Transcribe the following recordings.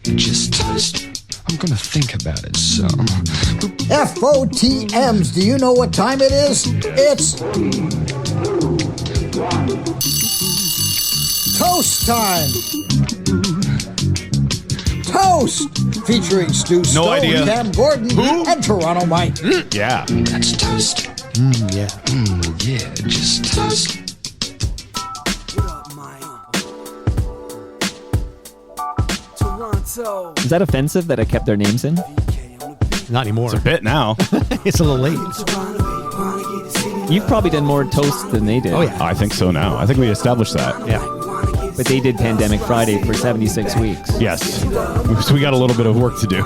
Just toast. I'm gonna think about it some. FOTMs, do you know what time it is? It's toast time. Toast, featuring Stu Stone, idea. Cam Gordon, and Toronto Mike. Yeah. That's toast. Yeah. Yeah, just toast. Is that offensive that I kept their names in? Not anymore. It's a bit now. It's a little late. You've probably done more toasts than they did. Oh, yeah. I think so now. I think we established that. Yeah. But they did Pandemic Friday for 76 weeks. Yes. So we got a little bit of work to do.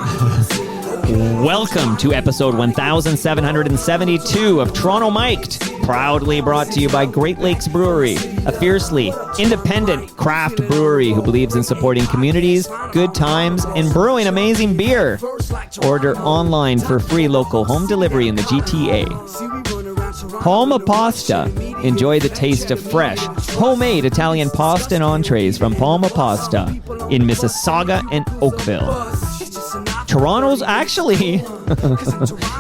Welcome to episode 1772 of Toronto Mic'd, proudly brought to you by Great Lakes Brewery, a fiercely independent craft brewery who believes in supporting communities, good times, and brewing amazing beer. Order online for free local home delivery in the GTA. Palma Pasta. Enjoy the taste of fresh, homemade Italian pasta and entrees from Palma Pasta in Mississauga and Oakville. Toronto's actually,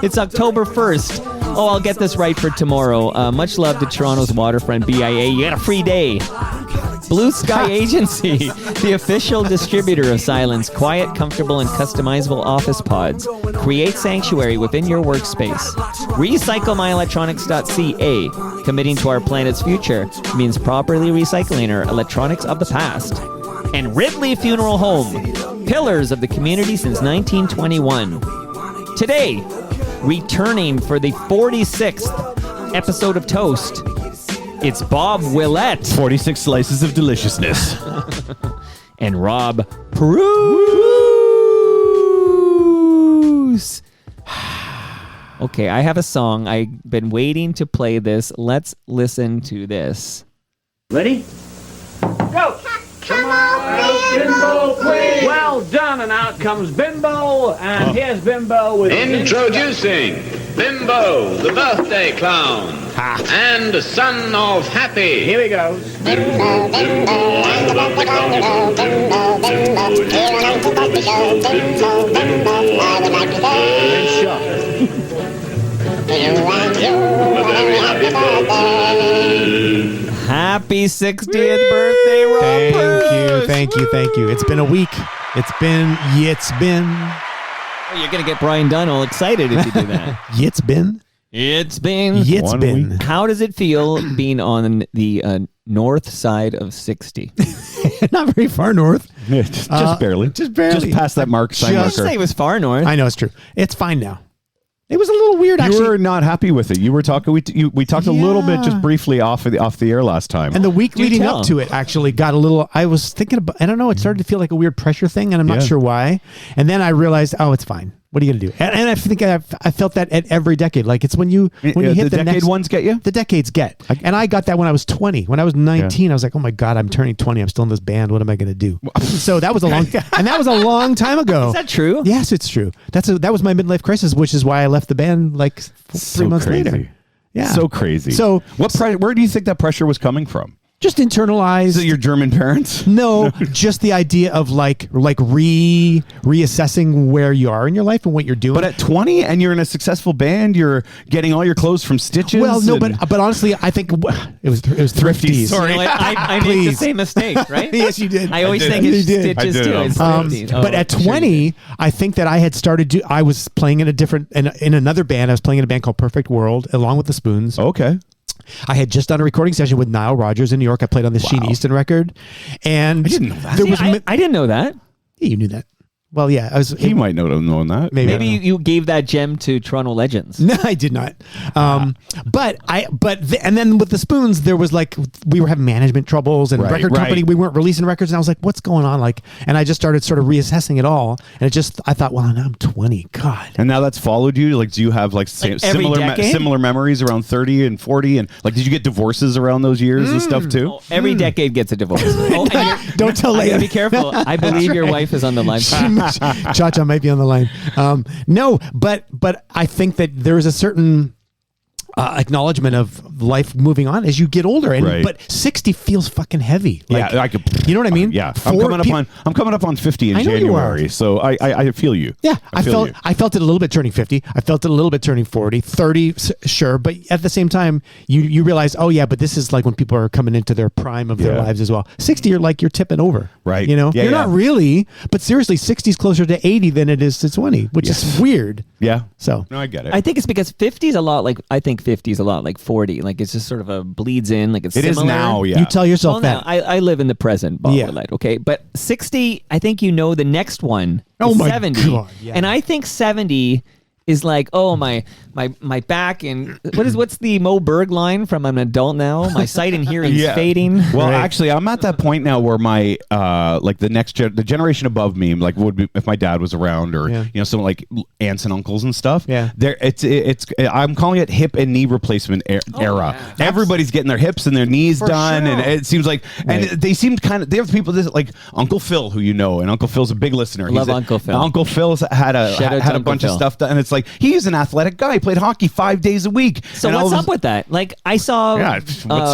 it's October 1st. Oh, I'll get this right for tomorrow. Much love to Toronto's waterfront BIA. You got a free day. Blue Sky Agency, the official distributor of Silence, quiet, comfortable, and customizable office pods. Create sanctuary within your workspace. RecycleMyElectronics.ca, committing to our planet's future, means properly recycling our electronics of the past. And Ridley Funeral Home, pillars of the community since 1921. Today, returning for the 46th episode of Toast, it's Bob Willette. 46 slices of deliciousness. And Rob Preuss. Okay, I have a song. I've been waiting to play this. Let's listen to this. Ready? Go! Come on, Bimbo, please. Well done, and out comes Bimbo, and here's Bimbo with Introducing Bimbo, the birthday clown, and son of Happy. Here he goes. Bimbo, Bimbo, I'm the birthday clown. Bimbo, Bimbo, Bimbo, here I am to the show. Bimbo, Bimbo, I would like to say. You and you, a very happy birthday. Happy 60th birthday, Rob Preuss. Thank you. It's been a week. It's been. Oh, you're going to get Brian Dunn all excited if you do that. It's been. How does it feel being on the north side of 60? Not very far north. Yeah, just barely. Just past that marker. Just say it was far north. I know, it's true. It's fine now. It was a little weird, actually. You were not happy with it. You were talking. We talked a little bit, just briefly, off the air last time. And the week leading up to it actually got a little. I was thinking about. I don't know. It started to feel like a weird pressure thing, and I'm not sure why. And then I realized, oh, it's fine. What are you gonna do? And I think I felt that at every decade. Like it's when you hit the decade next ones get you. The decades get. And I got that when I was 20. When I was 19, I was like, oh my God, I'm turning 20. I'm still in this band. What am I gonna do? So that was a long time ago. Is that true? Yes, it's true. That was my midlife crisis, which is why I left the band like 3 months later. Yeah, so crazy. So where do you think that pressure was coming from? Just internalized. Is it your German parents? No, just the idea of reassessing where you are in your life and what you're doing. But at 20 and you're in a successful band, you're getting all your clothes from Stitches. Well, no, but honestly, I think it was Thrifties. Sorry, You know, I made the same mistake, right? Yes, you did. I always think it's Stitches too. It's Thrifties. But at 20, I think that I had started. I was playing in another band. I was playing in a band called Perfect World, along with the Spoons. Okay. I had just done a recording session with Nile Rodgers in New York. I played on the Sheen Easton record, and I didn't know that. I didn't know that. Yeah, you knew that. Well, yeah, He might know that. Maybe you gave that gem to Toronto Legends. No, I did not. And then with the Spoons, there was we were having management troubles and record company. We weren't releasing records, and I was like, "What's going on?" And I just started sort of reassessing it all, and I thought, well, now I'm 20. God. And now that's followed you. Do you have similar memories around 30 and 40? And did you get divorces around those years and stuff too? Oh, every decade gets a divorce. Don't tell Leia. Be careful. I believe your wife is on the line. Cha-Cha might be on the line. No, but I think that there is a certain acknowledgement of life moving on as you get older. And but 60 feels fucking heavy. Like, I could. You know what I mean? Yeah, I'm coming up on 50 in January, so I feel you. Yeah, I felt it a little bit turning 50. I felt it a little bit turning 40, 30, sure. But at the same time, you realize, oh yeah, but this is like when people are coming into their prime of their lives as well. 60, you're tipping over, right? You know, yeah, you're not really, but seriously, 60 is closer to 80 than it is to 20, which is weird. Yeah. So no, I get it. I think it's because 50 is a lot like 40. Like it's just sort of a bleeds in. Like it's it similar. is now. Yeah. You tell yourself that. Now, I live in the present, Bob Willette, okay? But 60, I think the next one is 70. God, yeah. And I think 70 is like, oh, my back and what's the Mo Berg line from I'm an adult now? My sight and hearing is fading. Well, actually, I'm at that point now where my the generation above me, like would be if my dad was around or someone like aunts and uncles and stuff. Yeah, it's I'm calling it hip and knee replacement era. Yeah. Everybody's getting their hips and their knees done, and it seems like and they seemed kind of. They have people like Uncle Phil, who and Uncle Phil's a big listener. Love Uncle Phil. Uncle Phil's had a bunch of stuff done, and it's like he's an athletic guy. He played hockey 5 days a week. So what's up with that? Like I saw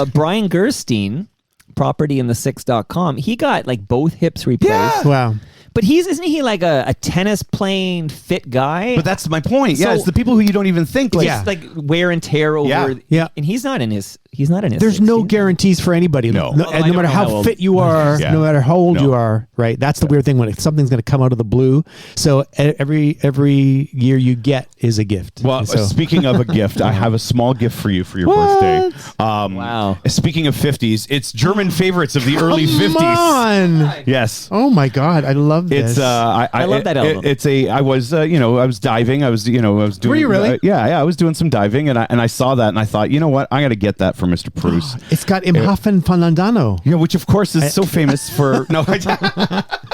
Brian Gerstein, propertyinthesix.com. He got like both hips replaced. Yeah. Wow. But isn't he like a tennis playing fit guy? But that's my point. Yeah, it's the people who you don't even think. Like, just like wear and tear over. Yeah. And he's not in his. There's 60s. No guarranties for anybody. No. No matter how fit you are, no matter how old you are, right? That's the weird thing when something's going to come out of the blue. So every year you get is a gift. Well, speaking of a gift, I have a small gift for you for your birthday. Wow. Speaking of 50s, it's German favorites of the early 50s. Come on. Yes. Oh my God, I love this. It's I love that album. I was diving. I was doing. Were you really? Yeah. I was doing some diving, and I saw that, and I thought, you know what, I'm gonna get that for Mr. Preuss. It's got Im Hafen von Landano. Yeah, which of course is so famous for Vinke.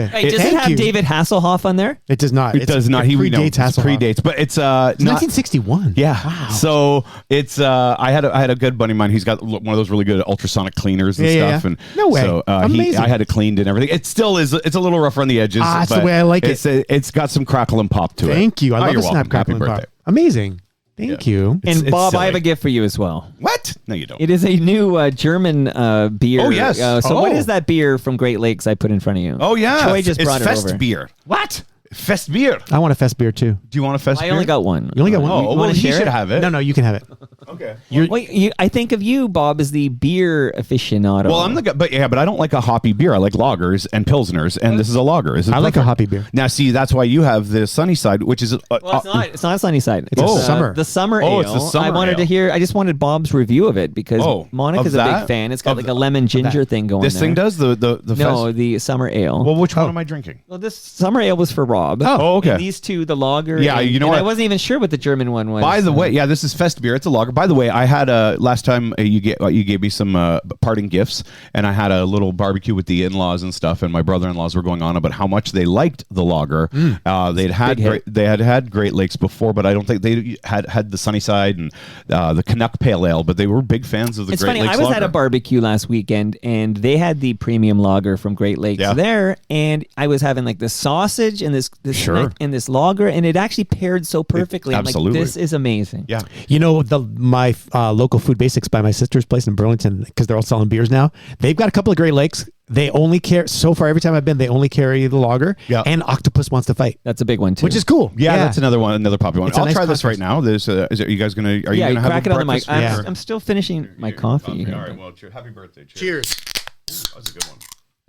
Hey, does it have David Hasselhoff on there? It does not. It does not. He predates Hasselhoff. Predates, but it's 1961. Yeah. Wow. So it's I had a good buddy of mine. He's got one of those really good ultrasonic cleaners and stuff. And no way. So amazing. I had it cleaned and everything. It still is. It's a little rough around the edges. That's the way I like it. It's got some crackle and pop to it. Thank you. I love you're the snap, welcome. crackle, Happy and birthday. pop. Amazing. Thank you. And Bob, silly. I have a gift for you as well. What? No, you don't. It is a new German beer. Oh, yes. What is that beer from Great Lakes I put in front of you? Oh, yeah. Troy just brought it's it Fest over. beer. What? Fest beer. I want a Fest beer too. Do you want a Fest I beer? only got one. You only got one? Oh, well, he should have it. No, you can have it. Okay. I think of you, Bob, as the beer aficionado. Well, I'm the guy, but I don't like a hoppy beer. I like lagers and pilsners, and this is a lager. I like a hoppy beer. Now, see, that's why you have the sunny side, which is it's not a sunny side. It's summer. The summer ale. It's the summer I just wanted Bob's review of it because Monica's a big fan. It's got like a lemon ginger thing going. This thing does the the summer ale. Well, which one am I drinking? Well, this summer ale was for Rob. Oh, okay. And these two, the lager. Yeah, you know what? I what? wasn't even sure what the German one was. By the way, this is Fest beer. It's a lager. By the way, I had last time you gave me some parting gifts, and I had a little barbecue with the in-laws and stuff, and my brother-in-laws were going on about how much they liked the lager. They had Great Lakes before, but I don't think they had the Sunnyside and the Canuck Pale Ale, but they were big fans of the Great Lakes lager. It's funny. I was at a barbecue last weekend, and they had the premium lager from Great Lakes there, and I was having like the sausage and this and this lager, and it actually paired so perfectly. Absolutely. I'm like, this is amazing. Yeah. You know, my local Food Basics by my sister's place in Burlington, because they're all selling beers now. They've got a couple of Great Lakes. They only carry, so far every time I've been, they only carry the lager. Yeah. And Octopus Wants to Fight. That's a big one too. Which is cool. Yeah, that's another popular one. I'll nice try this right now. Are you guys gonna? Are you gonna crack have it on the mic? breakfast? I'm still finishing my coffee. Okay, all right. Well, happy birthday. Cheers. That was a good one.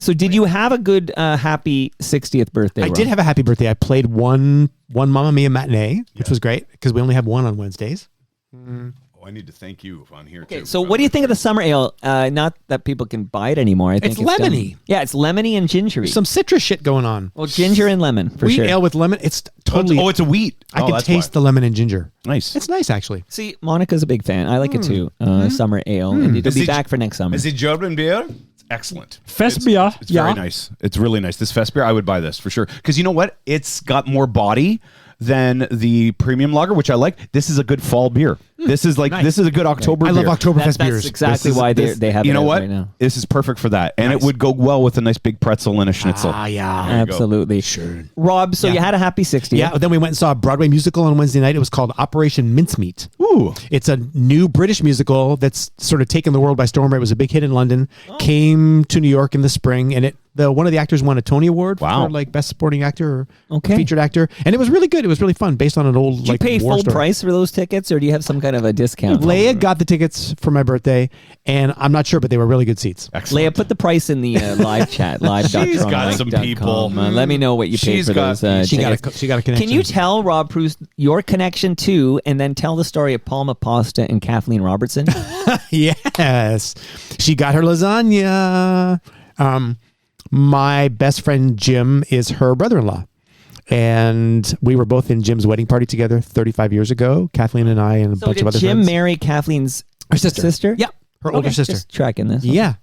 So, did you have a good, happy 60th birthday? I did have a happy birthday. I played one Mamma Mia matinee, which was great because we only have one on Wednesdays. I need to thank you on here too. Okay, so what do you think of the summer ale? Not that people can buy it anymore. I think it's lemony. It's lemony and gingery. There's some citrus shit going on. Well, ginger and lemon for wheat sure. ale with lemon. It's totally. It's a wheat. I can taste the lemon and ginger. Nice. It's nice actually. See, Monica's a big fan. I like it too. Summer ale, and it'll be back for next summer. Is it German beer? Excellent. Fest beer. It's very nice. It's really nice. This Fest beer, I would buy this for sure. Because you know what? It's got more body than the premium lager, which I like. This is a good fall beer. This is this is a good October beer. I love Oktoberfest beers. That's exactly why they have You it know out what? right now. This is perfect for that. And it would go well with a nice big pretzel and a schnitzel. Yeah. Absolutely. Sure. Rob, so you had a happy 60th. Yeah, then we went and saw a Broadway musical on Wednesday night. It was called Operation Mincemeat. Ooh. It's a new British musical that's sort of taken the world by storm. It was a big hit in London, came to New York in the spring, and one of the actors won a Tony Award for like best supporting actor or featured actor, and it was really good. It was really fun, based on an old Did you pay war full story. price for those tickets, or do you have some kind of a discount? Leia got the tickets for my birthday, and I'm not sure, but they were really good seats. Excellent. Leia, put the price in the live chat. She's got some people. Let me know what you paid for those She got tickets. a connection. Can you tell Rob Preuss your connection to, and then tell the story of Palma Pasta and Kathleen Robertson? Yes, she got her lasagna. My best friend Jim is her brother-in-law, and we were both in Jim's wedding party together 35 years ago. Kathleen and I and a bunch of other Jim friends. marry Kathleen's Her sister? Yeah, her older sister. Just tracking this. Yeah,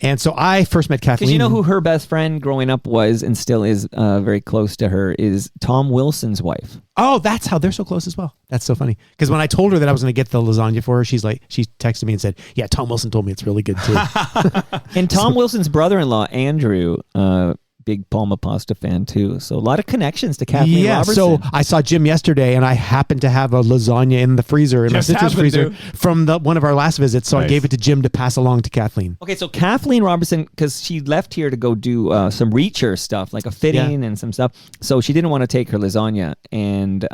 and so I first met Kathleen. Because you know who her best friend growing up was, and still is very close to her, is Tom Wilson's wife. Oh, that's how they're so close as well. That's so funny. Because when I told her that I was going to get the lasagna for her, she texted me and said, "Yeah, Tom Wilson told me it's really good too." And Tom Wilson's brother-in-law, Andrew, big Palma Pasta fan too. So a lot of connections to Kathleen Robertson. So I saw Jim yesterday, and I happened to have a lasagna in the freezer, in my sister's freezer, from one of our last visits. So I gave it to Jim to pass along to Kathleen. Okay, so Kathleen Robertson, because she left here to go do some Reacher stuff, like a fitting and some stuff. So she didn't want to take her lasagna, and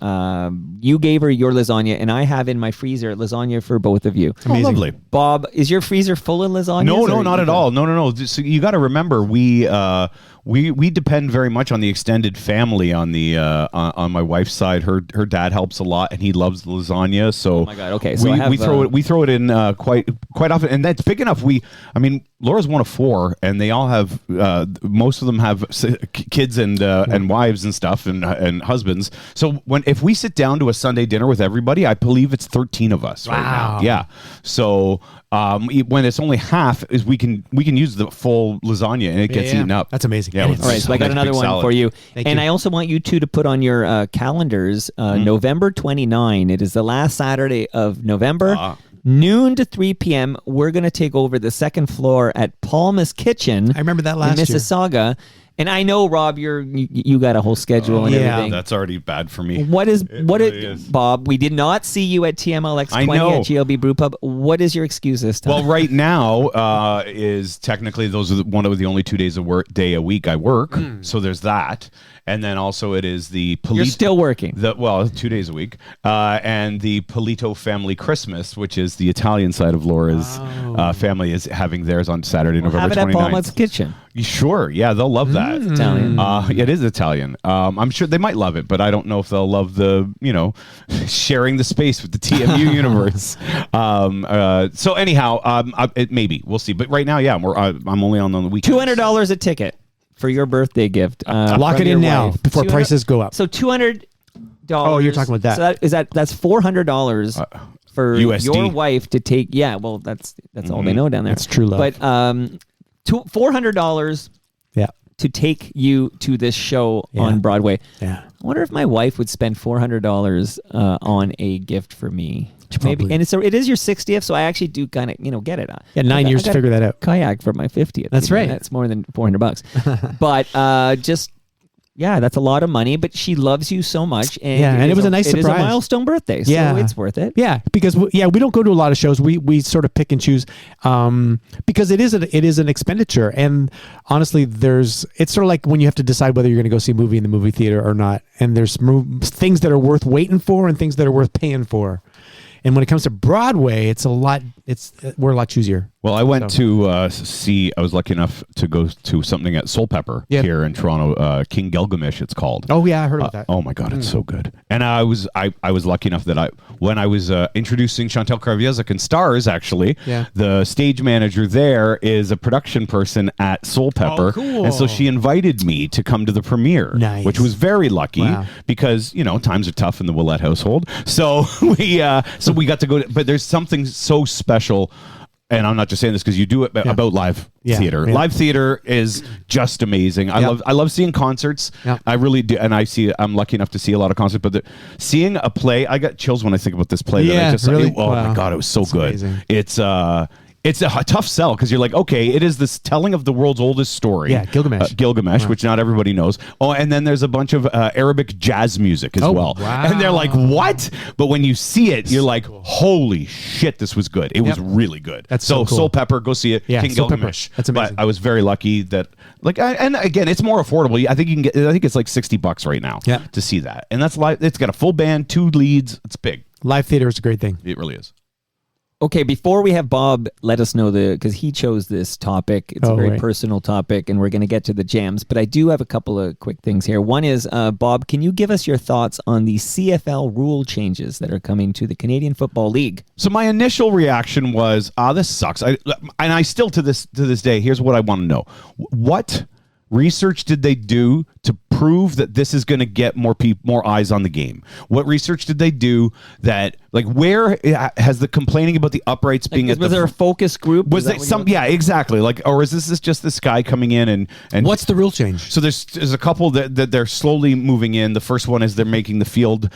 you gave her your lasagna, and I have in my freezer lasagna for both of you. Amazing. Lovely. Bob, is your freezer full of lasagna? No, not at all. No. So you got to remember, we depend very much on the extended family on the on my wife's side. Her dad helps a lot, and he loves the lasagna. So oh my God, okay. So we throw it in quite often, and that's big enough. Laura's one of four, and they all have most of them have kids and wives and stuff and husbands. So if we sit down to a Sunday dinner with everybody, I believe it's 13 of us right now. Yeah. So when it's only half, is we can use the full lasagna and it gets eaten up. That's amazing. Yeah. All right, so I got another one for you. I also want you two to put on your calendars November 29. It is the last Saturday of November. Noon to 3 p.m. We're going to take over the second floor at Palma's Kitchen. I remember that last in Mississauga. And I know, Rob, you got a whole schedule and everything. That's already bad for me. What is Bob? We did not see you at TMLX 20 at GLB Brew Pub. What is your excuse this time? Well, right now is technically those are one of the only 2 days day a week I work. So there's that. And then also it is the You're still working. 2 days a week. And the Polito family Christmas, which is the Italian side of Laura's family, is having theirs on Saturday, November 29th. Have it at Palma's Kitchen. Sure. Yeah, they'll love that. It's Italian. It is Italian. I'm sure they might love it, but I don't know if they'll love the, sharing the space with the TMU universe. So anyhow, maybe we'll see. But right now, I'm only on the weekends. $200 a ticket for your birthday gift. Lock it in now before prices go up. So $200. Oh, you're talking about that. So that's $400 for USD. your wife to take. Yeah, well, that's all they know down there. That's true love. But $400. Yeah. To take you to this show on Broadway. Yeah. I wonder if my wife would spend $400 on a gift for me. Maybe, and it is your 60th, so I actually do kind of get it. Yeah, 9 years to figure that out. Kayak for my 50th. That's right. That's more than $400. But that's a lot of money. But she loves you so much, and it was a nice surprise. It is a milestone birthday, so it's worth it. Yeah, because we don't go to a lot of shows. We sort of pick and choose because it is an expenditure, and honestly, it's sort of like when you have to decide whether you're going to go see a movie in the movie theater or not, and there's things that are worth waiting for and things that are worth paying for. And when it comes to Broadway, we're a lot choosier. Well, I went to see. I was lucky enough to go to something at Soul Pepper here in Toronto. King Gilgamesh, it's called. Oh yeah, I heard about that. Oh my God, it's so good. And I was lucky enough that when I was introducing Chantal Kraviezek in Stars, actually, the stage manager there is a production person at Soul Pepper, cool. and so she invited me to come to the premiere, which was very lucky because times are tough in the Willette household. So we got to go. But there's something so special. And I'm not just saying this because you do it about live. theater. Yeah. Live theater is just amazing. I love seeing concerts. Yeah. I really do, and I'm lucky enough to see a lot of concerts. But seeing a play, I got chills when I think about this play. That I just really? oh Wow. my god, it was so That's good. amazing. It's a tough sell because you're like, okay, it is this telling of the world's oldest story. Yeah, Gilgamesh. Which not everybody knows. Oh, and then there's a bunch of Arabic jazz music as well. Wow. And they're like, what? But when you see it, you're like, holy shit, this was good. It was really good. That's so cool. Soul Pepper, go see it. Yeah, King Soul Pepper. Gilgamesh. That's amazing. But I was very lucky that, and again, it's more affordable. I think you can get. I think it's like $60 right now. Yeah. To see that, and that's live. It's got a full band, 2 leads. It's big. Live theater is a great thing. It really is. Okay, before we have Bob let us know because he chose this topic. It's a very right. personal topic, and we're going to get to the jams. But I do have a couple of quick things here. One is, Bob, can you give us your thoughts on the CFL rule changes that are coming to the Canadian Football League? So my initial reaction was, this sucks. I still to this day, here's what I want to know. What research did they do to prove that this is going to get more eyes on the game? What research did they do that, where has the complaining about the uprights being was there a focus group? Was there some? Yeah, exactly. Or is this just this guy coming in and What's the rule change? So there's a couple that they're slowly moving in. The first one is they're making the field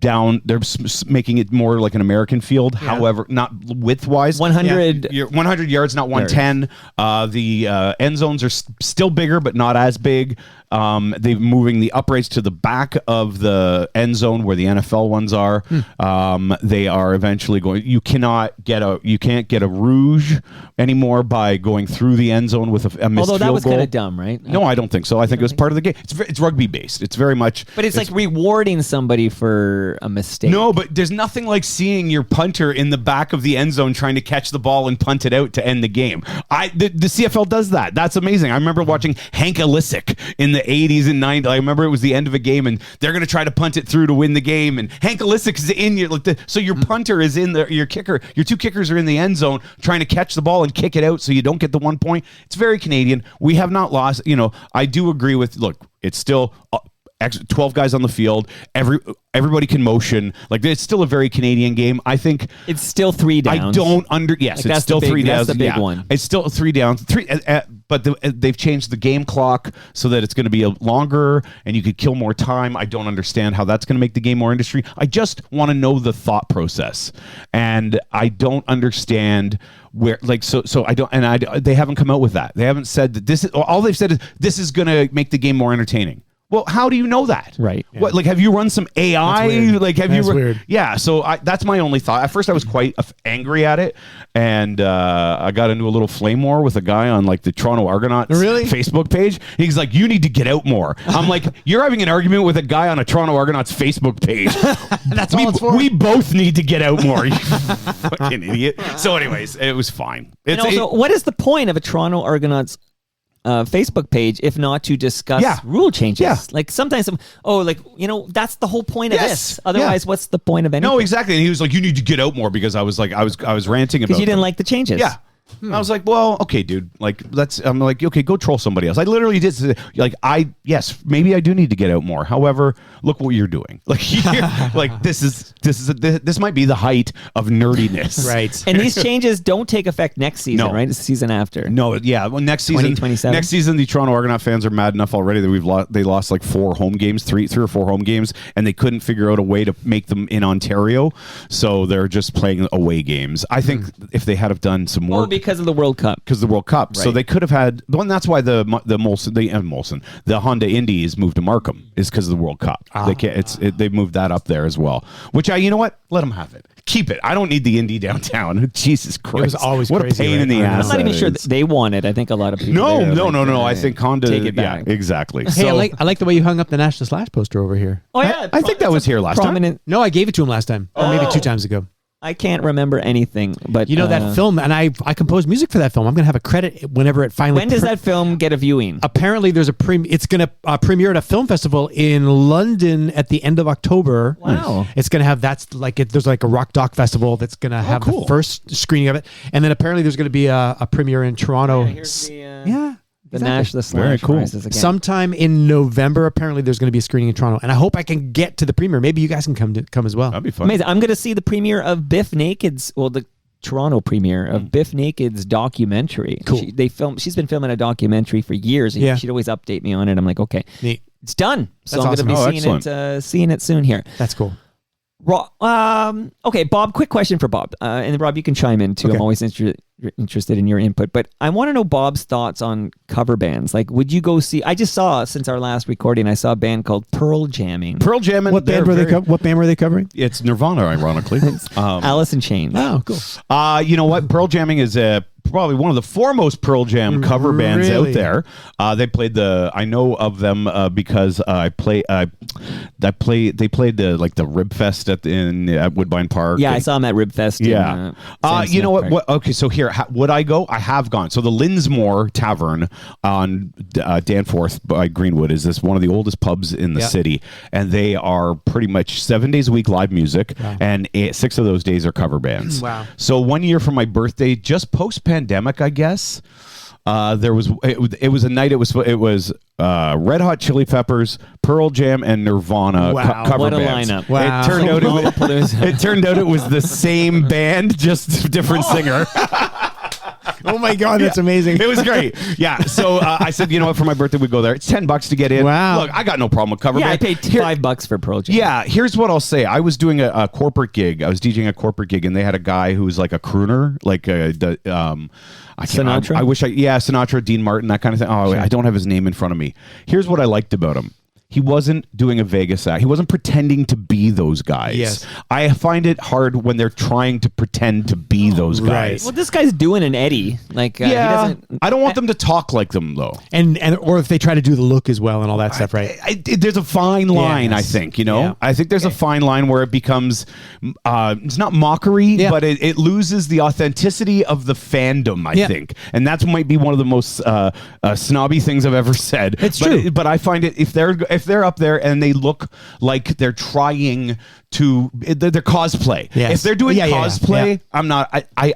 down. They're making it more like an American field. Yeah. However, not width-wise. 100 100 yards, not 110. The end zones are still bigger, but not as big. They're moving the uprights to the back of the end zone where the NFL ones are. They are eventually going. You can't get a rouge anymore by going through the end zone with a missed Although that field was goal. kind of dumb, right? No, I don't think so. I think it was part of the game. It's rugby based. It's very much. But it's like rewarding somebody for a mistake. No, but there's nothing like seeing your punter in the back of the end zone trying to catch the ball and punt it out to end the game. The CFL does that. That's amazing. I remember watching Hank Alisic in the 80s and 90s. I remember it was the end of a game and they're going to try to punt it through to win the game. And Hank Alisic is in your so your punter is in your kicker. Your 2 kickers are in the end zone trying to catch the ball and kick it out so you don't get the 1 point. It's very Canadian. We have not lost. I do agree with. Look, it's still 12 guys on the field. Everybody can motion. It's still a very Canadian game. I think it's still 3 downs. Yes, it's still 3 downs. That's the big one. It's still 3 downs. But they've changed the game clock so that it's going to be longer and you could kill more time. I don't understand how that's going to make the game more industry. I just want to know the thought process, and I don't understand where. I don't. And they haven't come out with that. They haven't said that this is. All they've said is this is going to make the game more entertaining. Well, how do you know that? Right. Yeah. What? Have you run some AI? That's weird. Yeah. So that's my only thought. At first, I was quite angry at it, and I got into a little flame war with a guy on the Toronto Argonauts Facebook page. He's like, "You need to get out more." I'm like, "You're having an argument with a guy on a Toronto Argonauts Facebook page." That's all it's for. We both need to get out more. You fucking idiot. So, anyways, it was fine. And also, what is the point of a Toronto Argonauts Facebook page if not to discuss rule changes? Yeah. Sometimes that's the whole point of this. Otherwise, what's the point of anything? No, exactly. And he was like, "You need to get out more," because I was ranting about because you didn't them. like the changes. Yeah. I was like, well, okay, dude. I'm like, okay, go troll somebody else. I literally did say, yes, maybe I do need to get out more. However, look what you're doing. This might be the height of nerdiness. Right. And these changes don't take effect next season, right? It's the season after. No, yeah. Well, next season, 2027. Next season, the Toronto Argonaut fans are mad enough already that they lost 4 home games, three or four home games, and they couldn't figure out a way to make them in Ontario, so they're just playing away games. I think if they had have done some more. Because of the World Cup. Because the World Cup. Right. So they could have had. Well, and that's why the Honda Indies moved to Markham is because of the World Cup. They moved that up there as well. Which you know what? Let them have it. Keep it. I don't need the Indy downtown. Jesus Christ. It was always what crazy, a pain in the ass. I'm not even sure they want it. I think a lot of people. No. I think Honda. Take it back. Yeah, exactly. Hey, So, I like the way you hung up the National Slash poster over here. Oh yeah, I think that was here last time. No, I gave it to him last time, or maybe 2 times ago. I can't remember anything, but that film, and I composed music for that film. I'm gonna have a credit whenever it finally. When does that film get a viewing? Apparently, there's it's gonna premiere at a film festival in London at the end of October. Wow! It's gonna have there's a rock doc festival that's gonna have the first screening of it, and then apparently there's gonna be a premiere in Toronto. The National Slash prizes again. Sometime in November, apparently there's going to be a screening in Toronto, and I hope I can get to the premiere. Maybe you guys can come as well. That'd be fun. Amazing. I'm going to see the premiere of Biff Naked's, the Toronto premiere of Biff Naked's documentary. Cool. She's been filming a documentary for years, and Yeah. she'd always update me on it. I'm like, okay, Neat. it's done. So That's I'm going awesome. to be seeing it soon here. That's cool. Okay, Bob, quick question for Bob. And Rob, you can chime in too. Okay. I'm always interested in your input. But I want to know Bob's thoughts on cover bands. Like, would you go see... I just saw, since our last recording, I saw a band called Pearl Jamming. Pearl Jamming. What band were they covering? It's Nirvana, ironically. Alice in Chains. Oh, cool. You know what? Pearl Jamming is probably one of the foremost Pearl Jam cover bands Really? out there. They played I know of them because they played the Rib Fest at Woodbine Park. Yeah, I saw him at Rib Fest. Yeah. You know what? Okay, so here, would I go? I have gone. So the Linsmore Tavern on Danforth by Greenwood is one of the oldest pubs in the city, and they are pretty much 7 days a week live music, and 6 of those days are cover bands. Wow. So one year for my birthday, just post-pandemic, I guess, it was a night. It was Red Hot Chili Peppers, Pearl Jam, and Nirvana cover what a bands. lineup. Wow. It turned out it was the same band, just different singer. Oh my God, that's amazing. It was great. Yeah. So I said, you know what, for my birthday, we'd go there. It's $10 to get in. Wow. Look, I got no problem with cover Yeah, I band. paid $5 for Pearl Jam. Yeah, here's what I'll say. I was doing a corporate gig. I was DJing a corporate gig, and they had a guy who was like a crooner, like Sinatra? I wish Sinatra, Dean Martin, that kind of thing. Oh, I don't have his name in front of me. Here's what I liked about him. He wasn't doing a Vegas act. He wasn't pretending to be those guys. Yes. I find it hard when they're trying to pretend to be those guys. Well, this guy's doing an Eddie. Like, he Yeah, doesn't... I don't want them to talk like them though. And or if they try to do the look as well and all that stuff, right? There's a fine line, Yes. I think. You know, Yeah. I think there's a fine line where it becomes, it's not mockery, but it loses the authenticity of the fandom. I think, and that might be one of the most snobby things I've ever said. It's true. But I find it if they're up there and they look like they're trying to they're cosplay. Yes. If they're doing Yeah. cosplay, I'm not. I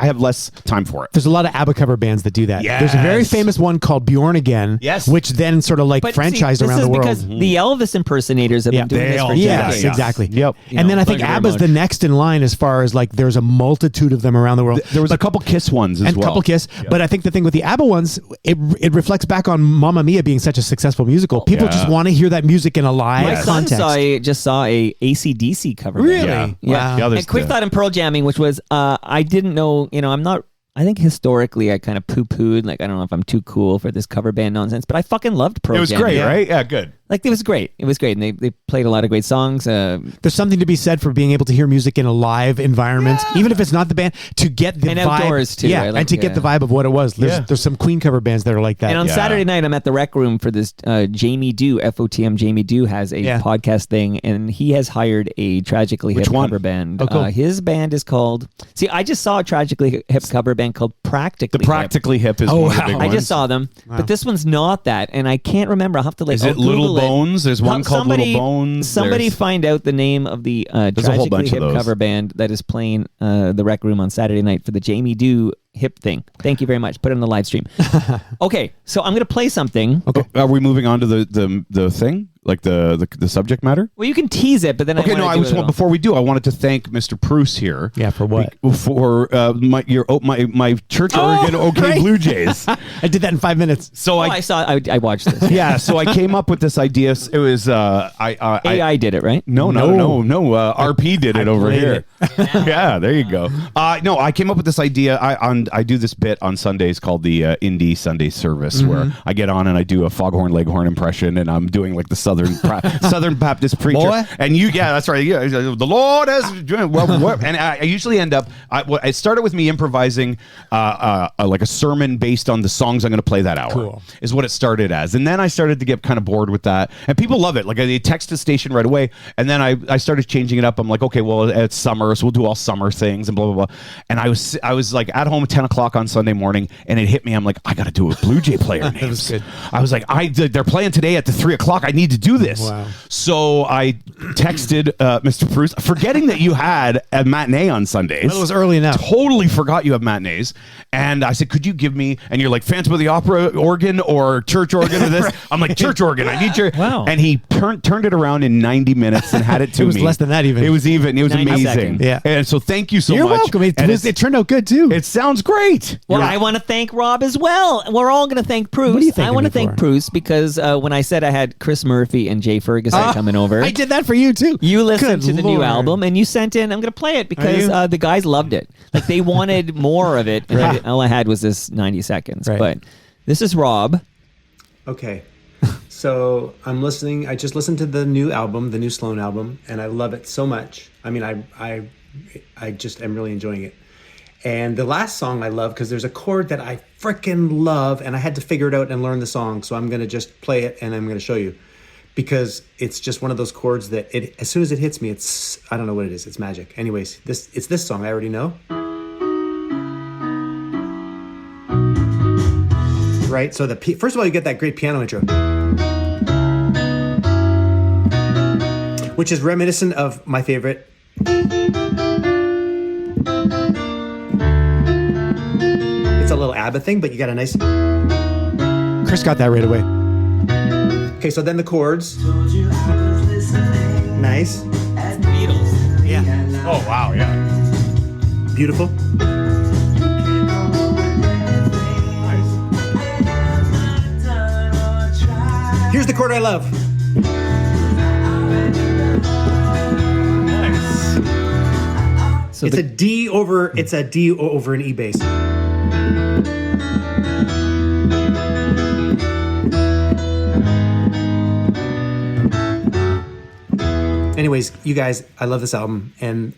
have less time for it. There's a lot of ABBA cover bands that do that. Yes. There's a very famous one called Bjorn Again, Yes. which then sort of like But franchised see, this around is the world. because the Elvis impersonators have been doing They this all for do decades. Yes, exactly. Yep. And then I think thank you very ABBA's much. the next in line as far as like there's a multitude of them around the world. There was a couple Kiss ones as and well. couple Kiss. But I think the thing with the ABBA ones, it reflects back on Mamma Mia being such a successful musical. People just want to hear that music in a live My son context. just saw a AC/DC cover. Really? band. Yeah. Yeah. Yeah, there's And quick the- thought in Pearl Jamming, which was I didn't know. I'm not. I think historically I kind of poo-pooed. Like I don't know if I'm too cool for this cover band nonsense, but I fucking loved Pearl It was Jamming. great, right? Yeah, good. Like it was great. It was great, and they played a lot of great songs. There's something to be said for being able to hear music in a live environment, even if it's not the band, to get the And vibe. outdoors, too. Yeah, I like, and to get the vibe of what it was. There's some Queen cover bands that are like that. And on Saturday night, I'm at the Rec Room for this. Jamie Dew, FOTM Jamie Dew, has a podcast thing, and he has hired a Tragically Hip cover band. Oh, cool. His band is called... See, I just saw a Tragically Hip cover band called Practically The Practically Hip is Oh, one of the wow. big I ones. just saw them, but this one's not that, and I can't remember. I'll have to Is it Little Bones? There's one called Little Bones. Somebody There's- find out the name of the a whole Tragically bunch of Hip those. cover band that is playing the Rec Room on Saturday night for the Jamie Dew Hip thing. Thank you very much. Put it on the live stream. Okay, so I'm going to play something. Okay. Are we moving on to the thing? Like the subject matter? Well, you can tease it, but then Okay, I want to before we do, I wanted to thank Mr. Preuss here. Yeah, for what? For my Church Oregon OK great. Blue Jays. I did that in 5 minutes. So I watched this. yeah, so I came up with this idea. It was AI did it, right? No. RP did it over played here. Yeah, there you go. No, I came up with this idea. I do this bit on Sundays called the Indie Sunday Service, where I get on and I do a Foghorn Leghorn impression, and I'm doing like the Southern Baptist preacher. Boy. And that's right. Yeah, the Lord has. And I usually end up. It started with me improvising like a sermon based on the songs I'm going to play that hour. Cool. Is what it started as, and then I started to get kind of bored with that, and people love it. Like they text the station right away, and then I started changing it up. I'm like, okay, well it's summer, so we'll do all summer things and blah blah blah. And I was like at home at 10 o'clock on Sunday morning, and it hit me. I'm like, I got to do a Blue Jay player names. was good. I was like, they're playing today at the 3 o'clock. I need to do this. Wow. So I texted Mr. Preuss, forgetting that you had a matinee on Sundays. Well, it was early enough. Totally forgot you have matinees. And I said, could you give me, and you're like, Phantom of the Opera organ or church organ or this? I'm like, church organ. I need your. Wow. And he turned it around in 90 minutes and had it to me. It was less than that even. It was even. It was 90 amazing. seconds. Yeah. And so thank you so You're much. welcome. And It turned out good too. it sounds great. Well, You're- I want to thank Rob as well. We're all going to thank Preuss. What are you thanking I want to me thank for? Preuss because when I said I had Chris Murphy and Jay Ferguson coming over, I did that for you too. you listened Good to the new Lord. album and you sent in, I'm going to play it because you? the guys loved it. Like they wanted more of it. And Right. all I had was this 90 seconds. Right. But this is Rob. Okay. So I'm listening. I just listened to the new album, the new Sloan album, and I love it so much. I mean, I just am really enjoying it. And the last song I love because there's a chord that I freaking love, and I had to figure it out and learn the song. So I'm gonna just play it and I'm gonna show you because it's just one of those chords that as soon as it hits me, I don't know what it is. It's magic. Anyways, it's this song I already know. Right. So first of all, you get that great piano intro, which is reminiscent of my favorite. It's a little ABBA thing, but you got a nice. Chris got that right away. Okay, so then the chords. Nice. Beatles. Yeah. Oh, wow. Yeah. Beautiful. Here's the chord I love. So It's a D over an E bass. Anyways, you guys, I love this album, and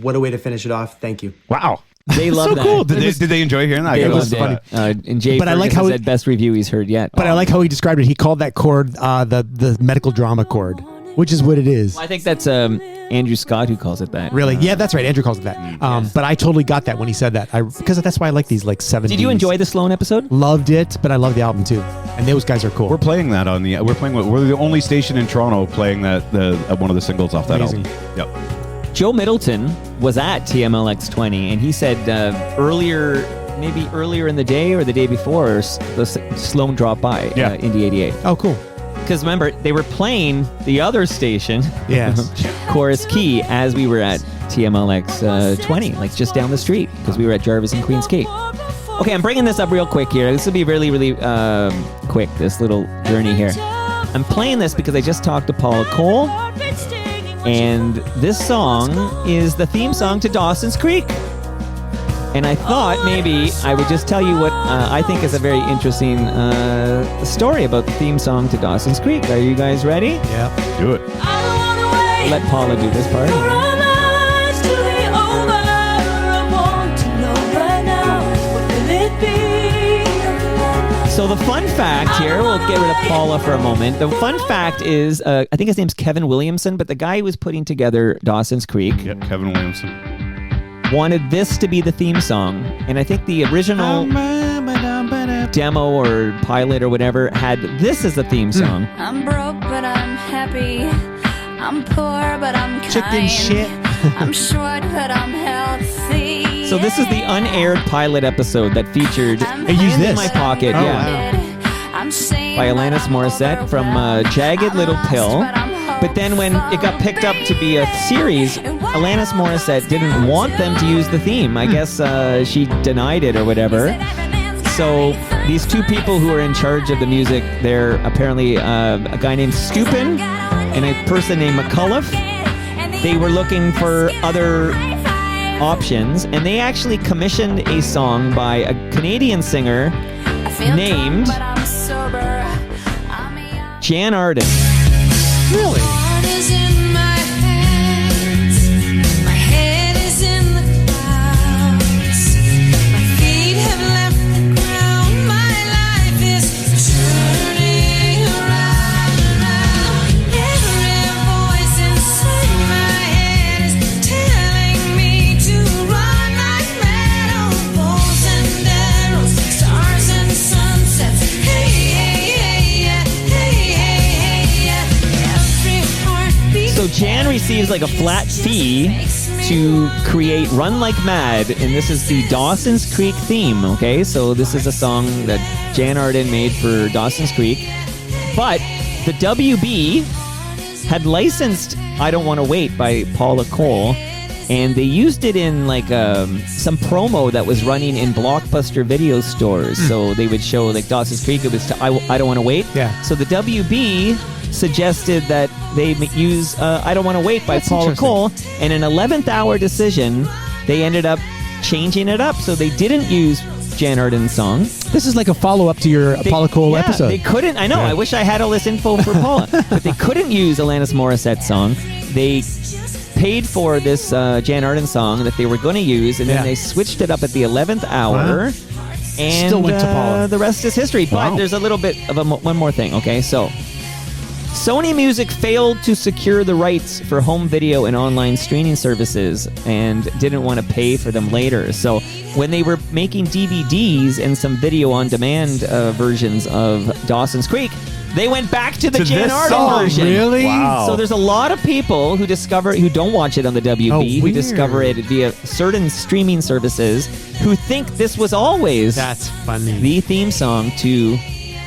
what a way to finish it off. Thank you. Wow. They love so that. cool. Did they enjoy hearing that? They It loved was funny. it. And Jay But I Ferguson like how said best review he's heard yet. But I like how he described it. He called that chord the medical drama chord, which is what it is. I think that's Andrew Scott who calls it that. Really? Yeah, that's right. Andrew calls it that. But I totally got that when he said that. Because that's why I like these like 70s. Did you enjoy the Sloan episode? Loved it, but I love the album too. And those guys are cool. We're playing that on the. We're the only station in Toronto playing that one of the singles off that Amazing. album. Yep. Joe Middleton was at TMLX 20, and he said maybe earlier in the day or the day before, the Sloan dropped by Indy 88. Oh, cool. Because remember, they were playing the other station, Yes. Chorus Key, as we were at TMLX 20, like just down the street, because we were at Jarvis and Queens Key. Okay, I'm bringing this up real quick here. This will be really, really quick, this little journey here. I'm playing this because I just talked to Paula Cole, and this song is the theme song to Dawson's Creek. And I thought maybe I would just tell you what I think is a very interesting story about the theme song to Dawson's Creek. Are you guys ready? Yeah. Do it. Let Paula do this part. So the fun fact here, we'll get rid of Paula for a moment. The fun fact is, I think his name's Kevin Williamson, but the guy who was putting together Dawson's Creek Yeah, Kevin Williamson. wanted this to be the theme song. And I think the original demo or pilot or whatever had this as the theme song. I'm broke, but I'm happy. I'm poor, but I'm kind. Chicken shit. I'm short, but I'm healthy. So this is the unaired pilot episode that featured I'm Hey, use Hand in this. My Pocket, Oh, yeah, I'm saying by Alanis Morissette from Jagged Little Pill. But then when it got picked up to be a series, Alanis Morissette didn't want them to use the theme. I guess she denied it or whatever. So these two people who are in charge of the music, they're apparently a guy named Stupin and a person named McCullough. They were looking for other options, and they actually commissioned a song by a Canadian singer named Jan Arden. Really? So Jan receives like a flat fee to create Run Like Mad, and this is the Dawson's Creek theme, okay? So this is a song that Jan Arden made for Dawson's Creek. But the WB had licensed I Don't Want to Wait by Paula Cole, and they used it in like some promo that was running in Blockbuster video stores. So they would show like Dawson's Creek, it was I Don't Want to Wait. Yeah. So the WB suggested that they use I Don't Want to Wait by Paula Cole, and an 11th hour decision, they ended up changing it up. So they didn't use Jan Arden's song. This is like a follow-up to your Paula Cole episode. They couldn't. I know. I wish I had all this info for Paula. But they couldn't use Alanis Morissette's song. They paid for this Jan Arden song that they were going to use, and then they switched it up at the 11th hour. And still went to Paula. The rest is history. But there's a little bit of one more thing, okay? So Sony Music failed to secure the rights for home video and online streaming services and didn't want to pay for them later. So when they were making DVDs and some video-on-demand versions of Dawson's Creek, they went back to the Jan Arden version. Really? Wow. So there's a lot of people who don't watch it on the WB, who discover it via certain streaming services, who think this was always That's funny. the theme song to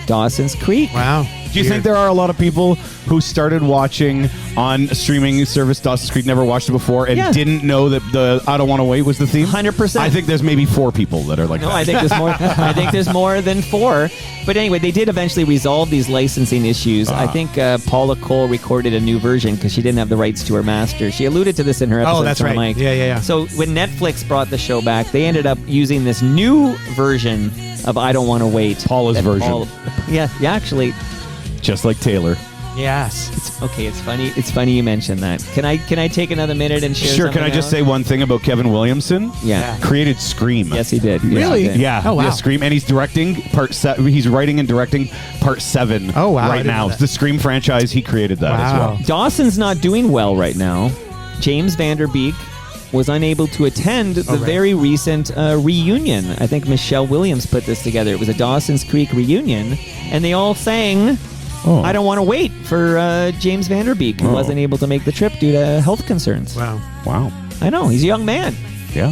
Dawson's Creek. Wow. Do you think there are a lot of people who started watching on a streaming service Dawson's Creek, never watched it before, and didn't know that the I Don't Want to Wait was the theme? 100%. I think there's maybe 4 people that are like that. I think there's more. I think there's more than 4. But anyway, they did eventually resolve these licensing issues. I think Paula Cole recorded a new version because she didn't have the rights to her master. She alluded to this in her episode. Oh, that's right. Mike. Yeah. So when Netflix brought the show back, they ended up using this new version of I Don't Want to Wait. Paula's version. Yeah, actually. Just like Taylor. Yes. It's funny. It's funny you mentioned that. Can I take another minute and share? Sure. Can I just say one thing about Kevin Williamson? Yeah. Created Scream. Yes, he did. Really? Yeah. he did. Yeah. Oh, wow. Yeah, Scream, and he's directing part 7. He's writing and directing part 7. Oh, wow. I Right didn't now, know that. the Scream franchise. He created that as well. Dawson's not doing well right now. James Vanderbeek was unable to attend the very recent reunion. I think Michelle Williams put this together. It was a Dawson's Creek reunion, and they all sang I Don't Want to Wait for James Vanderbeek, who wasn't able to make the trip due to health concerns. Wow. I know. He's a young man. Yeah.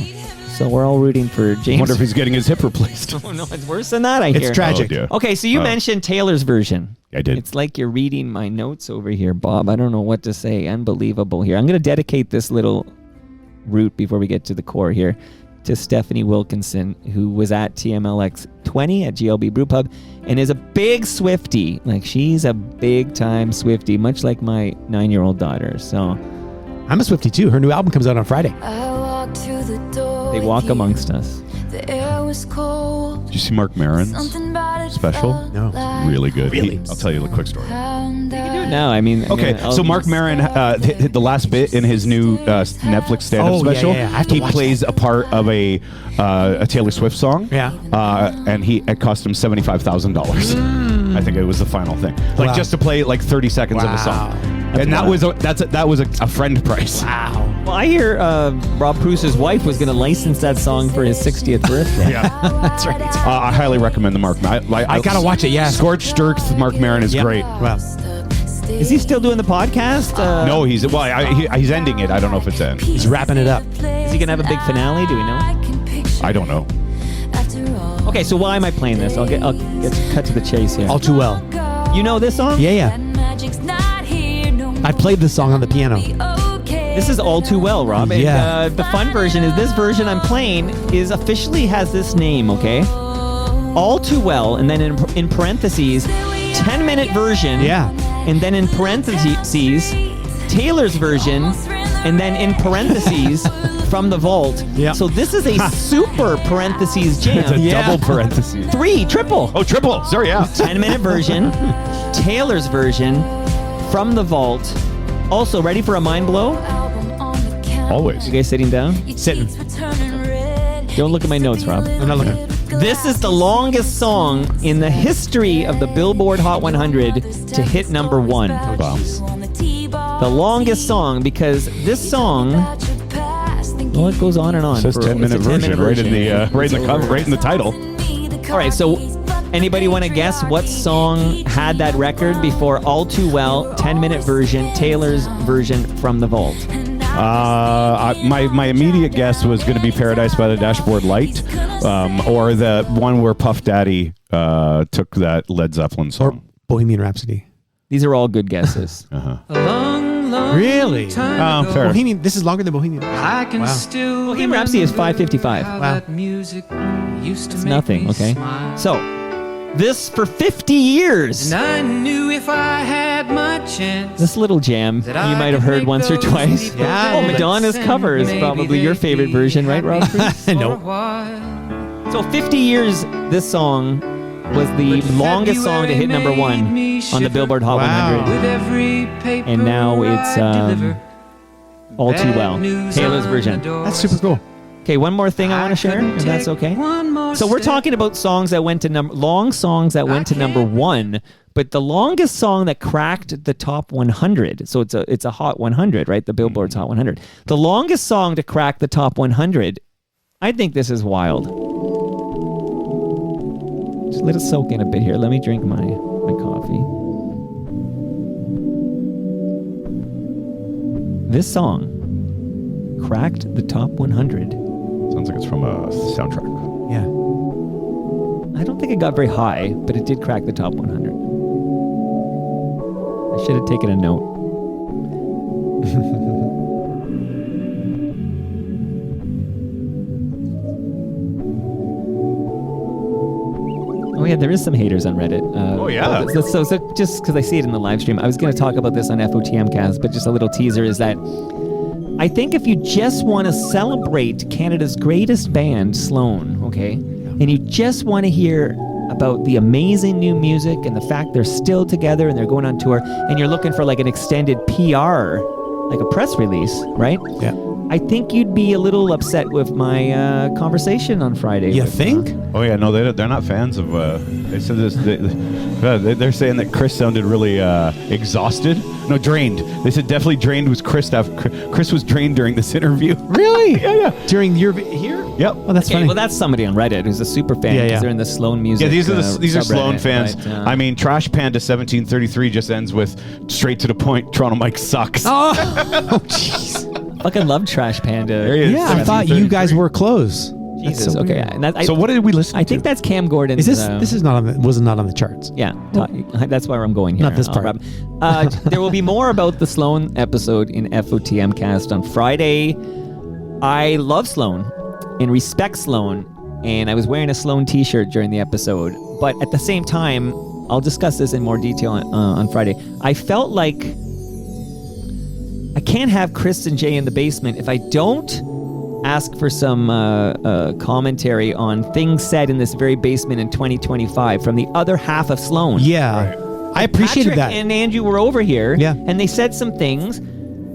So we're all rooting for James. I wonder if he's getting his hip replaced. Oh, no, it's worse than that, I hear. It's tragic. Oh, dear. Okay, so you mentioned Taylor's version. I did. It's like you're reading my notes over here, Bob. I don't know what to say. Unbelievable here. I'm going to dedicate this little route before we get to the core here to Stephanie Wilkinson, who was at TMLX 20 at GLB Brewpub and is a big Swiftie. Like, she's a big-time Swiftie, much like my 9-year-old daughter. So I'm a Swiftie, too. Her new album comes out on Friday. I walked through the door. they walk amongst us. The air was cold. Did you see Mark Maron's Something about it special? felt No. like Really good. Really? I'll tell you a quick story. No, I mean... Okay, so Mark Maron, hit the last bit in his new Netflix stand-up Oh, yeah, special, yeah. I have to he watch plays a part of a Taylor Swift song. Yeah. And it cost him $75,000. I think it was the final thing, like Wow. just to play like 30 seconds of a song. And that was a friend price. Wow. Well, I hear Rob Preuss's wife was going to license that song for his 60th birthday. Yeah, That's right. I highly recommend the Mark. I gotta watch it, yeah. Scorched Earth, Mark Maron is great. Wow. Is he still doing the podcast? No, he's ending it. I don't know if it's in. He's wrapping it up. Is he going to have a big finale? Do we know? I don't know. Okay, so why am I playing this? I'll get cut to the chase here. All too well. You know this song? Yeah. I played this song on the piano. This is All Too Well, Rob. And, Yeah. the fun version is this version I'm playing officially has this name, okay? All Too Well, and then in parentheses, 10-minute version. Yeah. And then in parentheses, Taylor's version, and then in parentheses, From the Vault. Yeah. So this is a super parentheses jam. It's a double parentheses. 3, triple. Oh, triple. Sorry, yeah. 10-minute version, Taylor's version, From the Vault. Also, ready for a mind blow? Always. You guys sitting down? Sitting. Don't look at my notes, Rob. I'm not looking. This is the longest song in the history of the Billboard Hot 100 to hit number 1. Wow. The longest song, because this song, well, it goes on and on. It says for- 10-minute it's a 10-minute version right in the cover, right in the title. All right, so Anybody want to guess what song had that record before All Too Well, 10-minute version, Taylor's version from the vault? My immediate guess was going to be Paradise by the Dashboard Light, or the one where Puff Daddy took that Led Zeppelin song. Or Bohemian Rhapsody. These are all good guesses. Really? Fair. Bohemian. This is longer than Bohemian. I can Wow. still Bohemian Rhapsody is 5:55. Wow. music used to It's make nothing, me okay? smile. So, this for 50 years. And I knew if I had my chance. This little jam you might have heard once or twice. Yeah. Oh, Madonna's cover is probably your favorite version, right, Rob? No. So 50 years, this song was the longest song to hit number 1 on the Billboard Hot Wow. 100. And now it's All Too Well, Taylor's version. That's super cool. Okay, one more thing I want to share, if that's okay. So we're talking about songs that went to long songs that went to number 1, but the longest song that cracked the top 100. So it's a Hot 100, right? The Billboard's Hot 100. The longest song to crack the top 100. I think this is wild. Just let it soak in a bit here. Let me drink my coffee. This song cracked the top 100. Sounds like it's from a soundtrack. Yeah. I don't think it got very high, but it did crack the top 100. I should have taken a note. Oh yeah, there is some haters on Reddit. Oh, yeah. So just because I see it in the live stream, I was going to talk about this on FOTMcast, but just a little teaser is that I think if you just want to celebrate Canada's greatest band, Sloan, okay, and you just want to hear about the amazing new music and the fact they're still together and they're going on tour, and you're looking for like an extended PR, like a press release, right? Yeah. I think you'd be a little upset with my conversation on Friday. You with, think? Oh yeah, no, they're not fans of. They said this. They're saying that Chris sounded really exhausted. No, drained. They said definitely drained was Chris. Chris was drained during this interview. Really? Yeah. During your here? Yep. Oh, that's Okay, funny. well, that's somebody on Reddit who's a super fan because they're in the Sloan music. Yeah, these are Sloan subreddit, fans. but, I mean, Trash Panda 1733 just ends with straight to the point. Toronto Mike sucks. Oh, jeez. fucking love Trash Panda. There he is. Yeah, I thought you guys were close. That's Jesus. so Okay. weird. And that, So what did we listen to? I think that's Cam Gordon. Is this is not on the was not on the charts. Yeah, that's where I'm going here. Not this part. There will be more about the Sloan episode in FOTMcast on Friday. I love Sloan and respect Sloan, and I was wearing a Sloan t-shirt during the episode. But at the same time, I'll discuss this in more detail on Friday. I felt like I can't have Chris and Jay in the basement if I don't ask for some commentary on things said in this very basement in 2025 from the other half of Sloan. Yeah. I appreciated Patrick that. and Andrew were over here, Yeah. and they said some things.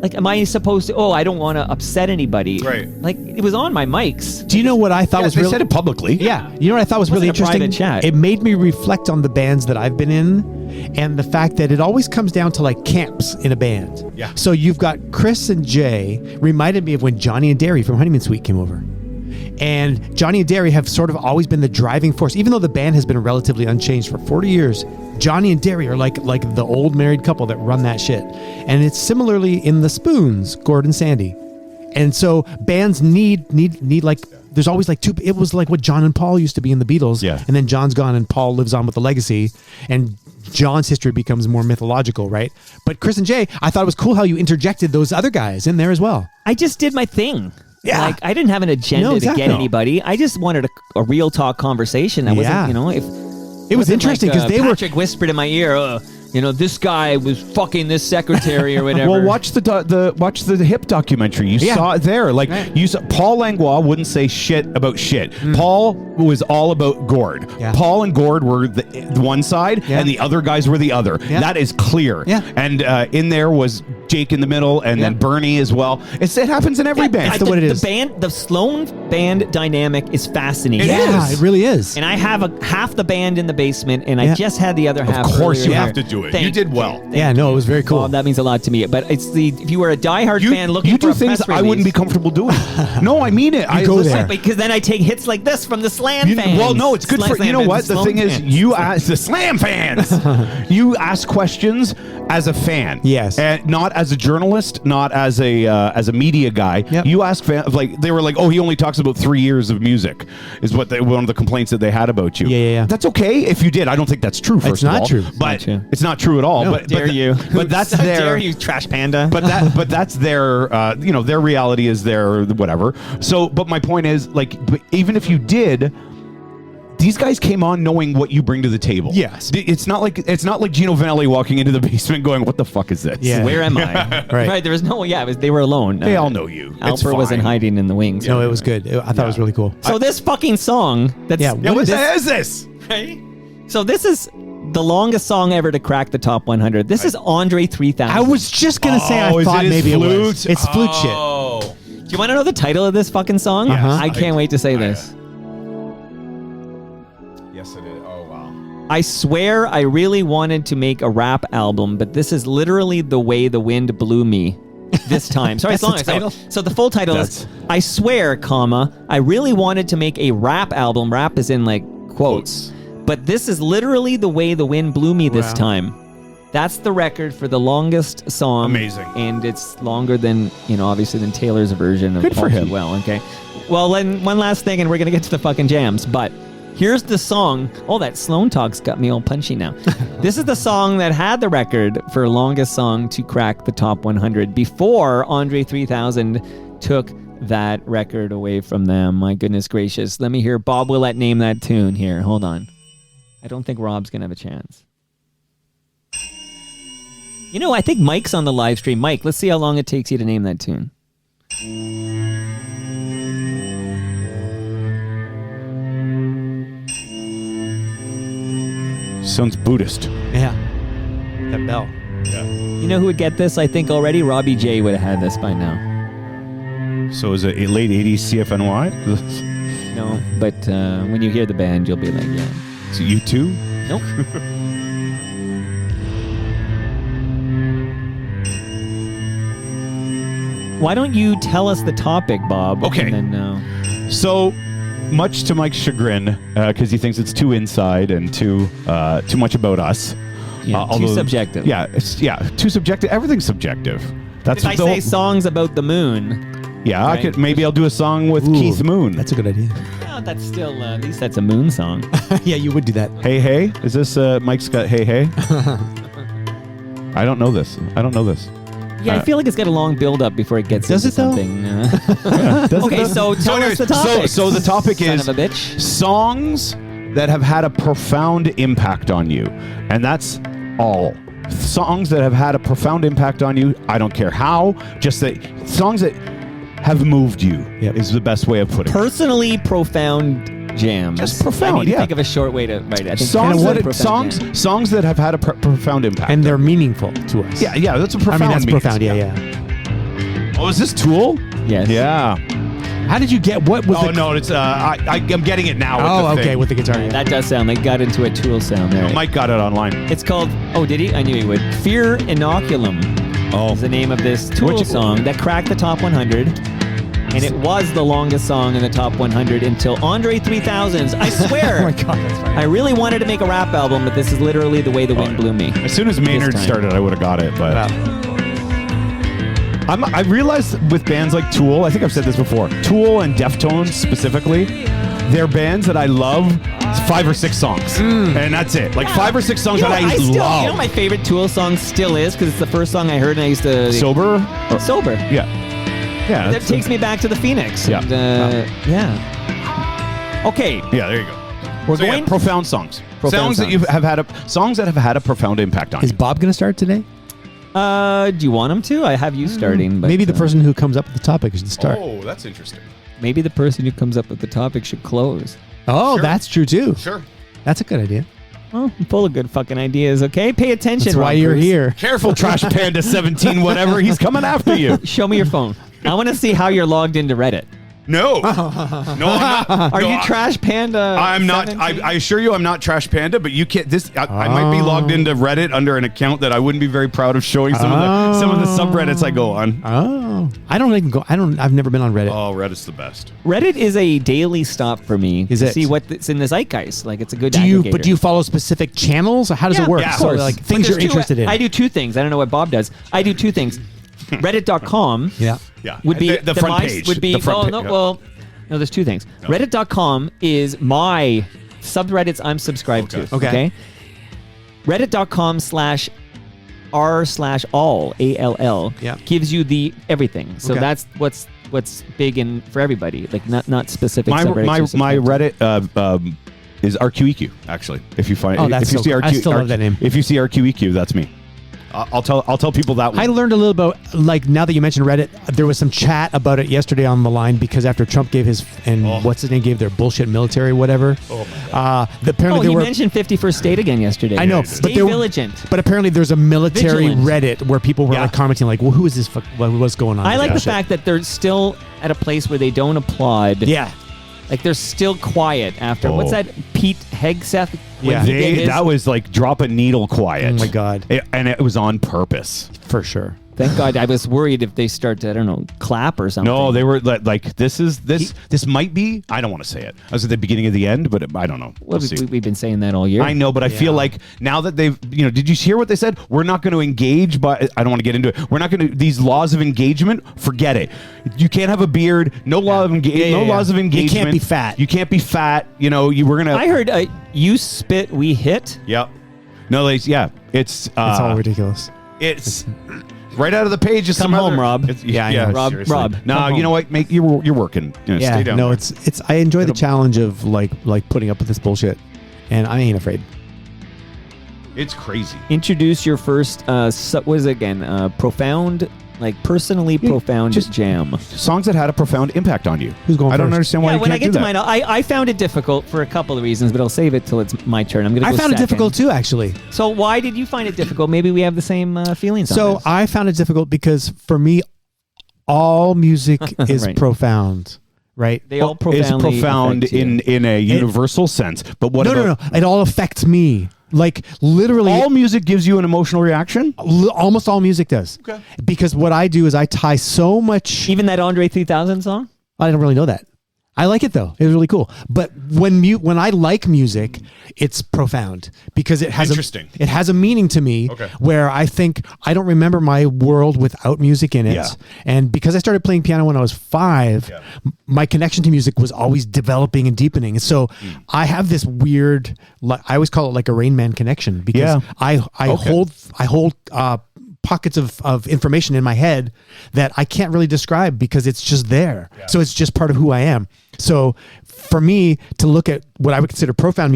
Like, am I supposed to? Oh, I don't want to upset anybody. Right. Like, it was on my mics. Do you know what I thought was they really said it publicly. Yeah. You know what I thought was really Wasn't a interesting? private chat. It made me reflect on the bands that I've been in and the fact that it always comes down to like camps in a band. Yeah. So you've got Chris and Jay reminded me of when Johnny and Derry from Honeymoon Suite came over. And Johnny and Derry have sort of always been the driving force. Even though the band has been relatively unchanged for 40 years, Johnny and Derry are like the old married couple that run that shit. And it's similarly in the Spoons, Gord and Sandy. And so bands need like, there's always like two. It was like what John and Paul used to be in the Beatles. Yeah. And then John's gone and Paul lives on with the legacy. And John's history becomes more mythological, right? But Chris and Jay, I thought it was cool how you interjected those other guys in there as well. I just did my thing. Yeah. Like, I didn't have an agenda No, exactly. to get anybody. I just wanted a real talk conversation. I wasn't, Yeah. if It was interesting because they were. Patrick whispered in my ear, this guy was fucking this secretary or whatever. Well, watch the Hip documentary. You Yeah. saw it there. Like Right. you saw, Paul Langlois wouldn't say shit about shit. Paul was all about Gord. Yeah. Paul and Gord were the one side, Yeah. and the other guys were the other. Yeah. That is clear. Yeah. And in there was Jake in the middle, and then Bernie as well. It happens in every band. That's what it is. The Sloan band dynamic is fascinating. Yeah, it really is. And I have half the band in the basement, and I Yeah. just had the other half. Of course, earlier. you have to do do it. You did well. Yeah, no, it was very cool. Bob, that means a lot to me. But it's if you were a diehard fan looking you for do a things press I wouldn't be release- comfortable doing. No, I mean it. I go listen- there. Because then I take hits like this from the Slam fans. Well, no, it's good for you know what. The thing is, you ask the Slam fans. You ask questions as a fan, Yes. and not as a journalist, not as a media guy. Yep. You ask fans like they were like, oh, he only talks about 3 years of music, is what one of the complaints that they had about you. Yeah. That's okay if you did. I don't think that's true. First not of all, true. but true. it's not true at all. No. But Dare you? But that's How their. dare you, trash panda? But that's their their reality is their whatever. So, but my point is but even if you did, these guys came on knowing what you bring to the table. Yes. It's not like Gino Vanelli walking into the basement going, "What the fuck is this?" Yeah. Where am I? Right. There was no. Yeah, they were alone. They all know you. It's Alper wasn't fine. hiding in the wings. No, it was good. I thought it was really cool. So this fucking song. That's Yeah, Yeah, what the hell is this? right? So this is the longest song ever to crack the top 100. This is Andre 3000. I was just gonna say I is thought it his maybe flute? it was. It's flute shit. Oh. Do you want to know the title of this fucking song? Yes. I can't wait to say this. Yes, it is. Oh wow. I swear I really wanted to make a rap album, but this is literally the way the wind blew me this time. Sorry, That's it's long. the title? So the full title is I swear, comma, I really wanted to make a rap album. Rap is in like quotes. But this is literally the way the wind blew me this Wow. time. That's the record for the longest song. Amazing. And it's longer than, obviously than Taylor's version of Good for All Too him. Well, okay? Well, then one last thing, and we're going to get to the fucking jams, but here's the song. Oh, that Sloan Talk's got me all punchy now. This is the song that had the record for longest song to crack the top 100 before Andre 3000 took that record away from them. My goodness gracious. Let me hear Bob Willette name that tune here. Hold on. I don't think Rob's going to have a chance. I think Mike's on the live stream. Mike, let's see how long it takes you to name that tune. Sounds Buddhist. Yeah. That bell. You know who would get this? I think already Robbie J would have had this by now. So is it a late 80s CFNY? No, but when you hear the band, you'll be like, yeah. So you too? Nope. Why don't you tell us the topic, Bob? Okay. And then, So, much to Mike's chagrin, because he thinks it's too inside and too much about us. yeah, too subjective. Yeah, too subjective. Everything's subjective. That's If I the say whole- songs about the moon, Yeah, right? maybe I'll do a song with Ooh, Keith Moon. That's a good idea. well, that's still, at least that's a moon song. Yeah, you would do that. Hey Hey. Is this Mike's got Hey Hey? I don't know this. Yeah, I feel like it's got a long build-up before it gets Does into it, though? something. Okay, so tell us the topic. So the topic son is of a bitch. songs that have had a profound impact on you, and that's all. Songs that have had a profound impact on you. I don't care how. Just that songs that have moved you is the best way of putting it. Personally profound jams. Just profound, I need to yeah. think of a short way to write it. I think Songs that have had a profound impact. And they're meaningful to us. yeah, that's a profound. I mean, that's means. profound. Yeah. Oh, is this Tool? Yes. Yeah. How did you get what was Oh the no, it's I'm getting it now. Oh, with the okay, thing. with the guitar. Yeah, Yeah. that does sound like got into a Tool sound there. Mike got it online. It's called, oh, did he? I knew he would. Fear Inoculum is the name of this Tool song that cracked the top 100. And it was the longest song in the top 100 until Andre 3000's. I swear. Oh my God, that's right. I really wanted to make a rap album, but this is literally the way the wind blew me. As soon as Maynard time. started, I would have got it. But Wow. I realized with bands like Tool, I think I've said this before, Tool and Deftones specifically, they're bands that I love. It's 5 or 6 songs, and that's it. Like 5 or 6 songs that I still, love. You know, my favorite Tool song still is because it's the first song I heard, and I used to Sober. Sober. Yeah. Yeah. That takes me back to the Phoenix. Yeah. And, yeah. Okay. Yeah. There you go. We're So, yeah, going. profound songs. Profound songs that you have had songs that have had a profound impact on Is you. Bob going to start today? Do you want him to? I have you starting. But, Maybe the person who comes up with the topic should start. Oh, that's interesting. Maybe the person who comes up with the topic should close. Oh, Sure. that's true too. Sure. That's a good idea. Oh, I'm full of good fucking ideas. Okay, pay attention. That's why Rob you're Preuss. here. Careful, Trash Panda 17, whatever. He's coming after you. Show me your phone. I want to see how you're logged into Reddit. No, I'm not. Are No, you Trash Panda? I'm not. 17? I assure you, I'm not Trash Panda. But you can't. I might be logged into Reddit under an account that I wouldn't be very proud of showing some of the subreddits I go on. Oh, I don't even go. I've never been on Reddit. Oh, Reddit's the best. Reddit is a daily stop for me Is to it? see what's in the zeitgeist. Like it's a good. Do you? aggregator. But do you follow specific channels? Or how does it work? Yeah, of So, course. like But things there's you're interested in. I do two things. I don't know what Bob does. I do two things. Reddit.com. Yeah. Would be the front page. Would be The front page, yeah. No, there's two things. Reddit.com is my subreddits I'm subscribed to. Okay. Reddit.com/r/all all gives you the everything. So Okay. that's what's big in for everybody. Like not specific. My subreddits you're my subscribed to. Reddit is RQEQ. Actually, if you find that's if you so see cool. RQ, I still love that name. If you see RQEQ, that's me. I'll tell people that one. I learned a little about, like, now that you mentioned Reddit, there was some chat about it yesterday on the line because after Trump gave his, what's his name, gave their bullshit military, whatever. Oh, my God. Apparently he there were, mentioned 51st State again yesterday. I know, Stay but there were- vigilant. But apparently there's a military Vigilant. Reddit where people were like commenting like, well, who is this? What's going on? I with like that the shit? fact that they're still at a place where they don't applaud. Yeah. Like they're still quiet after. What's that? Pete Hegseth? when Yeah. he did his- That was like drop a needle quiet. Oh my God. And it was on purpose. For sure. Thank God. I was worried if they start to, I don't know, clap or something. No, they were like this might be. I don't want to say it. I was at the beginning of the end, but I don't know. Well, We'll see. we've been saying that all year. I know, but I feel like now that they've, did you hear what they said? We're not going to engage, but I don't want to get into it. We're not going to, these laws of engagement, forget it. You can't have a beard, no law of engagement, laws of engagement. You can't be fat. You can't be fat. We're going to. I heard you spit, we hit. Yep. No, it's It's all ridiculous. It's right out of the page. Is Come some home, other- Rob. It's- Yeah, I know. seriously. Rob, No, come you home. know what? You're working. Yeah. Stay down No, there. it's. I enjoy the challenge of like putting up with this bullshit, and I ain't afraid. It's crazy. Introduce your first, what is it again? Profound, like personally profound just- jam. Songs that had a profound impact on you. Who's going I don't first? understand why Yeah, you when can't I get do to that. mine, I found it difficult for a couple of reasons, but I'll save it till it's my turn. I'm going to I go found it second. difficult too, actually. So why did you find it difficult? Maybe we have the same feelings on So this. I found it difficult because for me, all music is Right. profound, right? They all Is profoundly profound affect you. in a universal sense. But what No, about no. It all affects me. Like literally, all music gives you an emotional reaction? almost all music does. Okay. Because what I do is I tie so much. Even that Andre 3000 song? I don't really know that. I like it though. It was really cool. But when I like music, it's profound because it has Interesting. it has a meaning to me. Okay. Where I think I don't remember my world without music in it. Yeah. And because I started playing piano when I was 5, my connection to music was always developing and deepening. And so I have this weird, I always call it like a Rain Man connection because Yeah. I hold pockets of information in my head that I can't really describe because it's just there. So it's just part of who I am. So for me to look at what I would consider profound.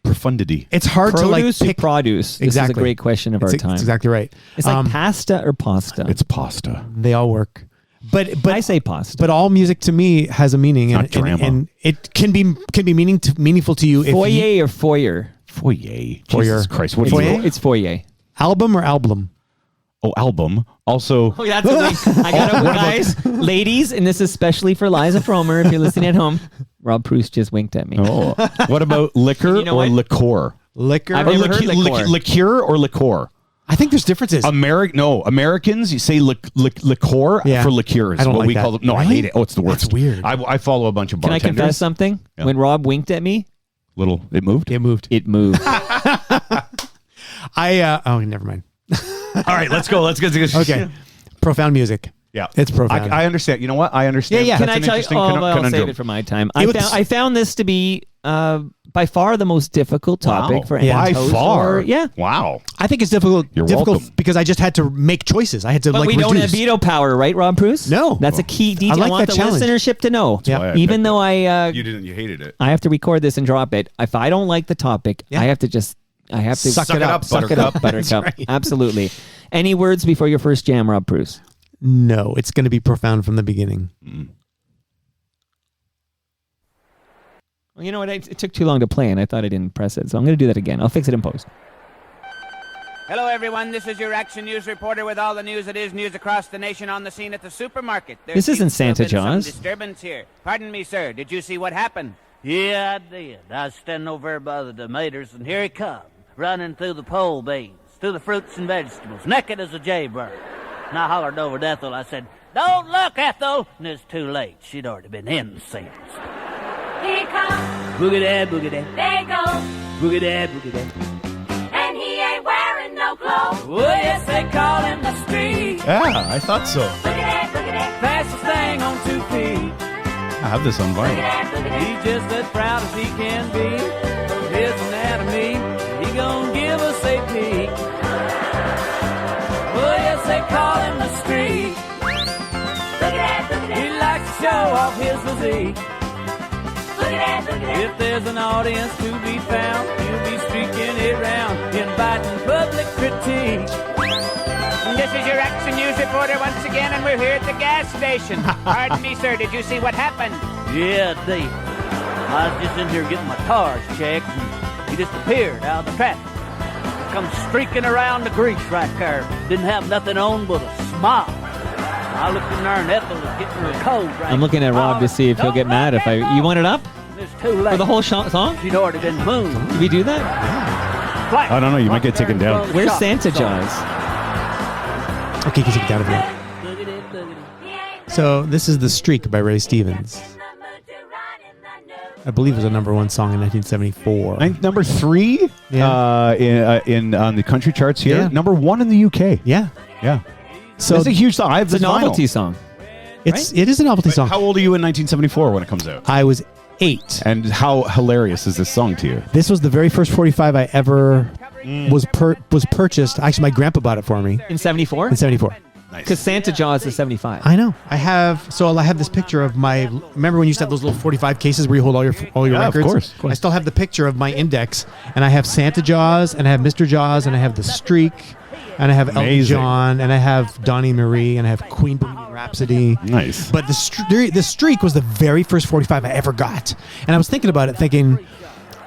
Profundity. It's hard to like Produce or pick. produce? This Exactly. is a great question of our It's time. exactly right. It's like pasta or pasta? It's pasta. They all work. But I say pasta. But all music to me has a meaning, Not drama. and it can be meaningful to you. If you, Foyer or foyer? Foyer. Foyer. Jesus Christ. What It's, do you it's foyer. album or album? Oh, album. Also, Oh, that's a wink. I got it, guys, ladies, and this is especially for Liza Fromer. If you're listening at home, Rob Preuss just winked at me. oh, what about liquor You know or what? liqueur? Liquor. I've Or never heard liqueur. liqueur or liqueur? I think there's differences. Americans, you say liqueur Yeah. for liqueurs. I don't what like we that. call them. No, I Really? hate it. Oh, it's the worst. That's weird. I follow a bunch of Can I bartenders. confess something? Yeah. When Rob winked at me, It moved? it moved. it moved. Oh, never mind. All right, let's go. Let's get Okay. Profound music. Yeah. It's profound. I understand. You know what? I understand. Yeah, yeah. Can That's I an tell you? interesting Oh, well, I'll conundrum. save it for my time. was- I found this to be by far the most difficult topic Wow. for Yeah. By toast far. or- yeah. Wow. I think it's difficult. You're difficult welcome. because I just had to make choices. I had to But like we don't have reduce. veto power, right, Rob Preuss? No. That's a key detail. I, like want that the challenge. listenership to know. Yeah. why I Even picked though You hated it. I have to record this and drop it. If I don't like the topic, Yeah. I have to Suck it up, Suck it up, Buttercup. Absolutely. Any words before your first jam, Rob Preuss? No, it's going to be profound from the beginning. Well, you know what? It took too long to play, and I thought I didn't press it, so I'm going to do that again. I'll fix it in post. Hello, everyone. This is your Action News reporter with all the news that is news across the nation on the scene at the supermarket. This isn't Santa Jaws. Some disturbance here. Pardon me, sir. Did you see what happened? Yeah, I did. I was standing over there by the tomatoes, and here he come, running through the pole beans, through the fruits and vegetables, naked as a jaybird. And I hollered over to Ethel. I said, "Don't look, Ethel!" And it's too late. She'd already been in the scenes. Here he comes. Boogie dad, boogie dad. There he goes. Boogie dad, boogie dad. And he ain't wearing no clothes. Well, yes, they call him the street. Yeah, I thought so. Look at that, look at that. Fastest thing on 2 feet. I have this on Look vinyl. at that, look at that. He's just as proud as he can be of his anatomy. He gon' give us a peek. Well, yes, they call him the street. Look at that, look at that. He likes to show off his physique. Look at that, look at that. If there's an audience to be found, he'll be streaking it round, inviting public critique. This is your Action News reporter once again, and we're here at the gas station. Pardon me, sir, did you see what happened? Yeah, I did. I was just in here getting my tires checked, and he just appeared out of the traffic. Come streaking around the grease right there. Didn't have nothing on but a smile. I looked in there, and Ethel was getting her cold right. I'm looking at Rob to see if he'll get mad if I... You want it up? It's too late. For the whole song? She'd already been moved. Did we do that? I don't know. You might get taken down. Where's Santa Jaws? Okay, you can take it down if you want. Look at it, look at it. So this is The Streak by Ray Stevens. I believe it was a #1 song in 1974. Number 3 Yeah. in on the country charts here. Yeah. #1 in the UK. Yeah. Yeah. So It's a huge song. I have It's a this novelty vinyl. song. it is a novelty song. How old are you in 1974 when it comes out? I was 8. And how hilarious is this song to you? This was the very first 45 I ever was purchased. Actually, my grandpa bought it for me In 74? in 74. Because Santa Jaws is 75. I know. I have this picture of my. Remember when you used to have those little 45 cases where you hold all your Yeah, of records? course. I still have the picture of my index, and I have Santa Jaws, and I have Mr. Jaws, and I have The Streak, and I have Elton Amazing. John, and I have Donnie Marie, and I have Queen Bohemian Rhapsody. Nice. But the Streak was the very first 45 I ever got, and I was thinking about it, thinking.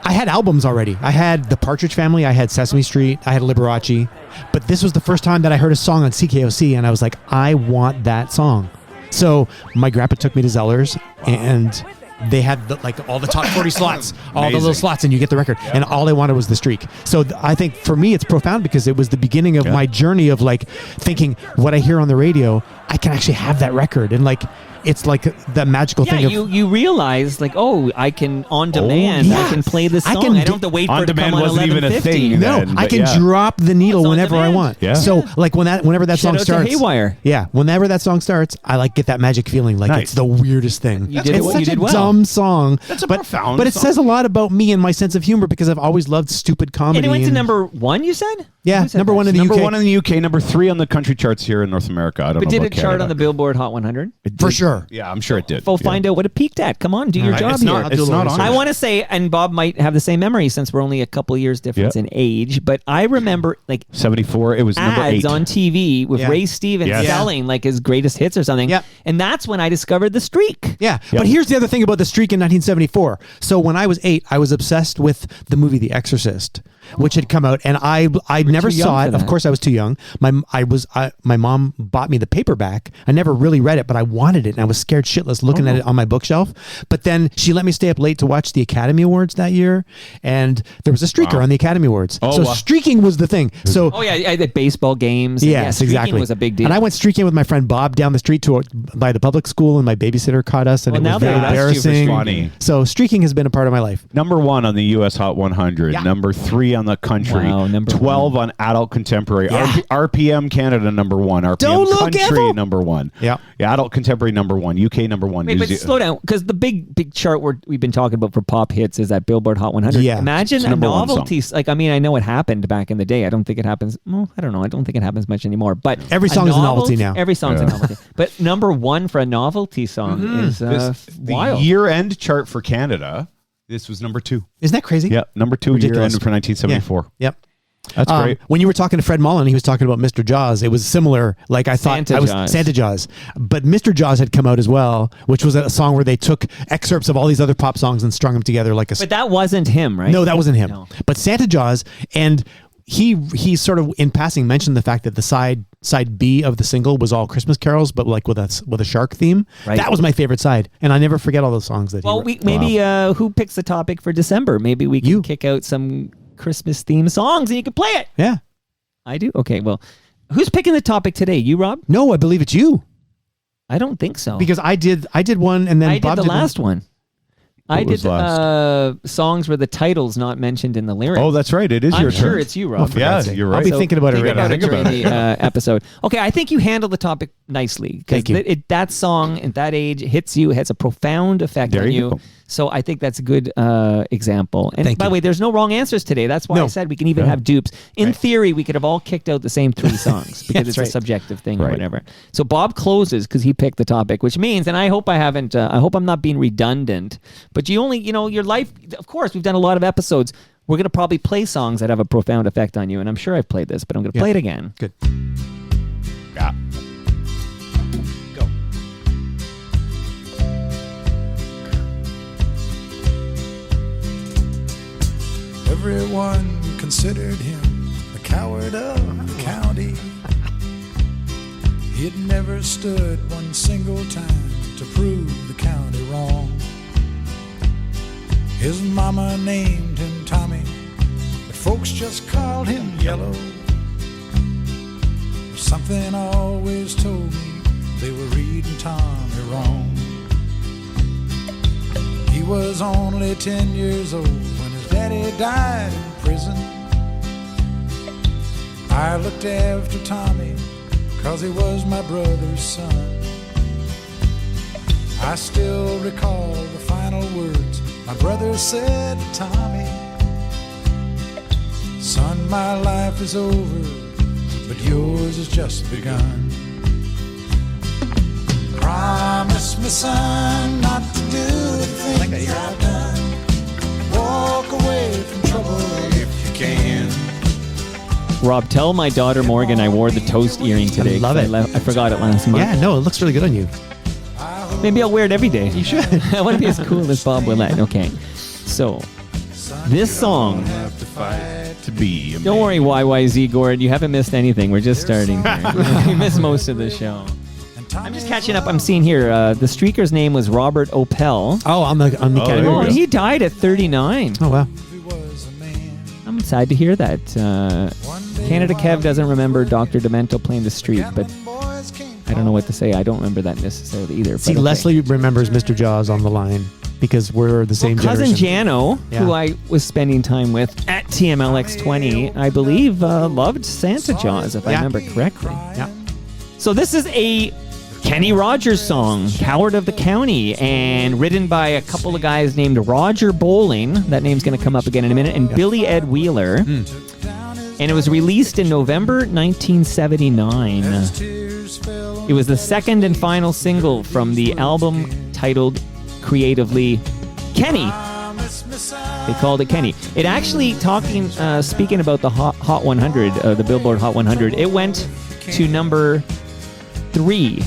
I had albums already. I had the Partridge Family. I had Sesame Street. I had Liberace. But this was the first time that I heard a song on CKOC, and I was like, I want that song. So my grandpa took me to Zeller's, and they had all the top 40 slots, all the little Amazing. slots, and you get the record. And all I wanted was The Streak. So I think for me, it's profound because it was the beginning of my journey of thinking what I hear on the radio, I can actually have that record. And it's like the magical Yeah, thing of you realize I can on demand. yeah. I can play this I song. can I don't have to wait On for it to come demand on wasn't even a 11:50. thing. No, then, I but can yeah. drop the needle It's on whenever I demand. want. Yeah. So whenever that Shout song out to starts, Haywire. yeah, whenever that song starts, I get that magic feeling like Nice. it's the weirdest thing. You did it's it- such you did a well. dumb song. That's a but, profound But it song. says a lot about me and my sense of humor because I've always loved stupid comedy. And it went to and- #1, you said? Yeah, Who said number that? one in the Number UK. 1 in the UK, number 3 on the country charts here in North America. I don't But know did about it chart Canada. on the Billboard Hot 100? For sure. Yeah, I'm sure it did. We'll Yeah. find out what it peaked at. Come on, do your Right, job it's here. not- it's not on I it. want to say, and Bob might have the same memory since we're only a couple of years difference Yeah. in age, but I remember 74, it was number 8. ads on TV with Yeah. Ray Stevens Yes. selling his greatest hits or something. Yep. And that's when I discovered The Streak. Yeah, Yep. but here's the other thing about The Streak in 1974. So when I was 8, I was obsessed with the movie The Exorcist, which had come out, and I never too young saw for it. Of that. course, I was too young. My mom bought me the paperback. I never really read it, but I wanted it, and I was scared shitless looking at it on my bookshelf. But then she let me stay up late to watch the Academy Awards that year, and there was a streaker on the Academy Awards. Oh, so wow. streaking was the thing. So Oh, yeah, the baseball games. And yes, streaking exactly. was a big deal. And I went streaking with my friend Bob down the street by the public school, and my babysitter caught us, and Well, it now was they very arrest you for embarrassing. streaking. Funny. So streaking has been a part of my life. Number 1 on the US Hot 100. Yeah. Number 3 on the country. Wow, number 12 on adult contemporary. Yeah. RPM Canada number 1. RPM Don't look, country Ethel. number 1. Yeah. Adult contemporary number 1. UK number 1. Wait, but slow down, because the big chart we've been talking about for pop hits is that Billboard Hot 100. Yeah. It's Imagine a number one novelty. I mean, I know it happened back in the day. I don't think it happens. Well, I don't know. I don't think it happens much anymore. But Every song is a novelty now. Every song's a novelty. But #1 for a novelty song is the wild. year-end chart for Canada, this was number 2. Isn't that crazy? Yeah, number 2 Ridiculous. year-end for 1974. Yep. That's great. When you were talking to Fred Mullen, he was talking about Mr. Jaws. It was similar. Like I thought Santa I was Jaws. Santa Jaws, but Mr. Jaws had come out as well, which was a song where they took excerpts of all these other pop songs and strung them together like a. But that wasn't him, right? No, that wasn't him. No. But Santa Jaws, and he sort of in passing mentioned the fact that the side B of the single was all Christmas carols, but like with a shark theme. Right. That was my favorite side, and I never forget all those songs that. Well, he wrote. maybe who picks the topic for December? Maybe we can kick out some Christmas theme songs and you can play it. Yeah, I do. Okay, well, who's picking the topic today? You, Rob? No, I believe it's you. I don't think so. Because I did one, and then I Bob did the last one. I was did songs where the title's not mentioned in the lyrics. Oh, that's right. It is your I'm turn. sure it's you, Rob. Yeah, you're right. I'll be thinking about it right now. Think about it during the episode. Okay, I think you handled the topic nicely. Thank you. That song at that age hits you, has a profound effect on you. Go. So I think that's a good example. And Thank by the you. way, there's no wrong answers today. That's why I said we can even have dupes. In theory, we could have all kicked out the same 3 songs because it's a subjective thing or whatever. So Bob closes because he picked the topic, which means, and I hope I haven't, I hope I'm not being redundant, but you only, your life, of course, we've done a lot of episodes. We're going to probably play songs that have a profound effect on you. And I'm sure I've played this, but I'm going to play it again. Good. Yeah. Everyone considered him the coward of the county. He had never stood one single time to prove the county wrong. His mama named him Tommy, but folks just called him Yellow. Something always told me they were reading Tommy wrong. He was only 10 years old when his daddy died in prison. I looked after Tommy 'cause he was my brother's son. I still recall the final words my brother said to Tommy. Son, my life is over, but yours has just begun. Promise me, son, not to do the things I've done. Walk away from trouble if you can. Rob, tell my daughter Morgan I wore the toast earring today. I love it. I forgot it last month. Yeah, no, it looks really good on you. Maybe I'll wear it every day. You should. I want to be as cool as Bob Willette. Okay, so this song. To be. Don't worry, YYZ Gord. You haven't missed anything. We're just starting here. We missed most of the show. I'm just catching up. I'm seeing here the streaker's name was Robert Opel. Oh, on the category. Oh, and he died at 39. Oh, wow. I'm sad to hear that. Canada Kev doesn't remember Dr. Demento playing the street, but I don't know what to say. I don't remember that necessarily either. See, but okay. Leslie remembers Mr. Jaws on the line because we're the same Cousin generation. Jano, Yeah. who I was spending time with at TMLX20, I believe loved Santa Jaws, if I remember correctly. Yeah. So this is a Kenny Rogers song, Coward of the County, and written by a couple of guys named Roger Bowling. That name's going to come up again in a minute. And Billy Ed Wheeler. And it was released in November 1979. It was the second and final single from the album titled creatively Kenny. They called it Kenny. It actually, speaking about the Hot 100, the Billboard Hot 100, it went to number 3.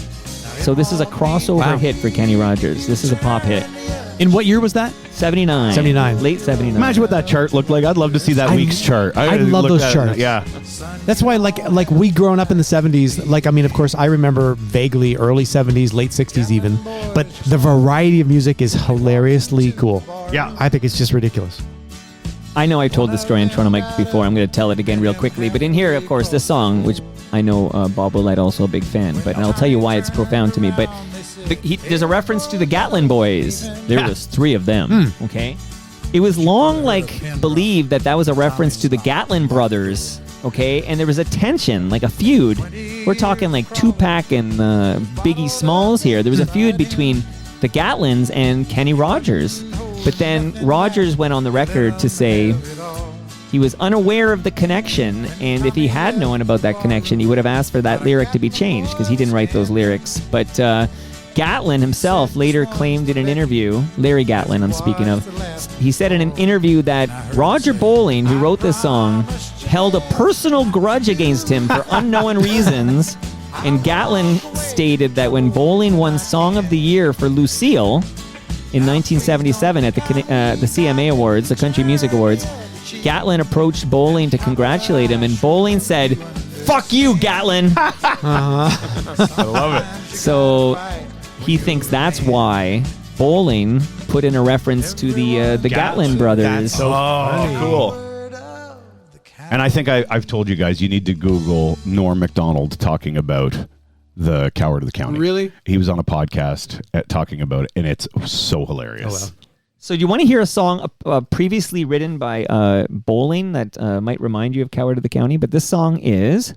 So this is a crossover hit for Kenny Rogers. This is a pop hit. In what year was that? 79. 79. Late 79. Imagine what that chart looked like. I'd love to see that week's chart. I love looked those at charts. Yeah. That's why, like we growing up in the 70s, like, I mean, of course, I remember vaguely early 70s, late 60s even, but the variety of music is hilariously cool. Yeah. I think it's just ridiculous. I know I've told this story on Toronto Mike before. I'm going to tell it again real quickly. But in here, of course, this song, which I know Bob Willette also a big fan, and I'll tell you why it's profound to me. But there's a reference to the Gatlin Boys. There was 3 of them, okay? It was long, believed that was a reference to the Gatlin brothers, okay? And there was a tension, like a feud. We're talking like Tupac and Biggie Smalls here. There was a feud between the Gatlins and Kenny Rogers. But then Rogers went on the record to say he was unaware of the connection, and if he had known about that connection, he would have asked for that lyric to be changed because he didn't write those lyrics. But Gatlin himself later claimed in an interview, Larry Gatlin I'm speaking of, he said in an interview that Roger Bowling, who wrote this song, held a personal grudge against him for unknown reasons. And Gatlin stated that when Bowling won Song of the Year for Lucille in 1977 at the CMA Awards, the Country Music Awards, Gatlin approached Bowling to congratulate him, and Bowling said, "Fuck you, Gatlin." I love it. So he thinks that's why Bowling put in a reference to the Gatlin brothers. That's so funny. Cool. And I think I've told you guys, you need to Google Norm Macdonald talking about the Coward of the County. Really? He was on a podcast talking about it, and it's so hilarious. Oh, well. So do you want to hear a song previously written by Bowling that might remind you of Coward of the County? But this song is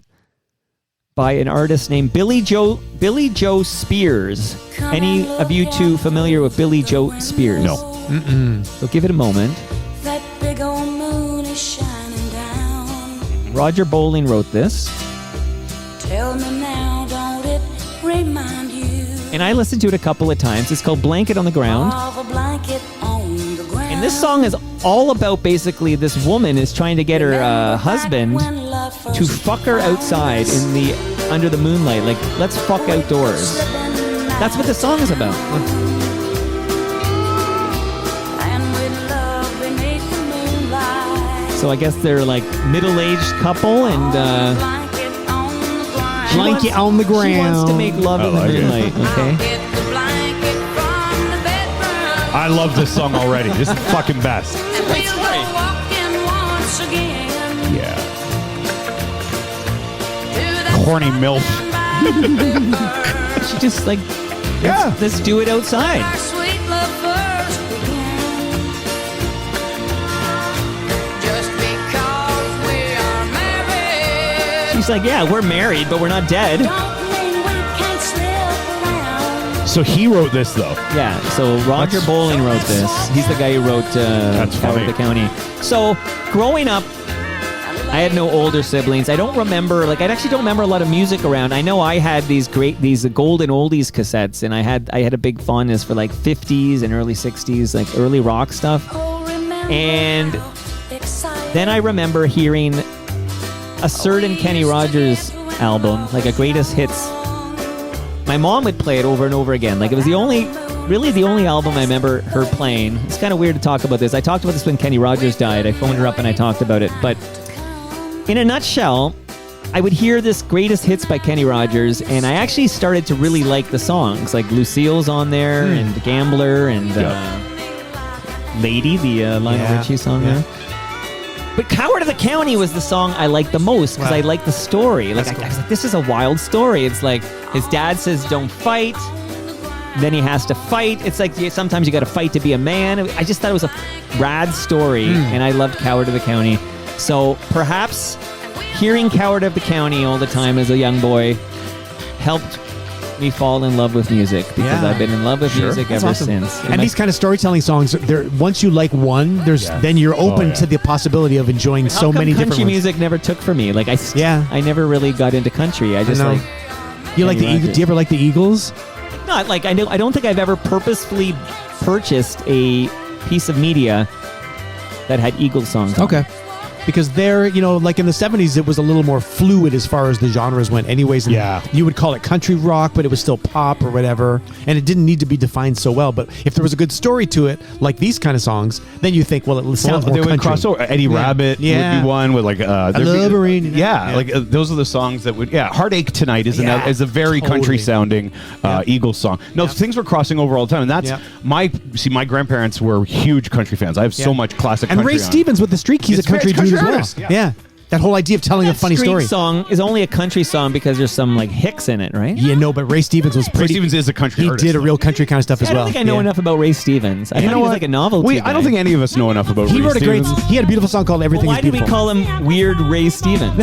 by an artist named Billy Joe Spears. Any of you two familiar with Billy Joe Spears? No. Mm-mm. So give it a moment. That big old moon is shining down. Roger Bowling wrote this. Tell me now, don't it remind you And I listened to it a couple of times. It's called Blanket on the Ground. of a blanket on the ground? And this song is all about basically this woman is trying to get her husband to fuck her outside under the moonlight. Like, let's fuck outdoors. That's what the song is about. So I guess they're like middle-aged couple and Blanket on the ground. She wants to make love in the moonlight. Okay. I love this song already. This is the fucking best. Yeah. Horny MILF. She just like, Yeah. let's do it outside. She's like, yeah, we're married, but we're not dead. So he wrote this, though. Yeah, so Roger Bowling wrote this. He's the guy who wrote Coward of the County. So growing up, I had no older siblings. I don't remember, I actually don't remember a lot of music around. I know I had these golden oldies cassettes, and I had a big fondness for 50s and early 60s, early rock stuff. And then I remember hearing a certain Kenny Rogers album, a greatest hits. My mom would play it over and over again. It was the only album I remember her playing. It's kind of weird to talk about this. I talked about this when Kenny Rogers died. I phoned her up and I talked about it. But in a nutshell, I would hear this greatest hits by Kenny Rogers, and I actually started to really like the songs. Lucille's on there, and Gambler, and Lady, the Lionel Richie song there. But Coward of the County was the song I liked the most because I liked the story. I was like, this is a wild story. It's like his dad says, don't fight. Then he has to fight. It's like sometimes you got to fight to be a man. I just thought it was a rad story, and I loved Coward of the County. So perhaps hearing Coward of the County all the time as a young boy helped me fall in love with music because I've been in love with music ever since. And these kind of storytelling songs, once you like one, then you're open to the possibility of enjoying so many different country ones. music never took for me. I never really got into country. I just You like the Eagles? Do you ever like the Eagles? Not I don't think I've ever purposefully purchased a piece of media that had Eagles songs on. Okay. Because they're, in the 70s, it was a little more fluid as far as the genres went anyways. And you would call it country rock, but it was still pop or whatever. And it didn't need to be defined so well. But if there was a good story to it, like these kind of songs, then you think, well, it sounds more they would country. cross over. Eddie Rabbit would be one with I Love Rain. Those are the songs that would, Heartache Tonight is a very country sounding Eagles song. No, things were crossing over all the time. And that's my grandparents were huge country fans. I have so much classic and country Ray Stevens with The Streak, he's a country dude as well. Yeah. That whole idea of telling a funny story. Song is only a country song because there's some hicks in it, right? Yeah, no, but Ray Stevens was pretty. Ray Stevens is a country artist. He did a real country kind of stuff as well. I don't think I know enough about Ray Stevens. I thought he was like a novelty guy. I don't think any of us know enough about Ray Stevens. He had a beautiful song called Everything Why is Beautiful. Why do we call him Weird Ray Stevens?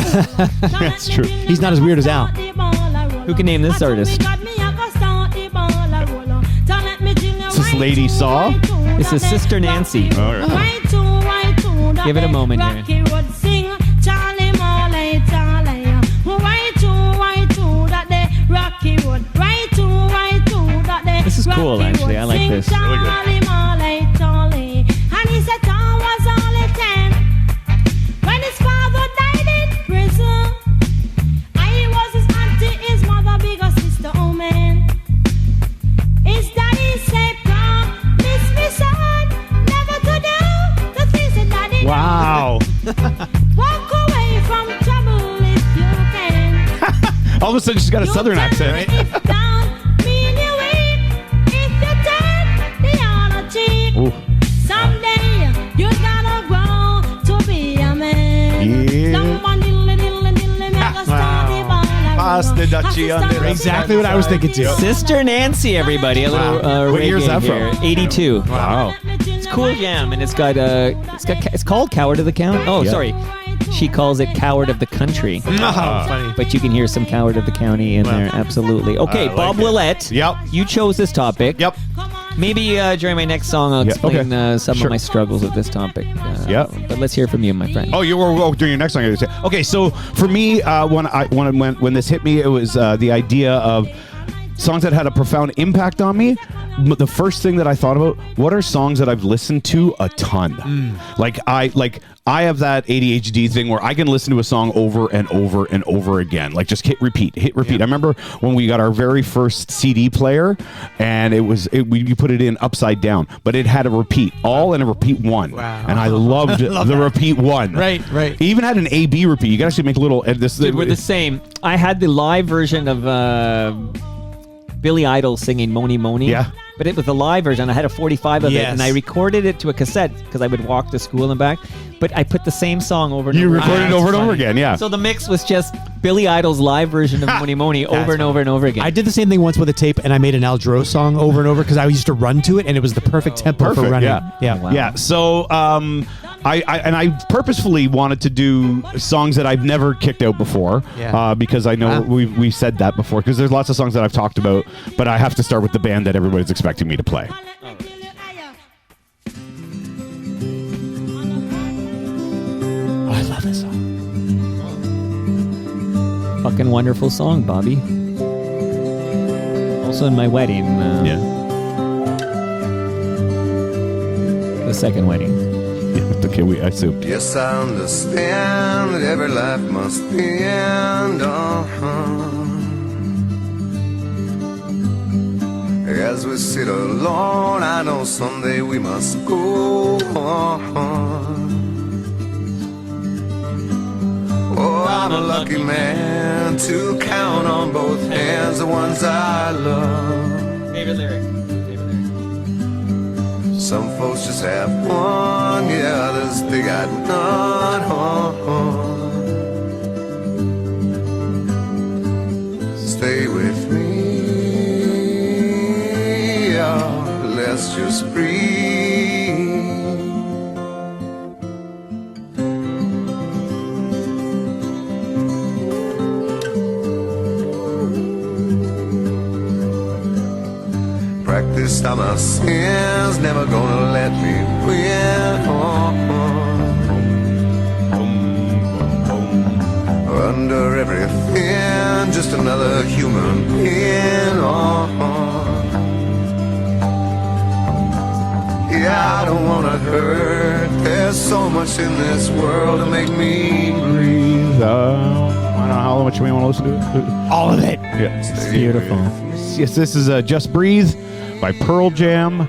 That's true. He's not as weird as Al. Who can name this artist? Is this Lady Saw? This is Sister Nancy. All right. Give it a moment here. This is cool, actually. I like this. Really good. And he said Tom was only 10 when his father died in prison. I was his auntie, his mother, bigger sister, oh man. His daddy said, promise me, son, never to do the things that daddy Wow. All of a sudden, she's got a southern accent. Ooh. Someday you gotta grow to be a man. Exactly what I was thinking too. Sister Nancy, everybody. A little What year is that here. from? 82. Wow. It's cool jam, and it's called Coward of the Count. Oh, Yeah. sorry. She calls it Coward of the Country. Funny. But you can hear some Coward of the County in there, absolutely. Okay, I like Bob it. Willette. Yep. You chose this topic. Yep. Maybe during my next song, I'll Yeah, explain okay. some Sure. of my struggles with this topic. Yep. But let's hear from you, my friend. Oh, you were during your next song. Okay, so for me, when this hit me, it was the idea of songs that had a profound impact on me. The first thing that I thought about, what are songs that I've listened to a ton? I have that ADHD thing where I can listen to a song over and over and over again, like just hit repeat. I remember when we got our very first CD player, and you put it in upside down, but it had a repeat all and a repeat one. Wow. And I loved the repeat one. Right. It even had an A/B repeat. You can actually make a little. Dude, we're the same. I had the live version of Billy Idol singing Moni Moni. Yeah. But it was the live version. I had a 45 of it, Yes. and I recorded it to a cassette because I would walk to school and back. But I put the same song over and You over. recorded it over and over again, yeah. So the mix was just Billy Idol's live version of Moni Moni over and over and over again. I did the same thing once with a tape, and I made an Al Jarreau song over and over because I used to run to it, and it was the perfect tempo for running. Yeah. Wow. Yeah. So I purposefully wanted to do songs that I've never kicked out before, Yeah. because I know we said that before, because there's lots of songs that I've talked about, but I have to start with the band that everybody's expecting me to play. Oh, I love this song. Fucking wonderful song, Bobby. Also in my wedding. The second wedding. Yeah, okay, I assumed. Yes, I understand that every life must end. As we sit alone, I know someday we must go on. Oh, I'm a lucky man to count on both hands the ones I love. Favorite lyric. Some folks just have one, yeah, others they got none. Stay with me, oh, let's just breathe. Practiced on my sins, never gonna let me win. Under everything, just another human being. Yeah, I don't wanna hurt. There's so much in this world to make me breathe. I don't know how much we want to listen to it. All of it. Yeah. It's beautiful. Yes, this is Just Breathe by Pearl Jam.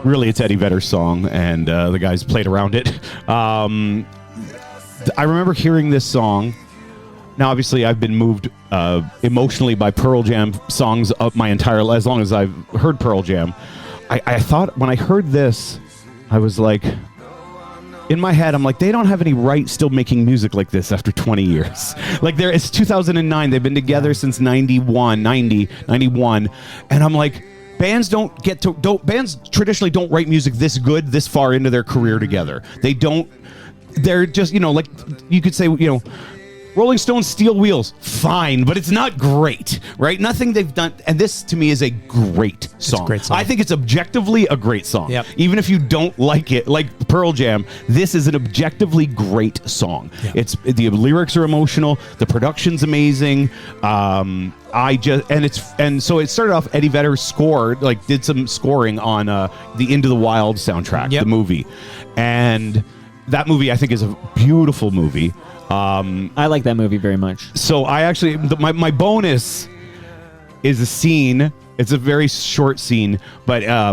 Really, it's Eddie Vedder's song, and the guys played around it. I remember hearing this song. Now, obviously, I've been moved emotionally by Pearl Jam songs up my entire life, as long as I've heard Pearl Jam. I thought when I heard this, I was like, in my head, I'm like, they don't have any right still making music like this after 20 years. Like, it's 2009. They've been together since 91. And I'm like, bands bands traditionally don't write music this good this far into their career together. They're just, like you could say, Rolling Stones' Steel Wheels, fine, but it's not great, right? Nothing they've done, and this to me is a great song. It's a great song. I think it's objectively a great song. Yep. Even if you don't like it, like Pearl Jam, this is an objectively great song. Yep. The lyrics are emotional, the production's amazing. So it started off. Eddie Vedder did some scoring on the Into the Wild soundtrack, Yep. the movie, and that movie I think is a beautiful movie. I like that movie very much. So I actually, my bonus is a scene. It's a very short scene, but I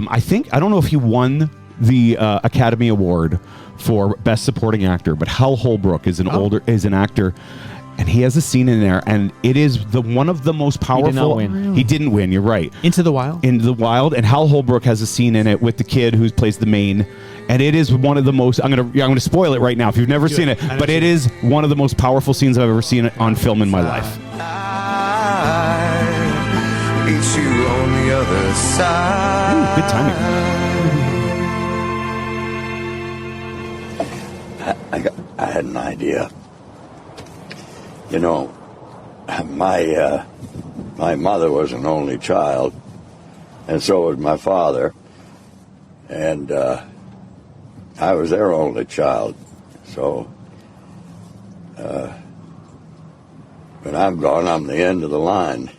don't know if he won the Academy Award for Best Supporting Actor, but Hal Holbrook is an actor, and he has a scene in there, and it is one of the most powerful. He did not win. Really? He didn't win. You're right. Into the Wild. Into the Wild, and Hal Holbrook has a scene in it with the kid who plays the main, and it is one of the most. I'm gonna spoil it right now if you've never seen it, but it is one of the most powerful scenes I've ever seen on film in my life. I meet you on the other side. Ooh, good timing. I had an idea. You know, my mother was an only child, and so was my father, and I was their only child. So when I'm gone, I'm the end of the line.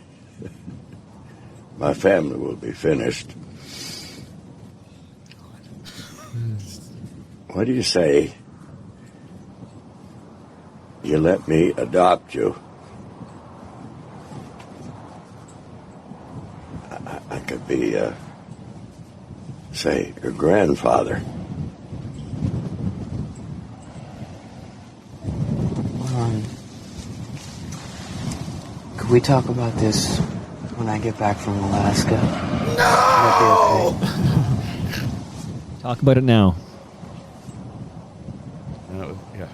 My family will be finished. What do you say? You let me adopt you. I could be, say, your grandfather. Could we talk about this when I get back from Alaska? No! Talk about it now. Yeah.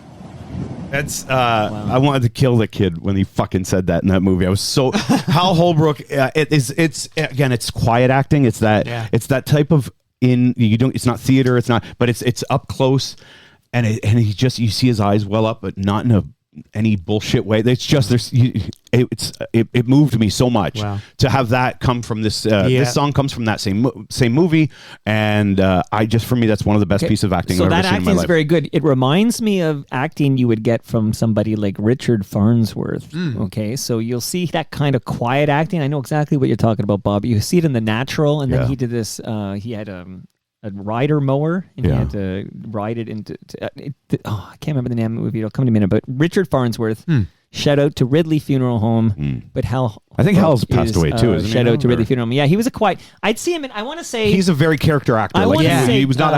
That's I wanted to kill the kid when he fucking said that in that movie. I was so Hal Holbrook. It's quiet acting. It's that type of it's not theater. It's not, but it's up close, and he just, you see his eyes well up, but not in any bullshit way. It's just it moved me so much to have that come from this. This song comes from that same movie, and for me that's one of the best pieces of acting so I've ever that seen in my acting life. is very good. It reminds me of acting you would get from somebody like Richard Farnsworth. Okay, so you'll see that kind of quiet acting. I know exactly what you're talking about, Bob. You see it in The Natural, and then he did this. He had a rider mower, and he had to ride it into. I can't remember the name of the movie. It'll come to me in a minute. But Richard Farnsworth. Shout out to Ridley Funeral Home. But Hal, I think Hal's passed away too. Isn't he? Shout out to Ridley Funeral Home. Yeah, he was a quiet. I'd see him, and I want to say he's a very character actor. He was not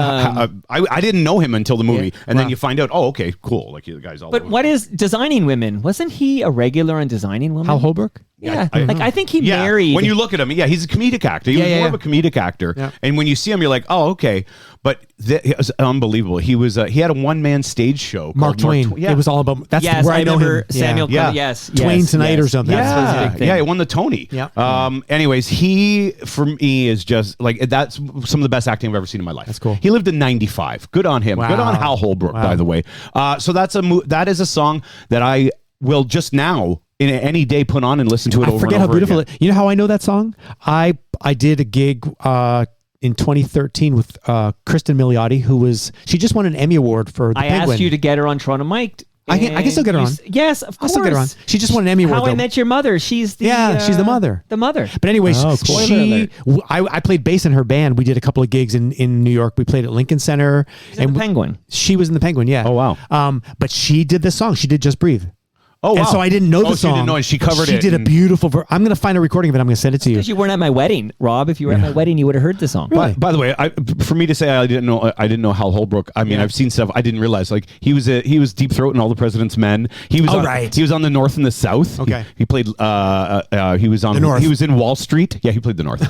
I didn't know him until the movie, and then you find out. Oh, okay, cool. Like the guy's all. But what is Designing Women? Wasn't he a regular on Designing Women? Hal Holbrook. Yeah, I think he married. When you look at him, he's a comedic actor. He was more of a comedic actor, and when you see him, you're like, oh, okay. But it was unbelievable. He was he had a one-man stage show. Mark Twain. It was all about. That's where I know him. Samuel. Yes, Twain Tonight or something. Yeah, he won the Tony. Yeah. Anyways, he for me is just like that's some of the best acting I've ever seen in my life. That's cool. He lived in 95. Good on him. Wow. Good on Hal Holbrook, by the way. So that is a song that I will just now in any day put on and listen to it over and over. I forget how beautiful again. You know how I know that song? I did a gig in 2013 with Kristen Milioti, she just won an Emmy Award for The Penguin. I asked you to get her on Toronto Mike. I can still get her on. Yes, of course. I'll still get her on. She just won an Emmy Award. How I Met Your Mother. She's the she's the mother. The mother. But anyways, spoiler alert. I played bass in her band. We did a couple of gigs in New York. We played at Lincoln Center. She's in The Penguin. She was in The Penguin, yeah. Oh, wow. But she did this song. She did Just Breathe. Oh, wow. And so I didn't know the song. She didn't know it. She covered it. She did a beautiful. I'm going to find a recording of it. I'm going to send it to you. Because you weren't at my wedding, Rob. If you were at my wedding, you would have heard the song. By the way, for me to say I didn't know Hal Holbrook. I mean, I've seen stuff. I didn't realize like he was Deep Throat and All the President's Men. He was He was on the North and the South. Okay. He played. He was on the North. He was in Wall Street. Yeah, he played the North.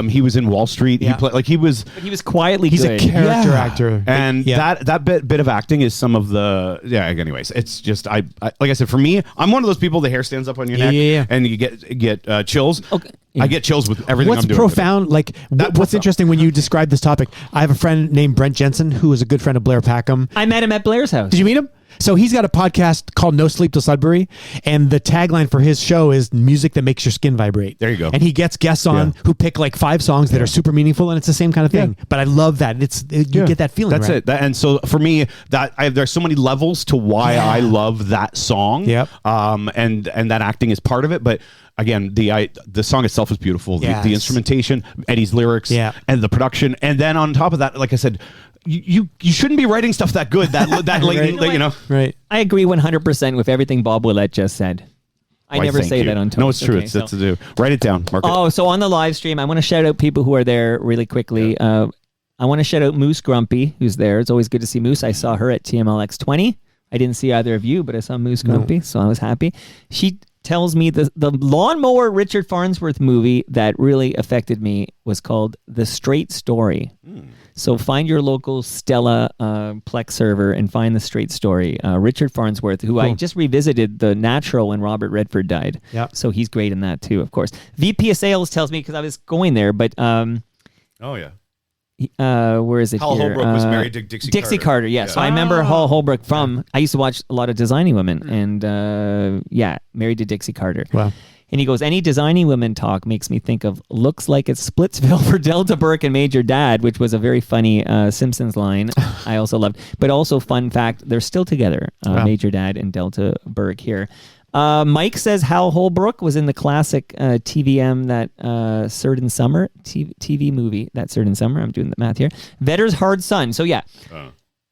He was in Wall Street. Yeah. He played he was. But he was quietly. He's good. a character actor, and that bit of acting is some of the Anyways, it's just I like I said, for me, I'm one of those people. The hair stands up on your neck, and you get chills. Okay. I get chills with everything What's I'm doing. profound, like what's interesting when you describe this topic? I have a friend named Brent Jensen who is a good friend of Blair Packham. I met him at Blair's house. Did you meet him? So he's got a podcast called No Sleep Till Sudbury, and the tagline for his show is music that makes your skin vibrate. There you go. And he gets guests on who pick like 5 songs that are super meaningful, and it's the same kind of thing. But I love that. You get that feeling. That's it. And so for me, there's so many levels to why I love that song. Yep. And that acting is part of it, but. Again, the song itself is beautiful. Yes. The instrumentation, Eddie's lyrics, and the production, and then on top of that, like I said, you shouldn't be writing stuff that good. That right. you know. Right. I agree 100% with everything Bob Willette just said. I never say that on Toast. No, it's true. Okay, It's to do. Write it down. Mark it. So on the live stream, I want to shout out people who are there really quickly. I want to shout out Moose Grumpy, who's there. It's always good to see Moose. I saw her at TMLX 20. I didn't see either of you, but I saw Moose Grumpy, so I was happy. She tells me the Lawnmower Richard Farnsworth movie that really affected me was called The Straight Story. So find your local Stella Plex server and find The Straight Story. Richard Farnsworth, who I just revisited The Natural when Robert Redford died. Yep. So he's great in that too, of course. VP of Sales tells me, because I was going there, but... oh, yeah. Where is it Hal here? Holbrook was married to Dixie Carter. Yeah. So I remember Hal Holbrook from. I used to watch a lot of Designing Women, and married to Dixie Carter. Wow. And he goes, any Designing Women talk makes me think of looks like it's Splitsville for Delta Burke and Major Dad, which was a very funny Simpsons line. I also loved. But also, fun fact, they're still together, Major Dad and Delta Burke here. Mike says Hal Holbrook was in the classic TVM that Certain Summer TV movie that Certain Summer. I'm doing the math here. Vetter's Hard Son. So yeah,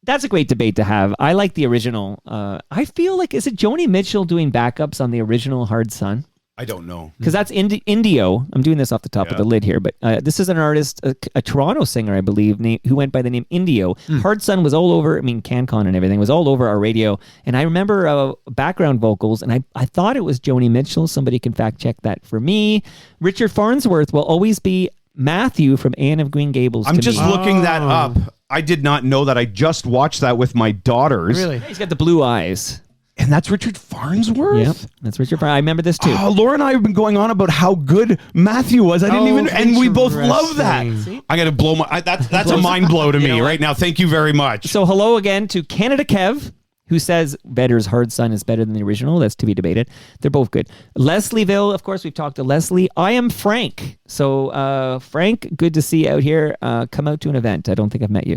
that's a great debate to have. I like the original. I feel like, is it Joni Mitchell doing backups on the original Hard Son? I don't know. Because that's Indio. I'm doing this off the top of the lid here, but this is an artist, a Toronto singer, I believe, who went by the name Indio. Hard Sun was all over, CanCon and everything, was all over our radio. And I remember background vocals, and I thought it was Joni Mitchell. Somebody can fact check that for me. Richard Farnsworth will always be Matthew from Anne of Green Gables. I'm just looking that up. I did not know that. I just watched that with my daughters. Really? He's got the blue eyes. And that's Richard Farnsworth? Yep, that's Richard Farnsworth. I remember this too. Laura and I have been going on about how good Matthew was. I didn't even, and we both love that. See? I got to blow my, that's a mind blow to me right now. Thank you very much. So hello again to Canada Kev, who says Vetter's Hard Son is better than the original. That's to be debated. They're both good. Leslieville, of course, we've talked to Leslie. I am Frank. So Frank, good to see you out here. Come out to an event. I don't think I've met you.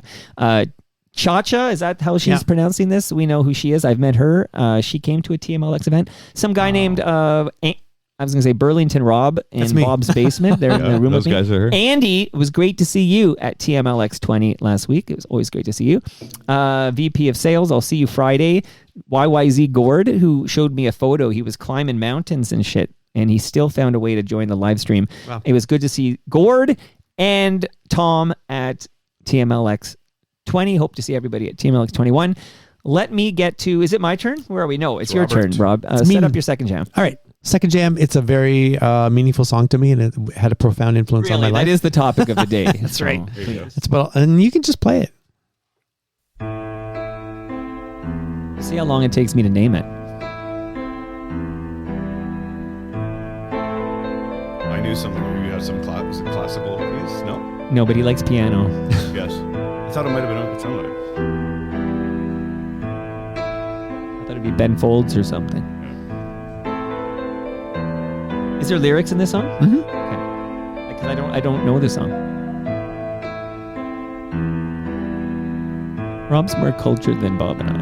Cha-Cha, is that how she's pronouncing this? We know who she is. I've met her. She came to a TMLX event. Some guy named, I was going to say Burlington Rob in Bob's basement. They're in the room with me. Guys are here. Andy, it was great to see you at TMLX 20 last week. It was always great to see you. VP of Sales, I'll see you Friday. YYZ Gord, who showed me a photo. He was climbing mountains and shit, and he still found a way to join the live stream. Wow. It was good to see Gord and Tom at TMLX 20. Hope to see everybody at TMLX 21. Let me get to, is it my turn? Where are we? No, it's your turn, Rob. Set up your second jam. All right. Second jam, it's a very meaningful song to me, and it had a profound influence on my life. That is the topic of the day. That's right. It's about, and you can just play it. See how long it takes me to name it. I knew something. You had some classical piece? No? Nobody likes piano. Yes. I thought it might have been on somebody. I thought it'd be Ben Folds or something. Is there lyrics in this song? Mm-hmm. Okay. Because I don't know this song. Rob's more cultured than Bob and I.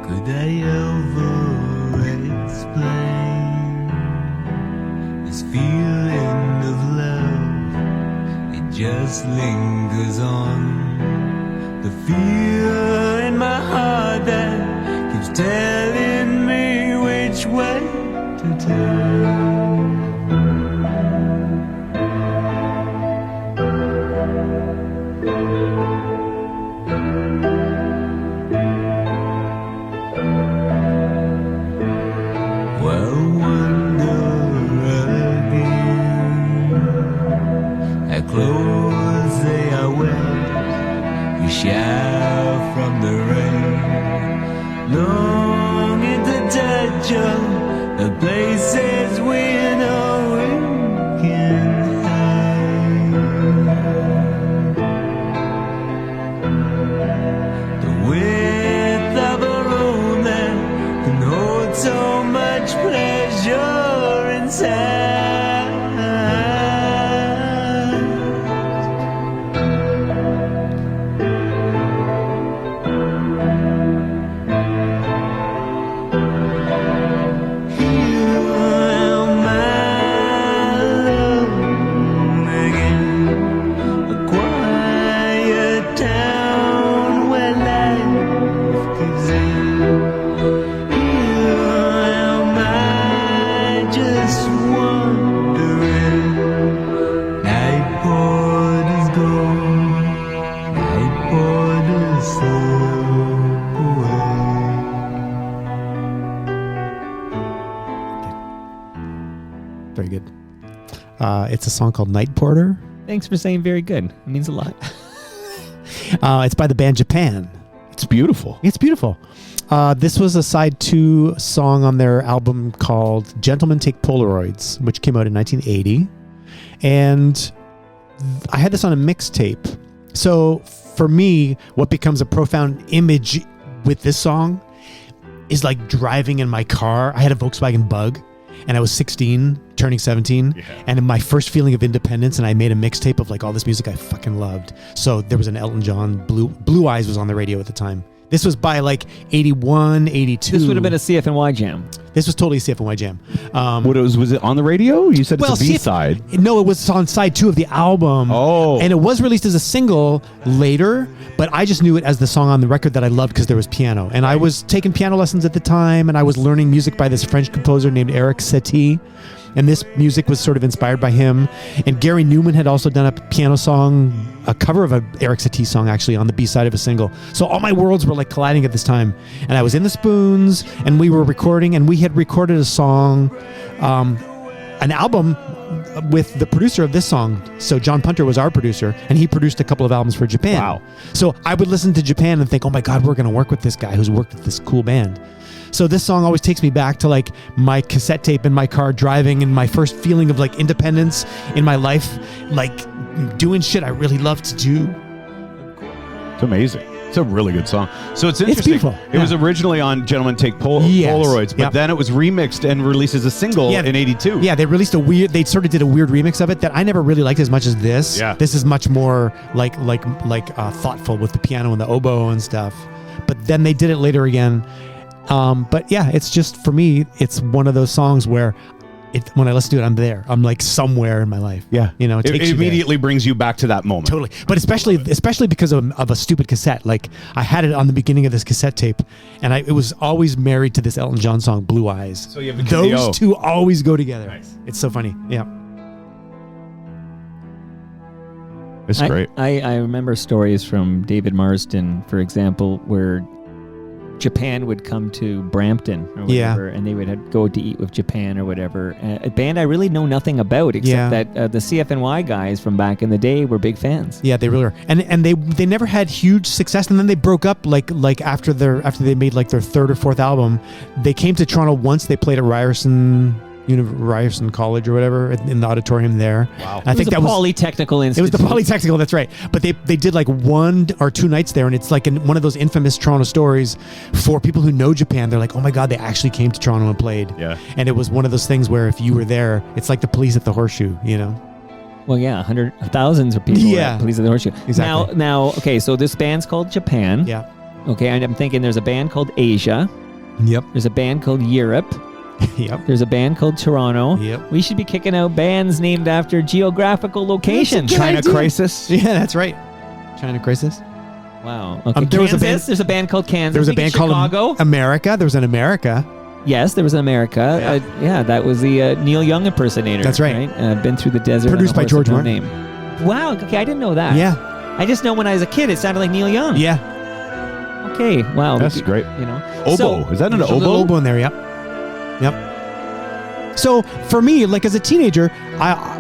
Could I ever explain this feeling of love? It just lingers on. The fear in my heart that keeps telling me which way to turn. Clothes they are wet, we shout from the rain, longing to touch all the places we know we can hide. The width of a room that can hold so much pleasure inside. Very good. It's a song called Night Porter. Thanks for saying very good. It means a lot. It's by the band Japan. It's beautiful. It's beautiful. This was a side 2 song on their album called Gentlemen Take Polaroids, which came out in 1980. And I had this on a mixtape. So for me, what becomes a profound image with this song is like driving in my car. I had a Volkswagen Bug and I was 16, turning 17. And my first feeling of independence, and I made a mixtape of like all this music I fucking loved. So there was an Elton John, Blue Eyes was on the radio at the time. This was by like 81, 82. This would have been a CFNY jam. This was totally a CFNY jam. Was it on the radio? You said it's a B-side. No, it was on side 2 of the album. Oh. And it was released as a single later, but I just knew it as the song on the record that I loved because there was piano. And I was taking piano lessons at the time, and I was learning music by this French composer named Eric Satie. And this music was sort of inspired by him. And Gary Newman had also done a piano song, a cover of an Eric Satie song actually on the B-side of a single. So all my worlds were like colliding at this time. And I was in the Spoons, and we were recording, and we had recorded a song, an album with the producer of this song. So John Punter was our producer, and he produced a couple of albums for Japan. Wow. So I would listen to Japan and think, oh my God, we're going to work with this guy who's worked with this cool band. So this song always takes me back to like my cassette tape in my car driving, and my first feeling of like independence in my life, like doing shit I really love to do. It's amazing. It's a really good song. So it's interesting. It's beautiful. It was originally on Gentlemen Take Polaroids, but then it was remixed and released as a single in 82. Yeah, they released they sort of did a weird remix of it that I never really liked as much as this. Yeah. This is much more like thoughtful with the piano and the oboe and stuff. But then they did it later again. But yeah, it's just, for me, it's one of those songs where when I listen to it, I'm there. I'm like somewhere in my life. Yeah. You know, it takes you immediately brings you back to that moment. Totally. But especially because of a stupid cassette. Like I had it on the beginning of this cassette tape, and it was always married to this Elton John song, Blue Eyes. So you have a Those two always go together. Nice. It's so funny. Yeah. It's great. I remember stories from David Marsden, for example, where Japan would come to Brampton or whatever, and they would go to eat with Japan or whatever. A band I really know nothing about, except that the CFNY guys from back in the day were big fans. Yeah, they really were, and they never had huge success, and then they broke up like after they made like their 3rd or 4th album. They came to Toronto once. They played at Ryerson College or whatever in the auditorium there. Wow. I think that was Polytechnical Institute. It was the Polytechnical, that's right. But they did like 1 or 2 nights there, and it's like one of those infamous Toronto stories for people who know Japan. They're like, oh my God, they actually came to Toronto and played. Yeah. And it was one of those things where if you were there, it's like the Police at the Horseshoe, you know? Well, yeah, thousands of people at Police at the Horseshoe. Exactly. Now, okay, so this band's called Japan. Yeah. Okay, and I'm thinking there's a band called Asia. Yep. There's a band called Europe. Yep. There's a band called Toronto. Yep. We should be kicking out bands named after geographical locations. China Crisis. Yeah, that's right. China Crisis. Wow. Okay. There's There's a band called Kansas. There was a band called Chicago. America. There was an America. Yes, there was an America. Yeah, that was the Neil Young impersonator. That's right. Been through the desert. Produced by George Martin. Name. Wow. Okay, I didn't know that. Yeah. I just know when I was a kid, it sounded like Neil Young. Yeah. Okay. Wow. That's great. You know. Oboe. Is that an There's a little oboe? oboe in there, Yep. So for me, like as a teenager,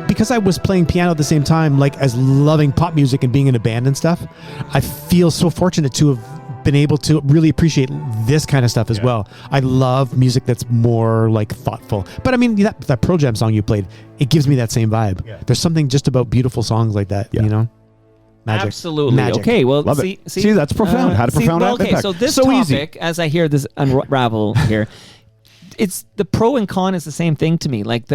because I was playing piano at the same time, like as loving pop music and being in a band and stuff, I feel so fortunate to have been able to really appreciate this kind of stuff as well. I love music that's more like thoughtful. But I mean, that Pearl Jam song you played, it gives me that same vibe. Yeah. There's something just about beautiful songs like that, you know? Magic. Absolutely. Magic. Okay, well, Love see, that's profound. Had a profound okay, impact. so this So topic, easy. as I hear this unravel here, it's the pro and con is the same thing to me. Like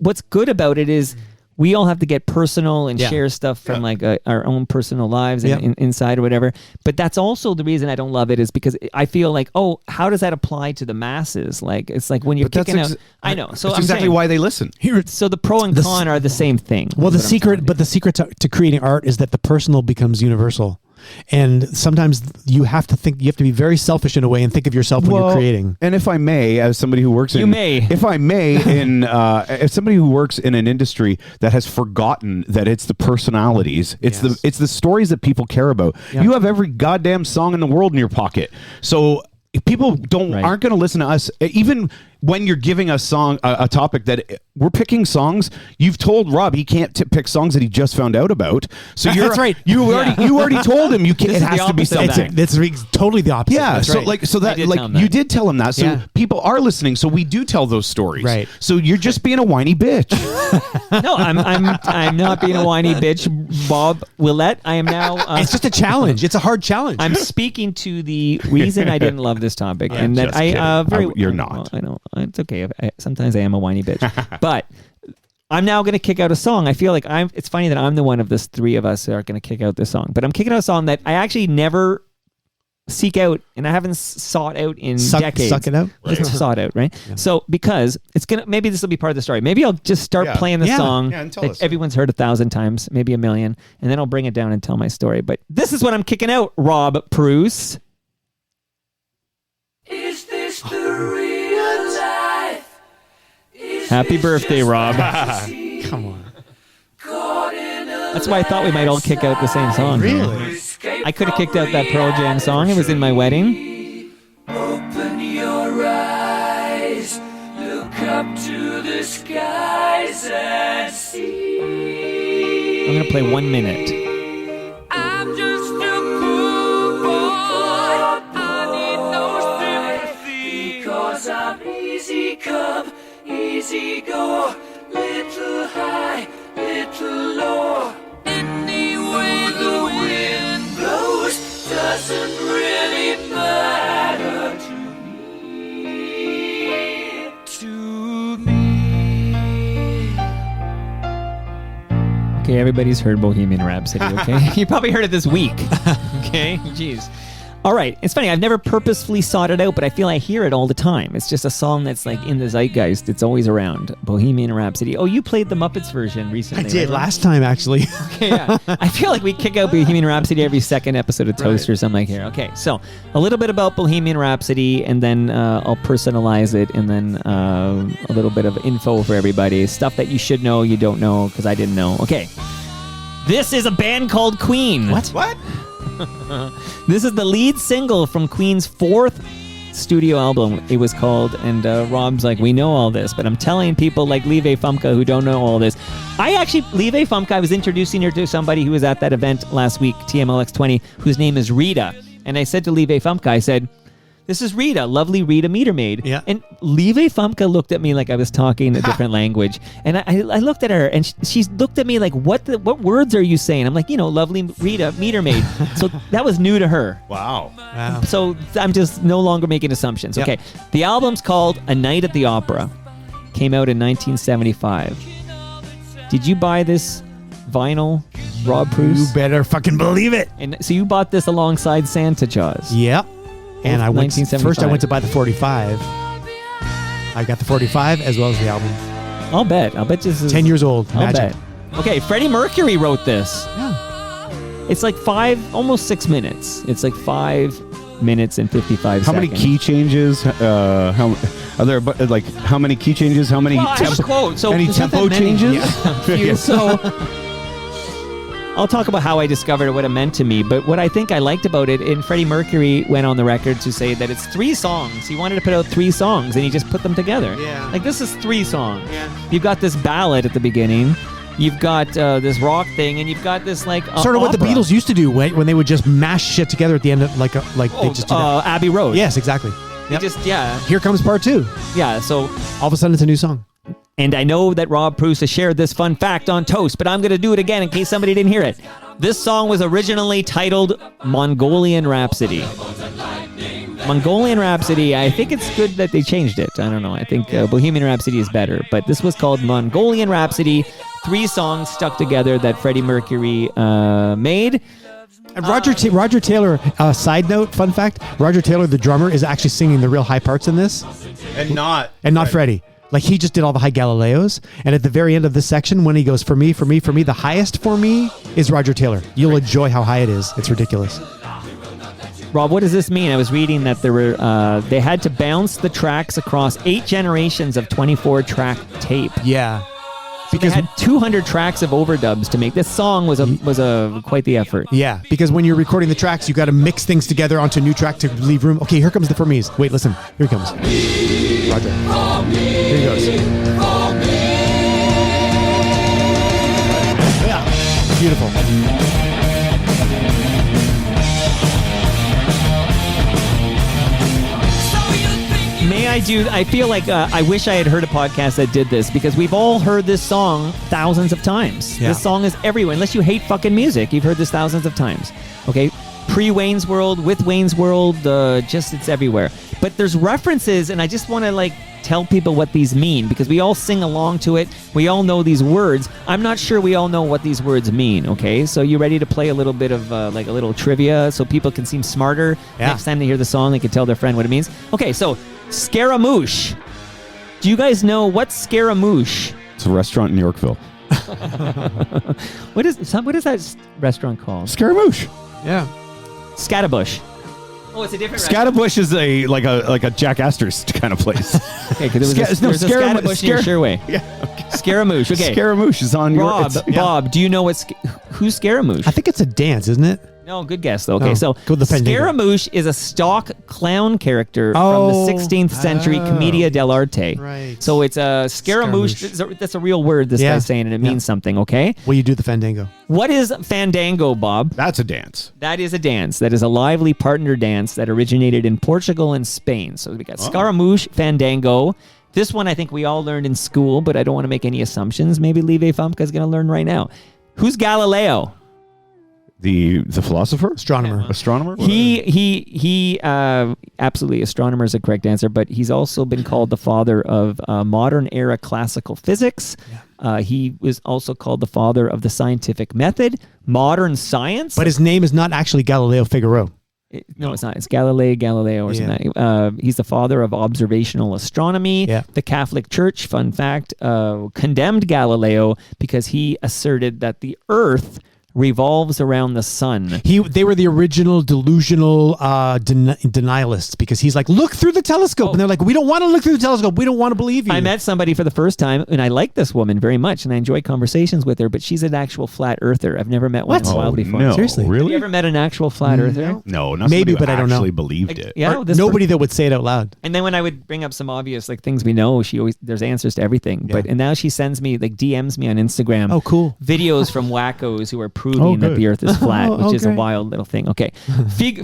what's good about it is we all have to get personal and share stuff from like our own personal lives and inside or whatever. But that's also the reason I don't love it is because I feel like, oh, how does that apply to the masses? Like it's like when you're kicking out. I know. So that's I'm exactly saying, why they listen. So the pro and con are the same thing. Well, the secret to creating art is that the personal becomes universal. And sometimes you have to be very selfish in a way and think of yourself when you're creating. And if I may, as somebody who works if I may, as somebody who works in an industry that has forgotten that it's the personalities, it's the stories that people care about. Yeah. You have every goddamn song in the world in your pocket. So if people aren't going to listen to us, even when you're giving a song a topic that we're picking songs, you've told Rob he can't pick songs that he just found out about. So you're That's right. You already told him you can't. It has to be something. That's totally the opposite. Yeah. That's So right. you did tell him that. So people are listening. So we do tell those stories. Right. So you're just being a whiny bitch. No, I'm not being a whiny bitch, Bob Willette. I am now. It's just a challenge. It's a hard challenge. I'm speaking to the reason I didn't love this topic, and that You're not. I know it's okay. Sometimes I am a whiny bitch, but I'm now going to kick out a song. I feel like it's funny that I'm the one of this three of us that are going to kick out this song, but I'm kicking out a song that I actually never seek out, and I haven't sought out in decades. Suck it out? Right. Sought out, right? Yeah. So because maybe this will be part of the story. Maybe I'll just start playing the song that everyone's heard 1,000 times, maybe 1,000,000, and then I'll bring it down and tell my story. But this is what I'm kicking out, Rob Preuss. Is this the real life? Happy birthday, Rob. Come on. That's why I thought we might all kick out the same song. Really? I could have kicked out that Pearl Jam song. It was in my wedding. Open your eyes, look up to the skies and see. I'm going to play 1 minute. I'm just a poor boy, I need no sympathy, 'cause I'm easy come, easy go, little high, little low. Anyway the wind blows doesn't really matter to me. Okay, everybody's heard Bohemian Rhapsody, okay? You probably heard it this week. Okay? Jeez. All right. It's funny. I've never purposefully sought it out, but I feel I hear it all the time. It's just a song that's like in the zeitgeist. It's always around. Bohemian Rhapsody. Oh, you played the Muppets version recently. I did right? last time, actually. Okay, yeah. I feel like we kick out Bohemian Rhapsody every second episode of Toast or something like here. Okay, so a little bit about Bohemian Rhapsody, and then I'll personalize it, and then a little bit of info for everybody. Stuff that you should know, you don't know, because I didn't know. Okay. This is a band called Queen. What? This is the lead single from Queen's 4th studio album. It was called, and Rob's like, we know all this, but I'm telling people like Live Famke who don't know all this. Live Famke, I was introducing her to somebody who was at that event last week, TMLX20, whose name is Rita. And I said to Live Famke, I said, this is Rita, lovely Rita Meter Maid. Yeah. And Live Famke looked at me like I was talking a different language. And I looked at her, and she looked at me like, what words are you saying? I'm like, lovely Rita Meter Maid. So that was new to her. Wow. So I'm just no longer making assumptions. Yep. Okay. The album's called A Night at the Opera. Came out in 1975. Did you buy this vinyl, Rob Preuss? You better fucking believe it. And so you bought this alongside Santa Jaws. Yep. And I went first. I went to buy the 45. I got the 45 as well as the album. I'll bet this is 10 years old. I'll Magic. bet. Okay, Freddie Mercury wrote this. Yeah. It's like almost 6 minutes. It's like 5 minutes and 55 How seconds. many key changes? How are there? Like how many key changes? How many? Well, I have a quote. So any there's not tempo that many. changes? Yeah. So I'll talk about how I discovered what it meant to me, but what I think I liked about it, and Freddie Mercury went on the record to say that it's 3 songs. He wanted to put out 3 songs, and he just put them together. Yeah. Like, this is 3 songs. Yeah. You've got this ballad at the beginning, you've got this rock thing, and you've got this, like, sort of what the opera. Beatles used to do when they would just mash shit together at the end of, they just do that. Abbey Road. Yes, exactly. They just, yeah. Here comes part 2. Yeah, so... All of a sudden, it's a new song. And I know that Rob Preuss has shared this fun fact on Toast, but I'm going to do it again in case somebody didn't hear it. This song was originally titled Mongolian Rhapsody. Mongolian Rhapsody, I think it's good that they changed it. I don't know. I think Bohemian Rhapsody is better. But this was called Mongolian Rhapsody. 3 songs stuck together that Freddie Mercury made. And Roger Taylor, side note, fun fact, Roger Taylor, the drummer, is actually singing the real high parts in this. And not Freddie. Like, he just did all the high Galileos. And at the very end of this section, when he goes, for me, the highest for me is Roger Taylor. You'll enjoy how high it is. It's ridiculous. Rob, what does this mean? I was reading that there were they had to bounce the tracks across 8 generations of 24-track tape. Yeah. Because they had 200 tracks of overdubs to make this song was quite the effort. Yeah, because when you're recording the tracks, you got to mix things together onto a new track to leave room. Okay, here comes the for me's. Wait, listen. Here he comes. Roger. Dude, I feel like I wish I had heard a podcast that did this because we've all heard this song thousands of times. Yeah. This song is everywhere. Unless you hate fucking music, you've heard this thousands of times. Okay? Pre-Wayne's World, with Wayne's World, just it's everywhere. But there's references, and I just want to like tell people what these mean because we all sing along to it. We all know these words. I'm not sure we all know what these words mean, okay? So you ready to play a little bit of like a little trivia so people can seem smarter? Yeah. Next time they hear the song, they can tell their friend what it means. Okay, so Scaramouche. Do you guys know what's Scaramouche? It's a restaurant in Yorkville. What is that restaurant called? Scaramouche. Yeah. Scatabush. Oh, it's a different Scatabush is like a Jack Astor's kind of place. Okay, because there was a Scatabush near Sherway. Yeah, okay. Scaramouche. Okay. Scaramouche is on Rob, Bob, do you know who's Scaramouche? I think it's a dance, isn't it? No, good guess though. Okay, Oh, so go with the Fandango. Scaramouche is a stock clown character Oh. from the 16th century Commedia dell'arte. Right. So it's a Scaramouche. That's a real word this Yeah. guy's saying, and it means something. Okay. Will you do the Fandango? What is Fandango, Bob? That's a dance. That is a dance. That is a lively partner dance that originated in Portugal and Spain. So we got Scaramouche, Fandango. This one I think we all learned in school, but I don't want to make any assumptions. Maybe Live Famke is going to learn right now. Who's Galileo? The philosopher? Astronomer. Astronomer? He absolutely, astronomer is a correct answer, but he's also been called the father of modern era classical physics. He was also called the father of the scientific method, modern science. But his name is not actually Galileo Figaro. No, it's not. It's Galileo or something. He's the father of observational astronomy. Yeah. The Catholic Church, fun fact, condemned Galileo because he asserted that the Earth revolves around the sun. They were the original delusional denialists because he's like, look through the telescope. And they're like, we don't want to look through the telescope. We don't want to believe you. I met somebody for the first time, and I like this woman very much, and I enjoy conversations with her, but she's an actual flat earther. I've never met one in a while before. No, Seriously? really? Have you ever met an actual flat earther? No, not Maybe, somebody who but I don't know. actually believed it. Yeah, Nobody that would say it out loud. And then when I would bring up some obvious like things we know, there's answers to everything. Yeah. And now she sends me like DMs me on Instagram. Oh, cool. Videos from wackos who are proving that the Earth is flat, which is a wild little thing. Okay,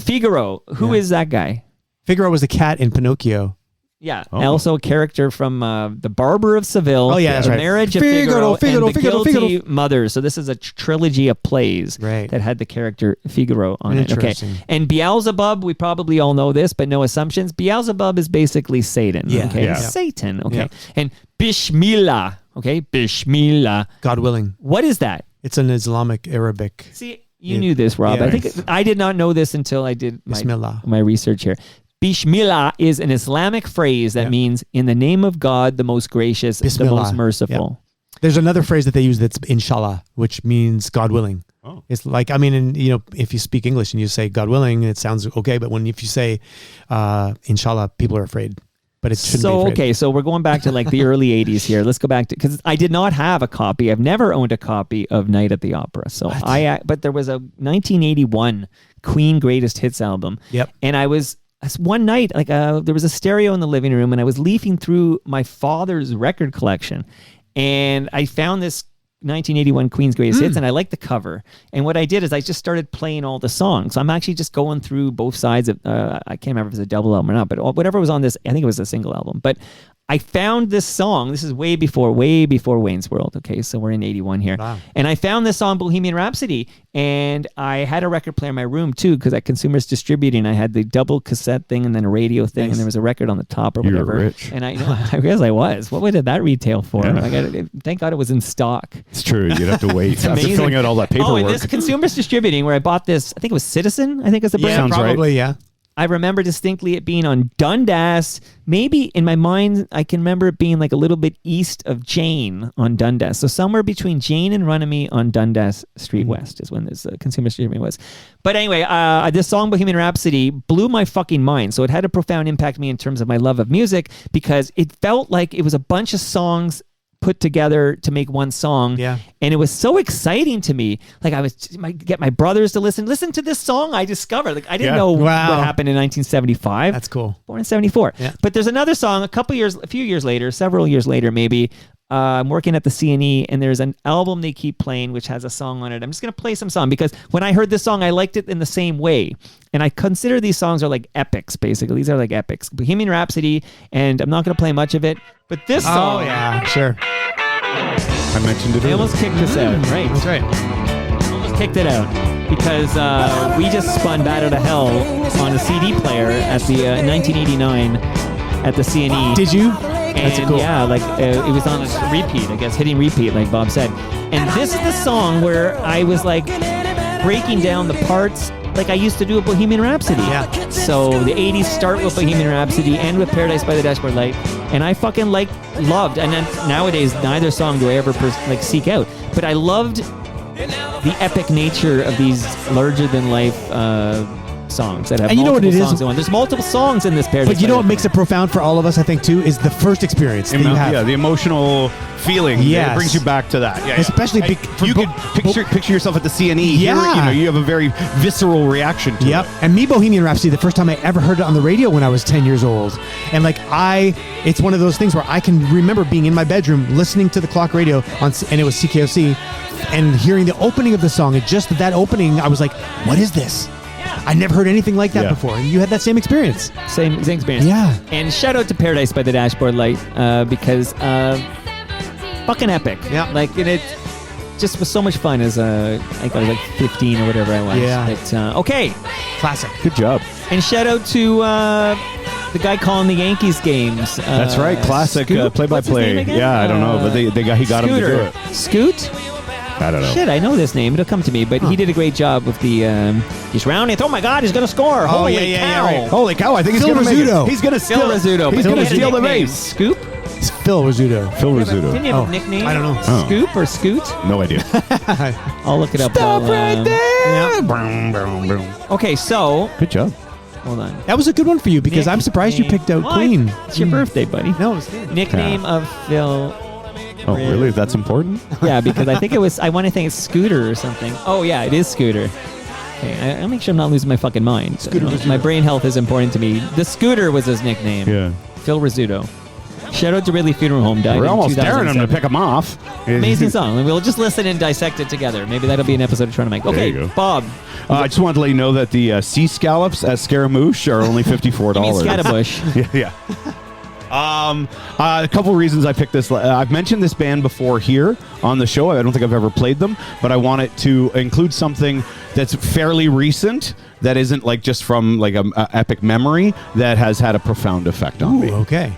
Figaro. Who is that guy? Figaro was the cat in Pinocchio. Yeah, also a character from The Barber of Seville. Oh, yeah, that's The right. Marriage of Figaro, and The Figaro. Guilty Mother. So this is a trilogy of plays that had the character Figaro on it. Okay, Interesting. and Beelzebub, we probably all know this, but no assumptions. Beelzebub is basically Satan. Yeah. Okay, Yeah. Satan. Okay, Yeah. and Bismillah. Okay, Bismillah. God willing. What is that? It's an Islamic Arabic. See, you knew this, Rob. Yeah. I think I did not know this until I did Bismillah. my research here. Bismillah is an Islamic phrase that means in the name of God, the most gracious, Bismillah. the most merciful. There's another phrase that they use that's inshallah, which means God willing. Oh. It's like, if you speak English and you say God willing, it sounds okay. But if you say inshallah, people are afraid. But it shouldn't be afraid. Okay, so we're going back to like the early 80s here. Let's go back to, because I did not have a copy. I've never owned a copy of Night at the Opera. So but there was a 1981 Queen Greatest Hits album. Yep. And one night, there was a stereo in the living room, and I was leafing through my father's record collection, and I found this 1981 Queen's Greatest Hits, and I liked the cover. And what I did is I just started playing all the songs. So I'm actually just going through both sides of, I can't remember if it was a double album or not, but whatever was on this, I think it was a single album. But I found this song. This is way before Wayne's World. Okay, so we're in 81 here. Wow. And I found this song, Bohemian Rhapsody, and I had a record player in my room too, because at Consumers Distributing, I had the double cassette thing and then a radio thing, and there was a record on the top or You were whatever. rich. And I guess I was. What did that retail for? Thank God it was in stock. It's true. You'd have to wait after amazing. filling out all that paperwork. Oh, and this Consumers Distributing, where I bought this, I think it was Citizen, I think is the brand. Sounds right. Probably, yeah. I remember distinctly it being on Dundas. Maybe in my mind, I can remember it being like a little bit east of Jane on Dundas. So somewhere between Jane and Runnymede on Dundas Street West is when this Consumer Distributing was. But anyway, this song Bohemian Rhapsody blew my fucking mind. So it had a profound impact on me in terms of my love of music, because it felt like it was a bunch of songs put together to make one song. Yeah. And it was so exciting to me. Like I get my brothers to listen to this song I discovered. Like I didn't know what happened in 1975. That's cool. Born in 74. Yeah. But there's another song several years later maybe, I'm working at the CNE, and there's an album they keep playing which has a song on it. I'm just going to play some song because when I heard this song, I liked it in the same way. And I consider these songs are like epics, basically. These are like epics. Bohemian Rhapsody, and I'm not going to play much of it, but this song... Oh, yeah, sure. I mentioned it. I almost kicked this out. Right. That's right. Almost kicked it out because we just spun Bat Out of Hell on a CD player at the 1989 at the CNE. Did you? That's cool. Yeah, like it was on a repeat, I guess, hitting repeat, like Bob said. And this is the song where I was like breaking down the parts like I used to do a Bohemian Rhapsody. Yeah. So the 80s start with Bohemian Rhapsody, end with Paradise by the Dashboard Light, and I fucking loved. And then nowadays, neither song do I ever seek out, but I loved the epic nature of these larger than life songs that have and you know what it songs is? in one. There's multiple songs in this Paradise. But you know what makes it profound for all of us, I think, too, is the first experience that you have. Yeah, the emotional feeling. Yes. It brings you back to that. Yeah, Especially you could picture yourself at the CNE. Yeah. You have a very visceral reaction to it. And me, Bohemian Rhapsody, the first time I ever heard it on the radio when I was 10 years old. And like it's one of those things where I can remember being in my bedroom listening to the clock radio and it was CKOC, and hearing the opening of the song. And just that opening, I was like, what is this? I never heard anything like that before. And you had that same experience. Same experience. Yeah. And shout out to Paradise by the Dashboard Light because fucking epic. Yeah. Like, and it just was so much fun as I think I was like 15 or whatever I was. Yeah. But, okay. Classic. Good job. And shout out to the guy calling the Yankees games. That's right. Classic Scoot? play-by-play. What's his name again? Yeah, I don't know, but he got him to do it. Scoot? I don't know. Shit, I know this name. It'll come to me. But he did a great job with the... he's rounding. Oh, my God, he's going to score. Holy cow. Right. Holy cow, I think he's Phil going to make it. Rizzuto. He's going to steal Phil Rizzuto. He's But going to he had a steal the nickname. base. Scoop? It's Phil Rizzuto. Phil Rizzuto. Didn't he have a nickname? I don't know. Oh. Scoop or Scoot? No idea. I'll look it up. Stop while, right there. Yeah. Boom, boom, boom. Okay, so... Good job. Hold on. That was a good one for you because I'm surprised you picked out What? Queen. It's your birthday, buddy. No, it's not. Nickname of Phil... Oh, really? That's important? Yeah, because I think it was... I want to think it's Scooter or something. Oh, yeah, it is Scooter. Okay, I'll make sure I'm not losing my fucking mind. Scooter Rizzuto. My brain health is important to me. The Scooter was his nickname. Yeah. Phil Rizzuto. Shout out to Ridley Funeral Home. Died We're in almost daring him to 2007. pick him off. Amazing song. And we'll just listen and dissect it together. Maybe that'll be an episode of Trying to Make. Okay, you go. Bob. I just wanted to let you know that the sea scallops at Scaramouche are only $54. You mean Scatterbush. Yeah. A couple reasons I picked this. I've mentioned this band before here on the show. I don't think I've ever played them, but I want it to include something that's fairly recent, that isn't like just from like a epic memory, that has had a profound effect on me. Okay.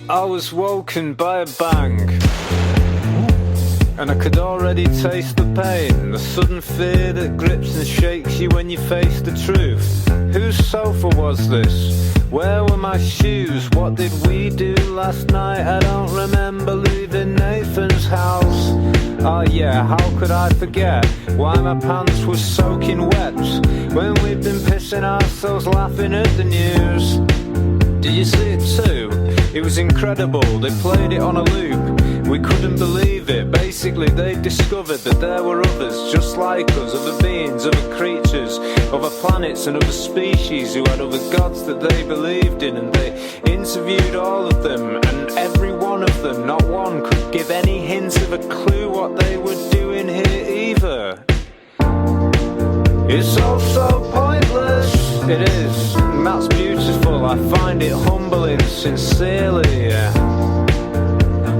I was woken by a bang, and I could already taste the pain, the sudden fear that grips and shakes you when you face the truth. Whose sofa was this? Where were my shoes? What did we do last night? I don't remember leaving Nathan's house. Oh yeah, how could I forget why my pants were soaking wet when we'd been pissing ourselves laughing at the news? Did you see it too? It was incredible, they played it on a loop. We couldn't believe it. Basically they discovered that there were others just like us, other beings, other creatures, other planets and other species who had other gods that they believed in. And they interviewed all of them, and every one of them, not one could give any hint of a clue what they were doing here either. It's all so pointless. It is, and that's beautiful. I find it humbling, sincerely.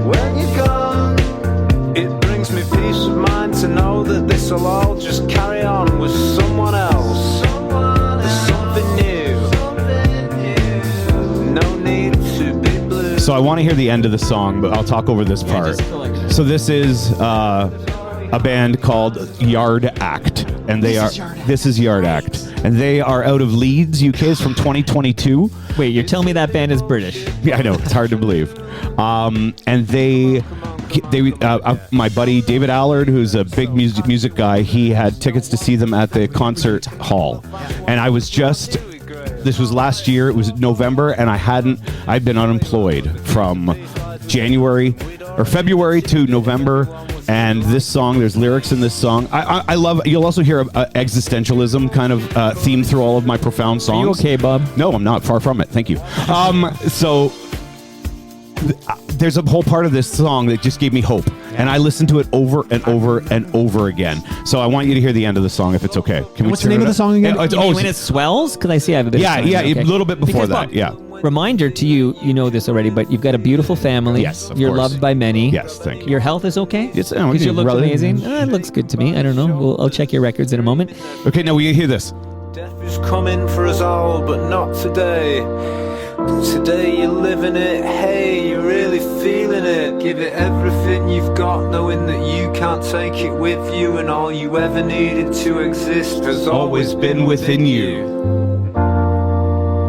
When you're gone, it brings me peace of mind to know that this'll all just carry on with someone else. There's something new. No need to be blue. So I want to hear the end of the song, but I'll talk over this part. So this is a band called Yard Act, and this is Yard Act, and they are out of Leeds, UK. It's from 2022. Wait, you're telling me that band is British? Yeah, I know, it's hard to believe. And they my buddy David Allard, who's a big music guy, he had tickets to see them at the concert hall, and I was just. This was last year. It was November, and I'd been unemployed from January or February to November. And this song, there's lyrics in this song. I love. You'll also hear existentialism kind of theme through all of my profound songs. Are you okay, Bob? No, I'm not. Far from it. Thank you. So there's a whole part of this song that just gave me hope, and I listened to it over and over and over again. So I want you to hear the end of the song, if it's okay. Can we What's the name of the song again? When it swells? Because I see I have a bit of swelling. A little bit before that. Bob, reminder to you, you know this already, but you've got a beautiful family. Yes, of You're course. loved by many. Yes, thank you. Your health is okay? It's Because you look amazing. It looks good to me. I don't know. I'll check your records in a moment. Okay, now we hear this. Death is coming for us all, but not today. Today you're living it, hey, you're really feeling it. Give it everything you've got, knowing that you can't take it with you, and all you ever needed to exist has Always been within you.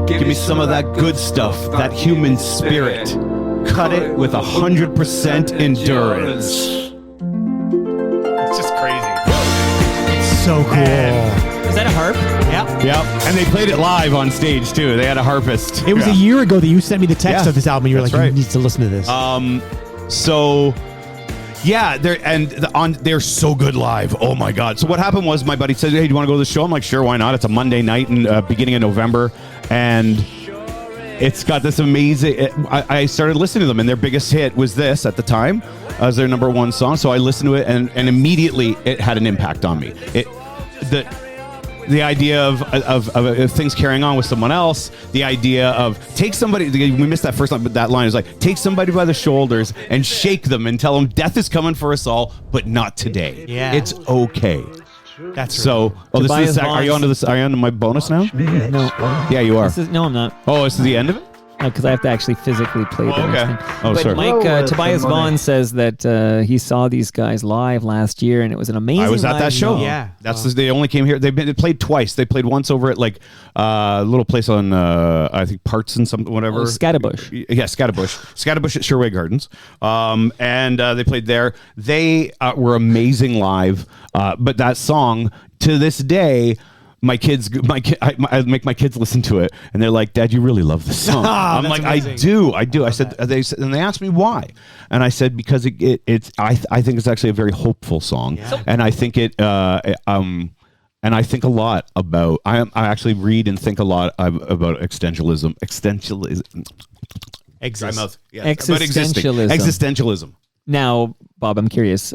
Give me some of that good stuff, that human spirit. Cut it with 100% endurance. It's just crazy. So cool. Is that a harp? Yep. And they played it live on stage too. They had a harpist. It was a year ago that you sent me the text of this album. You were that's like, right. you need to listen to this. They're so good live. Oh my God. So what happened was my buddy said, hey, do you want to go to the show? I'm like, sure, why not? It's a Monday night in beginning of November. And it's got this amazing, I started listening to them, and their biggest hit was this at the time as their number one song. So I listened to it, and immediately it had an impact on me. The idea of things carrying on with someone else, the idea of take somebody, we missed that first line, but that line is like, take somebody by the shoulders and shake them and tell them death is coming for us all, but not today. Yeah. It's okay. That's so. Oh, this is are you onto this? Are you onto my bonus now? No. Yeah, you are. No, I'm not. Oh, this is the end of it. Because I have to actually physically play the okay. next thing. Oh, but sorry. Mike, Tobias Vaughn says that he saw these guys live last year, and it was an amazing. I was at live that show. Yeah. They only came here. They played twice. They played once over at like a little place on I think Parts and something whatever. Scatterbush. Yeah, Scatterbush at Sherway Gardens. And they played there. They were amazing live. But that song to this day. I make my kids listen to it, and they're like, "Dad, you really love this song." I'm like, amazing. I do. I said, and they asked me why, and I said because it's. I think it's actually a very hopeful song, and I think it. And I think a lot about. I actually read and think a lot about existentialism. Existentialism. Now, Bob, I'm curious.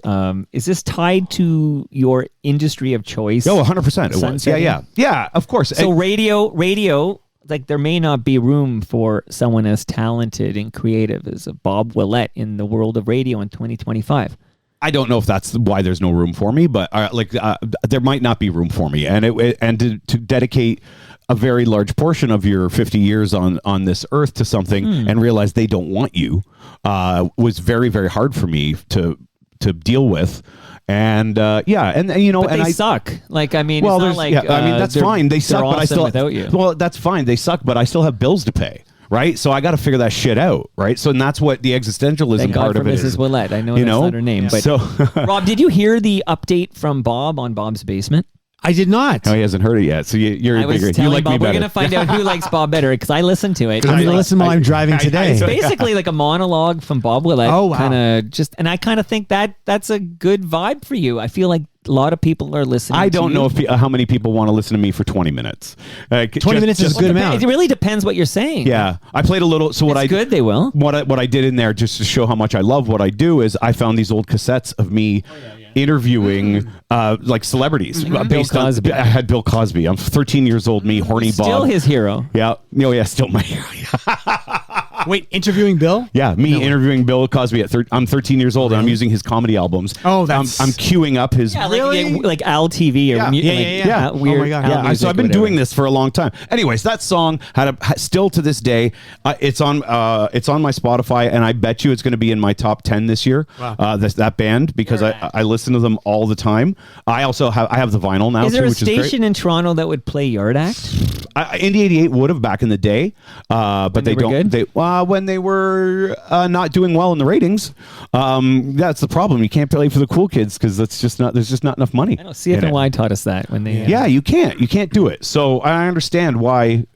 Is this tied to your industry of choice? Oh, 100%. It was. Yeah, of course. So radio, like there may not be room for someone as talented and creative as Bob Willette in the world of radio in 2025. I don't know if that's why there's no room for me, but there might not be room for me, and to dedicate a very large portion of your 50 years on this earth to something and realize they don't want you was very, very hard for me to deal with. And you know, but and they suck. Like, I mean, well, it's not like that's fine. They suck, awesome but I still without you. Well, that's fine. They suck, but I still have bills to pay. Right, so I got to figure that shit out, right? So, and that's what the existentialism Thank part God for of it Mrs. is. Willette. I know that's not her name, but so, Rob, did you hear the update from Bob on Bob's Basement? I did not. No, he hasn't heard it yet. So you're I was bigger. telling You like Bob me better. we're going to find out who likes Bob better because I listened to it. I'm going to listen while I'm driving today. It's basically like a monologue from Bob Willette. Oh, wow. Kind of and I kind of think that's a good vibe for you. I feel like a lot of people are listening. I don't to know you. if how many people want to listen to me for 20 minutes. 20 minutes is a good amount. It really depends what you're saying. Yeah, I played a little. So It's good. They will. What I did in there just to show how much I love what I do is I found these old cassettes of me interviewing like celebrities. Bill Cosby. I had Bill Cosby. I'm 13 years old. Me, horny Bob. Still his hero. Yeah. No. Yeah. Still my hero. Wait, interviewing Bill? Yeah, me interviewing Bill Cosby at I'm 13 years old, and I'm using his comedy albums. Oh, that's... I'm queuing up his... Yeah, like Al TV. Or Yeah. Weird. Oh my God. Yeah, so I've been doing this for a long time. Anyways, that song still to this day, it's on my Spotify, and I bet you it's going to be in my top 10 this year. Wow. That band, because I listen to them all the time. I also have the vinyl now. Is there too, a which is great. station in Toronto that would play Yard Act? Indie 88 would have back in the day, but they don't. Good? When they were not doing well in the ratings, that's the problem. You can't play for the cool kids because there's just not enough money. I know CFNY taught us that when they. Yeah, you can't do it. So I understand why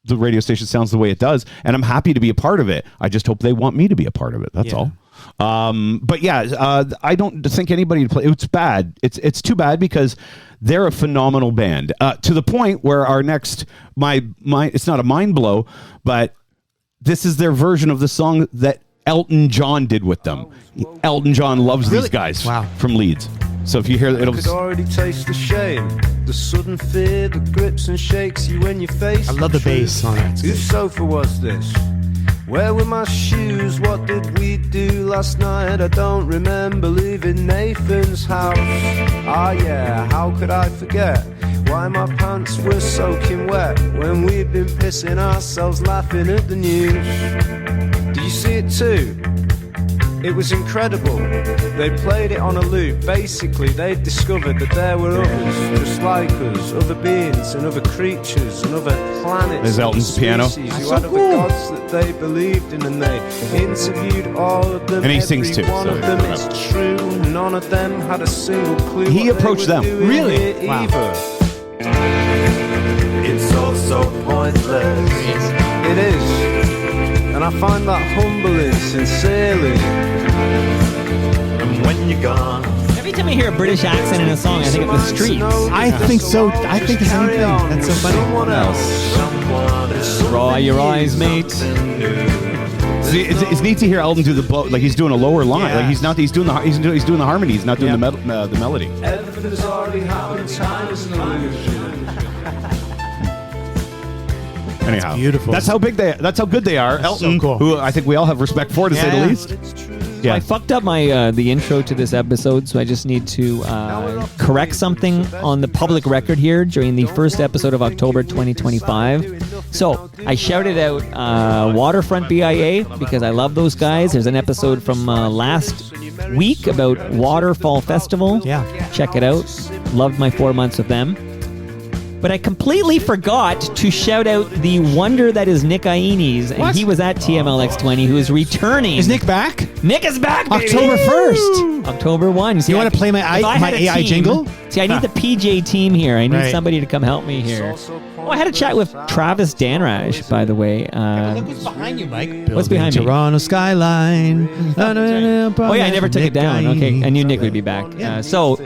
the radio station sounds the way it does, and I'm happy to be a part of it. I just hope they want me to be a part of it. That's all. But yeah, I don't think anybody play. It's bad. It's too bad because they're a phenomenal band to the point where our next it's not a mind blow, but this is their version of the song that Elton John did with them. Elton John loves these guys from Leeds. So if you hear, it'll. I could already taste the shame, the sudden fear that grips and shakes you when you face. I love the bass on it. Whose sofa was this? Where were my shoes? What did we do last night? I don't remember leaving Nathan's house. Ah yeah, how could I forget why my pants were soaking wet when we'd been pissing ourselves laughing at the news? Do you see it too? It was incredible. They played it on a loop. Basically, they discovered that there were others, just like us, other beings and other creatures and other planets. There's Elton's piano. Who had other gods that they believed in, and they interviewed all of them. And he sings too. One of them is true. None of them had a single clue. He approached them. Really? Wow. It's all so pointless. It is. And I find that humbling, sincerely. And when you're gone. Every time I hear a British accent in a song, I think of the Streets. I think so. I think the same thing. That's so funny. Someone else. Dry your eyes, mate. See, it's neat to hear Elton do like he's doing a lower line. Yeah. Like he's doing the harmony. He's not doing the melody. Everything's already happened. Time is an illusion. Anyhow, beautiful. That's how good they are. Elton, so cool. who I think we all have respect for, to say the least. I fucked up my the intro to this episode, so I just need to correct something on the public record here during the first episode of October 2025. So I shouted out Waterfront BIA because I love those guys. There's an episode from last week about Waterfall Festival. Yeah. Check it out. Loved my 4 months with them. But I completely forgot to shout out the wonder that is Nick Iones, and he was at TMLX20, who is returning. Is Nick back? Nick is back, baby. October 1st. October 1. See, you want to play my AI jingle? See, I need the PJ team here. I need somebody to come help me here. Oh, I had a chat with Travis Danraj, by the way. Look what's behind you, Mike. What's behind me? Toronto skyline. Oh, yeah, I never took it down. Okay, I knew Nick would be back. So,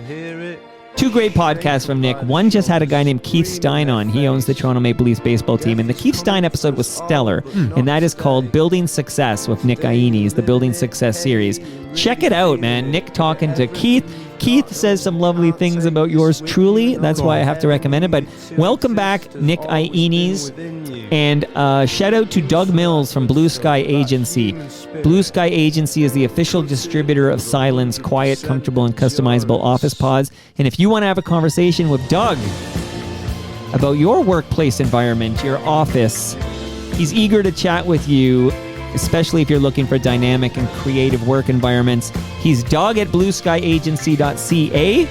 two great podcasts from Nick. One just had a guy named Keith Stein on. He owns the Toronto Maple Leafs baseball team. And the Keith Stein episode was stellar. And that is called Building Success with Nick Iones, the Building Success series. Check it out, man. Nick talking to Keith. Keith says some lovely things about yours truly. That's why I have to recommend it. But welcome back, Nick Iones. And shout out to Doug Mills from Blue Sky Agency. Blue Sky Agency is the official distributor of Silence, quiet, comfortable, and customizable office pods. And if you want to have a conversation with Doug about your workplace environment, your office, he's eager to chat with you, especially if you're looking for dynamic and creative work environments. He's Doug at blueskyagency.ca.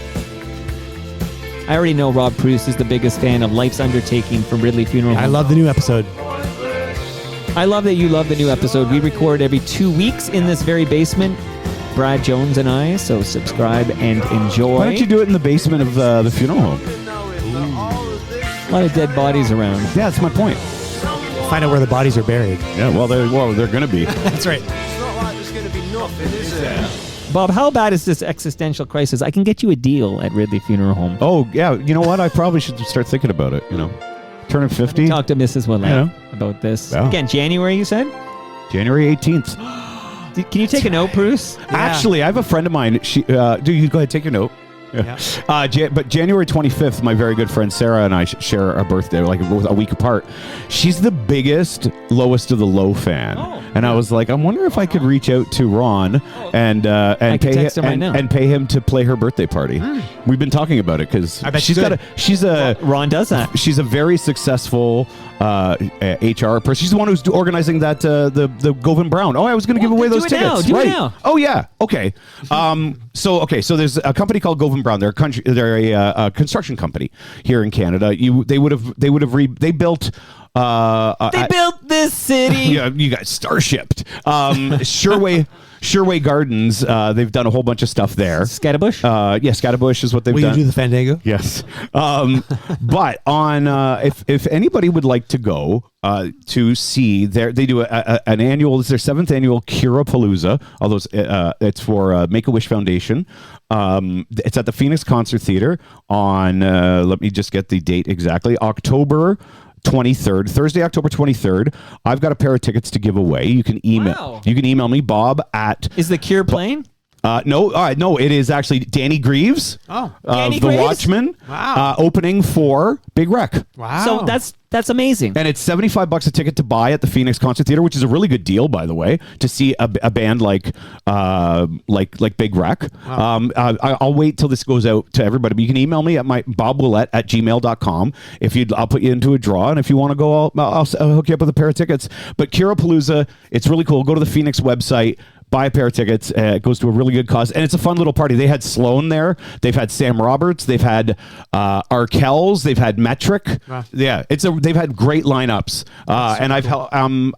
I already know Rob Preuss is the biggest fan of Life's Undertaking from Ridley Funeral Home. I love the new episode. I love that you love the new episode. We record every 2 weeks in this very basement, Brad Jones and I, so subscribe and enjoy. Why don't you do it in the basement of the funeral home? A lot of dead bodies around. Yeah, that's my point. Find out where the bodies are buried. Yeah, well, they're going to be. That's right. It's not like there's going to be nothing, is it? Bob, how bad is this existential crisis? I can get you a deal at Ridley Funeral Home. Oh, yeah. You know what? I probably should start thinking about it, Turning 50. Talk to Mrs. Willette about this. Yeah. Again, January, you said? January 18th. Can you take a note, Bruce? Yeah. Actually, I have a friend of mine. She, do you go ahead, take your note. Yeah. But January 25th, my very good friend Sarah and I share our birthday, like a week apart. She's the biggest Lowest of the Low fan, and I was like, I wonder if I could reach out to Ron and pay him to play her birthday party. We've been talking about it because Ron does that. She's a very successsul HR person. She's the one who's organizing that the Govan Brown. Oh, I was going to give away those tickets. Do it now. Oh yeah. Okay. So there's a company called Govan Brown. They're a construction company here in Canada. They built. They built this city. Yeah, you guys starshipped. Sherway Gardens. They've done a whole bunch of stuff there. Scatterbush? Yeah, Scatterbush is what they've Will done. Will you do the Fandango? Yes. But on if anybody would like to go to see they do an annual. It's their 7th annual Curapalooza. Although it's for Make-A-Wish Foundation. It's at the Phoenix Concert Theater on. Let me just get the date exactly. October 23rd, Thursday, October 23rd. I've got a pair of tickets to give away. You can email. Wow. You can email me, Bob at. Is The Cure playing? No, it is actually Danny Greaves Oh, of The Watchmen. Wow. Opening for Big Wreck. Wow. So that's amazing. And it's $75 a ticket to buy at the Phoenix Concert Theater, which is a really good deal, by the way, to see a band like Big Wreck. Wow. I'll wait till this goes out to everybody. But you can email me at my bobwillette@gmail.com. I'll put you into a draw, and if you want to go, I'll hook you up with a pair of tickets. But Curapalooza, it's really cool. Go to the Phoenix website. Buy a pair of tickets. It goes to a really good cause, and it's a fun little party. They had Sloan there. They've had Sam Roberts. They've had Arkells. They've had Metric. Wow. Yeah, they've had great lineups. And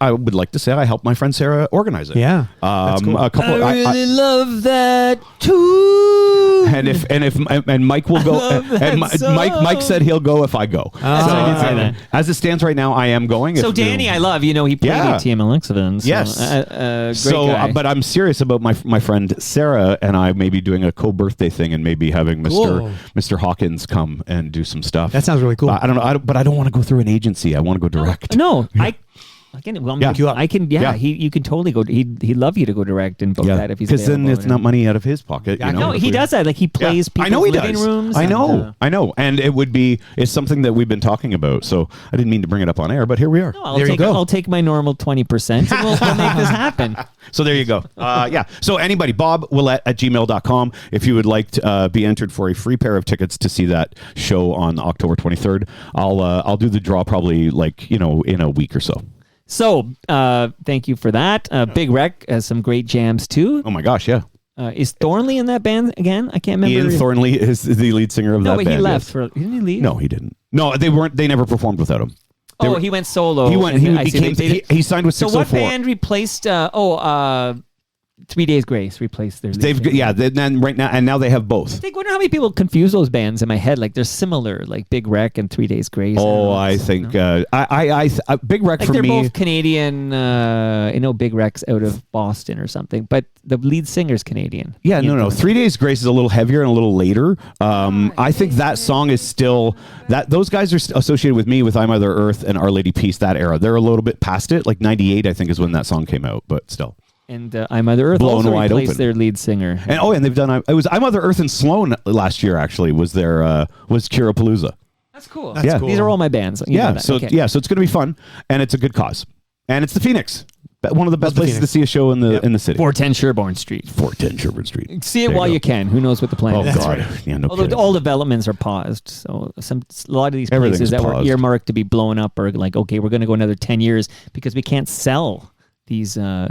I would like to say I helped my friend Sarah organize it. Yeah, that's cool. A couple. I really love that too. And Mike will go. And Mike said he'll go if I go. I did say that. As it stands right now, I am going. So Danny, I love. He played at TMLX events. Yes. Great guy. But I'm serious about my friend Sarah and I maybe doing a co-birthday thing and maybe having Mr. Hawkins come and do some stuff. That sounds really cool. I don't know, but I don't want to go through an agency. I want to go direct. No, I can. Well, I can. Yeah, Yeah. you can totally go. He'd love you to go direct and book that if he's because then available. it's not money out of his pocket. Yeah, no, he does that. Like he plays people's living rooms. I know, and it's something that we've been talking about. So I didn't mean to bring it up on air, but here we are. No, I'll take my normal 20% and we'll make this happen. So there you go. So anybody, bobwillette@gmail.com. If you would like to be entered for a free pair of tickets to see that show on October 23rd, I'll do the draw probably in a week or so. So, thank you for that. Big Wreck has some great jams too. Oh my gosh, yeah. Is Thornley in that band again? I can't remember. Ian Thornley is the lead singer of that band. No, he left. Yes. Didn't he leave? No, he didn't. No, they weren't. They never performed without him. He went solo. He signed with 604. So what band replaced? 3 Days Grace replaced their. Then right now, and now they have both. I wonder how many people confuse those bands in my head. Like they're similar, like Big Wreck and 3 Days Grace. I think Big Wreck for they're me. They're both Canadian. Big Wreck's out of Boston or something, but the lead singer's Canadian. Yeah, no. 3 Days Grace is a little heavier and a little later. I think that song is still that those guys are associated with me with I Mother Earth and Our Lady Peace. That era, they're a little bit past it. Like 98, I think, is when that song came out, but still. And I Mother Earth Blown also wide replaced open. their lead singer. And they've done. It was I Mother Earth and Sloan last year. Actually, was Curapalooza. That's cool. That's cool. These are all my bands. So it's going to be fun, and it's a good cause, and it's the Phoenix, one of the best places to see a show in the city. 410 Sherbourne Street. 410 Sherbourne Street. See it while you can. Who knows what the plan is? Oh God! Yeah, no Although kidding. all developments are paused, so a lot of these Everything's places that were paused. earmarked to be blown up are like, okay, we're going to go another 10 years because we can't sell these. They're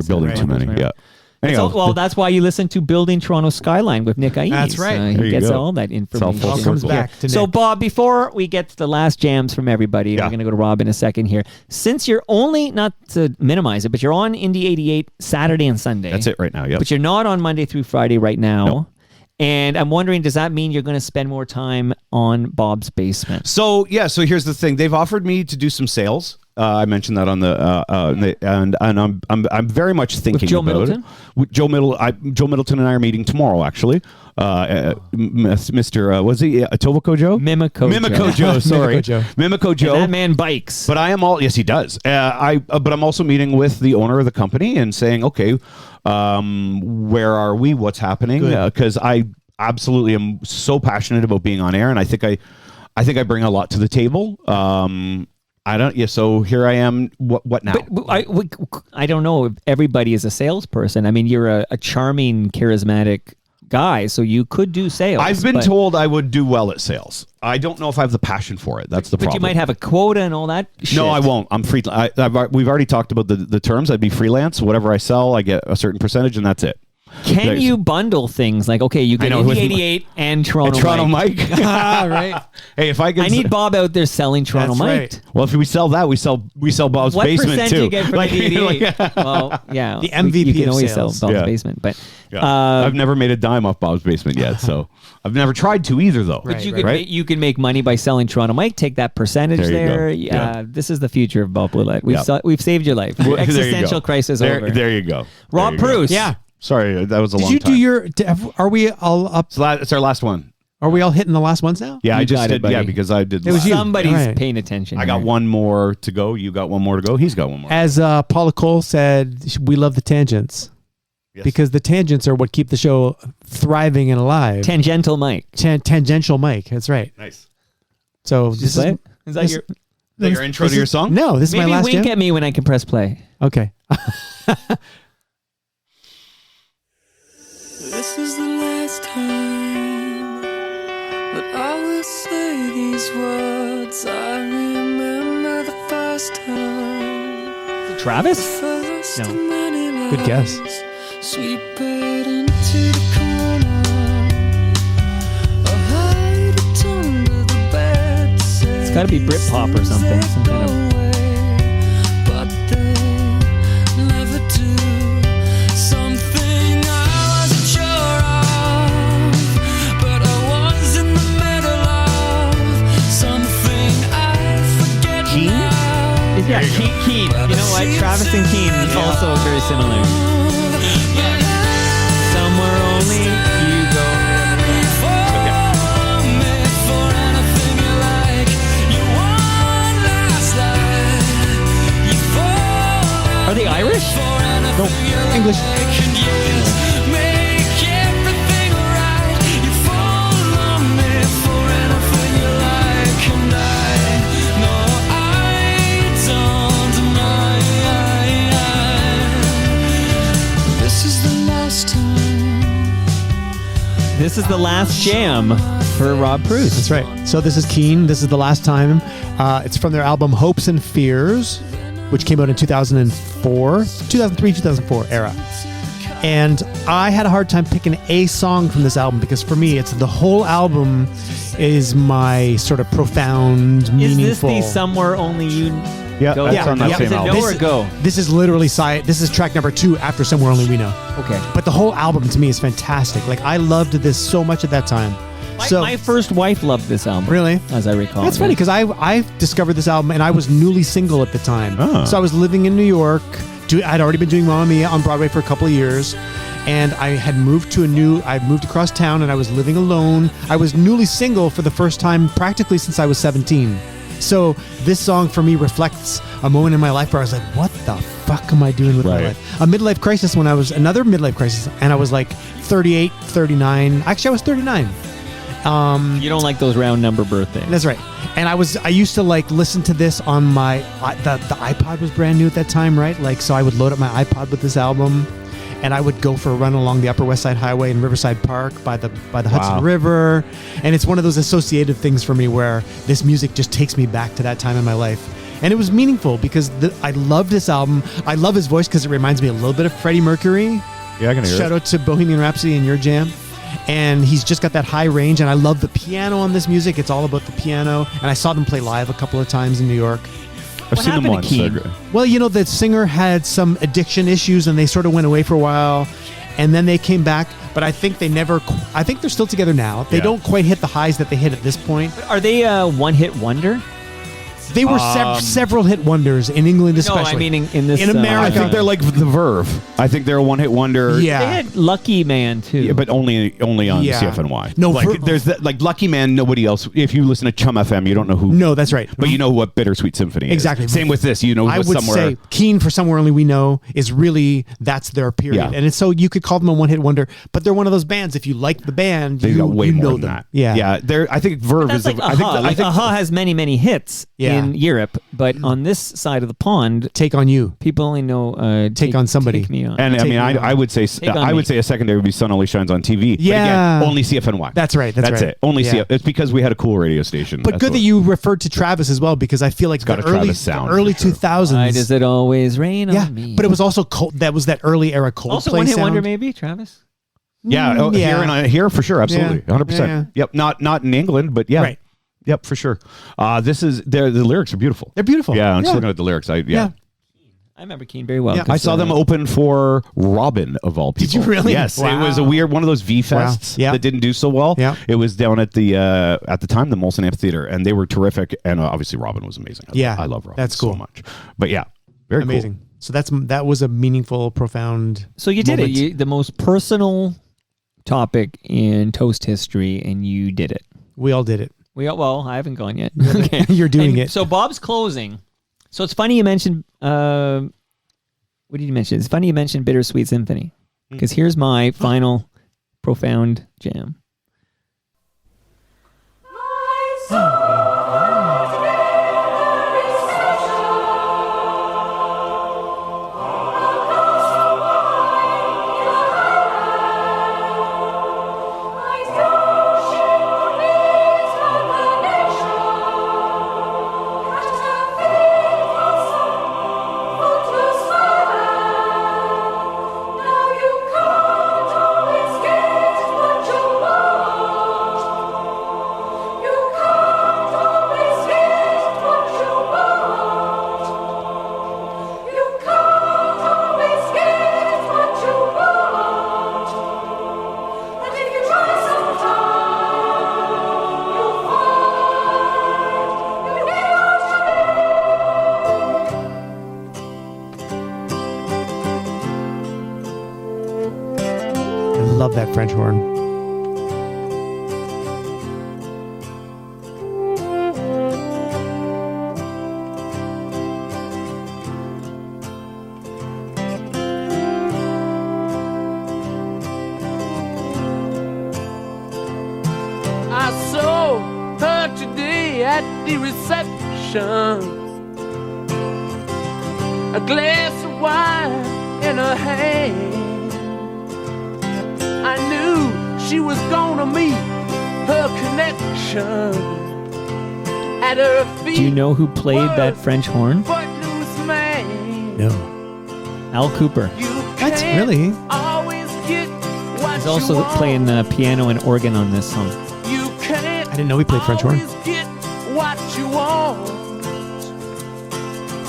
building too many. right. Yeah. That's why you listen to Building Toronto Skyline with Nick Aies. That's right. He gets all that information. All comes back to Nick. So, Bob, before we get to the last jams from everybody, we're going to go to Rob in a second here. Since you're only, not to minimize it, but you're on Indie 88 Saturday and Sunday. That's it right now, yeah. But you're not on Monday through Friday right now. No. And I'm wondering, does that mean you're going to spend more time on Bob's Basement? So here's the thing. They've offered me to do some sales. I mentioned that on and I'm very much thinking with Joe about Middleton? it. With Joe Middleton and I are meeting tomorrow, actually. Mr. Was he Etobicoke Joe? Mimico Joe. Sorry, Mimico Joe. And that man bikes. But I am all yes, he does. But I'm also meeting with the owner of the company and saying, okay, where are we? What's happening? Because I absolutely am so passionate about being on air, and I think I bring a lot to the table. So here I am. What now? But I don't know if everybody is a salesperson. I mean, you're a charming, charismatic guy, so you could do sales. I've been told I would do well at sales. I don't know if I have the passion for it. That's the problem. But you might have a quota and all that shit. No, I won't. I'm free. We've already talked about the terms. I'd be freelance. Whatever I sell, I get a certain percentage, and that's it. Can you bundle things like, okay, you get Indie 88 and Toronto Mike? Right. Hey, if I need Bob out there selling Toronto Mike. Right. Well, if we sell that, we sell Bob's what Basement percent too. do you get from Indie 88? Well, yeah, the MVP you can of always sales. sell Bob's Basement, but I've never made a dime off Bob's Basement yet, so I've never tried to either, though. But you can make money by selling Toronto Mike. Take that percentage there. Yeah, this is the future of Bob Willette. We've saved your life. Existential crisis over. There you go. Rob Preuss. Yeah. Sorry, that was a long time. Did you do your? Are we all up? It's our last one. Are we all hitting the last ones now? Yeah, You I just got it, did. Yeah, buddy. because I did. It was you. Somebody's Right. paying attention. I got here. one more to go. You got one more to go. He's got one more. As Paula Cole said, we love the tangents. Yes. Because the tangents are what keep the show thriving and alive. Tangential mic. Tangential mic. That's right. Nice. So Did you this play is, it? Is that this- your? Is that your intro to your song? No, this is Maybe my last wink jam. at me when I can press play. Okay. This is the last time that I will say these words. I remember the first time. Travis? First No. of many Good guess. lies. Sweep it into the corner. I hide it under the bed. It's got to be Britpop or something. Some kind of. But they never do. Something I wasn't sure of, but I was in the middle of something I forget Keen? now. Yeah, Keen. You know what? Travis and Keen also very similar. Somewhere only you go. Are they Irish? No, English. This is the last jam for Rob Preuss. That's right. So this is Keen. This is the last time. It's from their album Hopes and Fears, which came out in 2003, 2004 era. And I had a hard time picking a song from this album because for me, it's the whole album is my sort of profound, Is meaningful. this the Somewhere Only You Yeah, Go? that's on that yeah. same Is it album. No or Go? This is literally this is track number 2 after Somewhere Only We Know. Okay. But the whole album to me is fantastic. Like I loved this so much at that time. My first wife loved this album. Really? As I recall. That's funny because I discovered this album and I was newly single at the time. Oh. So I was living in New York. I'd already been doing Mamma Mia on Broadway for a couple of years. And I had moved I moved across town and I was living alone. I was newly single for the first time practically since I was 17. So this song for me reflects a moment in my life where I was like, what the fuck am I doing with my Right. life? A midlife crisis another midlife crisis. And I was like 38, 39. Actually, I was 39. You don't like those round number birthdays. That's right. And I used to like listen to this on my, the iPod was brand new at that time, right? Like, so I would load up my iPod with this album and I would go for a run along the Upper West Side Highway in Riverside Park by the Hudson River. And it's one of those associative things for me where this music just takes me back to that time in my life. And it was meaningful because I love this album. I love his voice because it reminds me a little bit of Freddie Mercury. Yeah, I can hear Shout it. out to Bohemian Rhapsody and Your Jam. And he's just got that high range, and I love the piano on this music. It's all about the piano, and I saw them play live a couple of times in New York. I've seen them once. Well, you know, the singer had some addiction issues, and they sort of went away for a while, and then they came back. But I think I think they're still together now. They don't quite hit the highs that they hit at this point. Are they a one-hit wonder? They were several hit wonders in England, especially. No, I mean in this. In America. I think they're like the Verve. I think they're a one-hit wonder. Yeah. They had Lucky Man too. Yeah, but only on Yeah. CFNY. No, like there's that, like Lucky Man. Nobody else. If you listen to Chum FM, you don't know who. No, that's right. But you know what Bittersweet Symphony Exactly. is. Same with this. You know, I would somewhere. say Keen for Somewhere Only We Know is really, that's their period. Yeah. And it's so you could call them a one-hit wonder, but they're one of those bands. If you like the band, They you got way you more know than them. that. Yeah. Yeah. They're. I think Verve That's is. like I think Aha has many hits Yeah. in Europe, but on this side of the pond, Take On You. people only know Take On Somebody. Take Me On. And I Take mean, Me On. I would say Take On I Me. would say a secondary would be Sun Only Shines on TV. Yeah. But again, only CFNY. That's right. That's right. it. Only Yeah. CF. It's because we had a cool radio station. But That's good what- that you referred to Travis as well, because I feel like got the a early, Travis sound, the early for sure. 2000s. Why does it always rain yeah, on me? but it was also that was that early era Coldplay also one hit sound. wonder, maybe Travis. Yeah, Yeah. here for sure, absolutely, Yeah. 100%. Yeah. Yep, not in England, but yeah, Right. Yep, for sure. This is the lyrics are beautiful. They're beautiful. Yeah, I'm just Yeah. looking at the lyrics. Yeah. I remember Keen very well. Yeah. I saw them open for Robin of all people. Did you really? Yes, Wow. it was a weird one of those V fests Yeah. that didn't do so well. Yeah. It was down at the time the Molson Amphitheater, and they were terrific. And obviously Robin was amazing. I love Robin. That's cool. so much. But yeah, very amazing. cool. So that was a meaningful, profound. So you did moment. it. The most personal topic in toast history, and you did it. We all did it. Well, I haven't gone yet. Okay. You're doing it. So Bob's closing. So it's funny you mentioned. What did you mention? It's funny you mentioned Bittersweet Symphony, because here's my final profound jam. Love that French horn. I saw her today at the reception, a glass of wine in her hand. I knew she was gonna meet her connection. At her feet, Do you know who played that French horn? footloose man. No. Al Cooper. That's really. Always get what He's you also want. playing piano and organ on this song. You can't I didn't know he played French horn. always get what you want.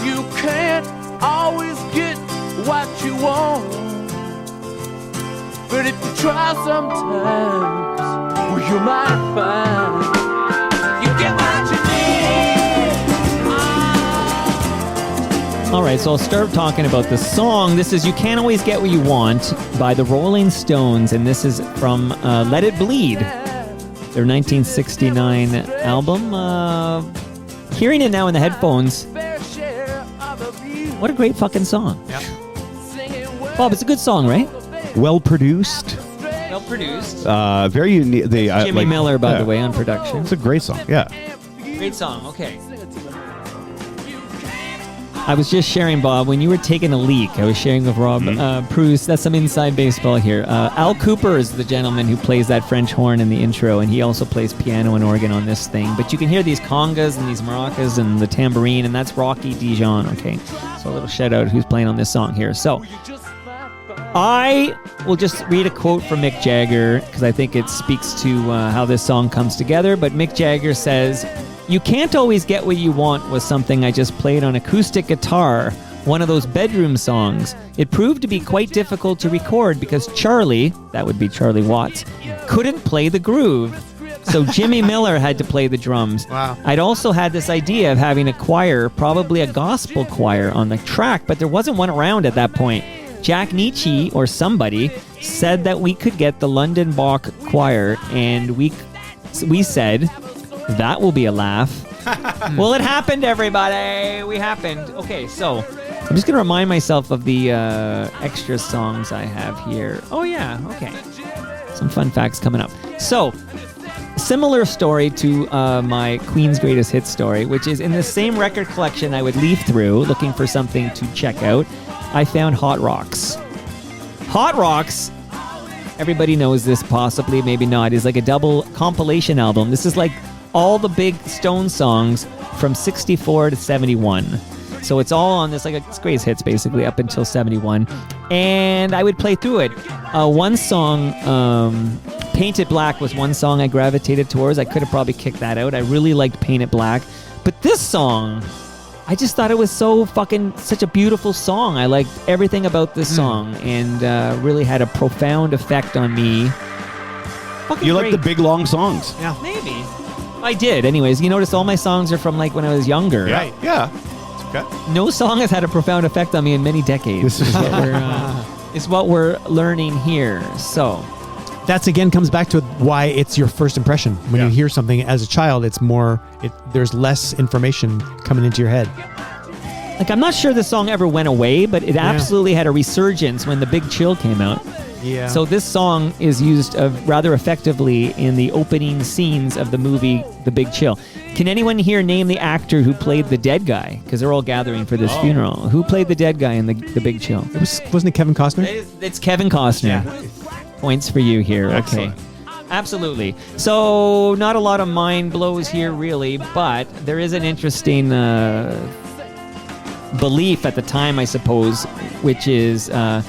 You can't always get what you want. But if you try sometimes, well, you might find you get what you need. All right, so I'll start talking about the song. This is You Can't Always Get What You Want by the Rolling Stones, and this is from Let It Bleed, their 1969 album. Hearing it now in the headphones, what a great fucking song. Yeah. Bob, it's a good song, right? Well produced. Well produced. Very unique. Jimmy Miller, by the way, on production. It's a great song. Yeah. Great song, okay. I was just sharing, Bob, when you were taking a leak, I was sharing with Rob Preuss. That's some inside baseball here. Al Cooper is the gentleman who plays that French horn in the intro, and he also plays piano and organ on this thing. But you can hear these congas and these maracas and the tambourine, and that's Rocky Dijon, okay? So a little shout out who's playing on this song here. So I will just read a quote from Mick Jagger, because I think it speaks to how this song comes together. But Mick Jagger says, "You can't always get what you want" was something I just played on acoustic guitar, one of those bedroom songs. It proved to be quite difficult to record because Charlie, that would be Charlie Watts, couldn't play the groove. So Jimmy Miller had to play the drums. Wow. I'd also had this idea of having a choir, probably a gospel choir on the track, but there wasn't one around at that point. Jack Nietzsche or somebody said that we could get the London Bach choir, and we said, that will be a laugh. Well, it happened, everybody. We happened. Okay, so I'm just going to remind myself of the extra songs I have here. Oh, yeah. Okay. Some fun facts coming up. So, similar story to my Queen's Greatest Hits story, which is in the same record collection I would leaf through looking for something to check out. I found Hot Rocks. Hot Rocks, everybody knows this possibly, maybe not, is like a double compilation album. This is like all the big Stone songs from 64 to 71. So it's all on this, like it's greatest hits basically up until 71. And I would play through it. One song, Paint It Black, was one song I gravitated towards. I could have probably kicked that out. I really liked Paint It Black. But this song, I just thought it was such a beautiful song. I liked everything about this song, and really had a profound effect on me. You like the big long songs? Yeah. Maybe. I did. Anyways, you notice all my songs are from like when I was younger. Right. Yeah. It's okay. No song has had a profound effect on me in many decades. Is what we're learning here. So, that's again comes back to why it's your first impression. When you hear something as a child, it's more. There's less information coming into your head. Like, I'm not sure this song ever went away, but it absolutely had a resurgence when The Big Chill came out. Yeah. So this song is used rather effectively in the opening scenes of the movie The Big Chill. Can anyone here name the actor who played the dead guy? Because they're all gathering for this funeral. Who played the dead guy in the Big Chill? Wasn't it Kevin Costner? It's Kevin Costner. Yeah. Points for you here. Excellent. Okay. Absolutely. So not a lot of mind blows here, really, but there is an interesting belief at the time, I suppose, which is I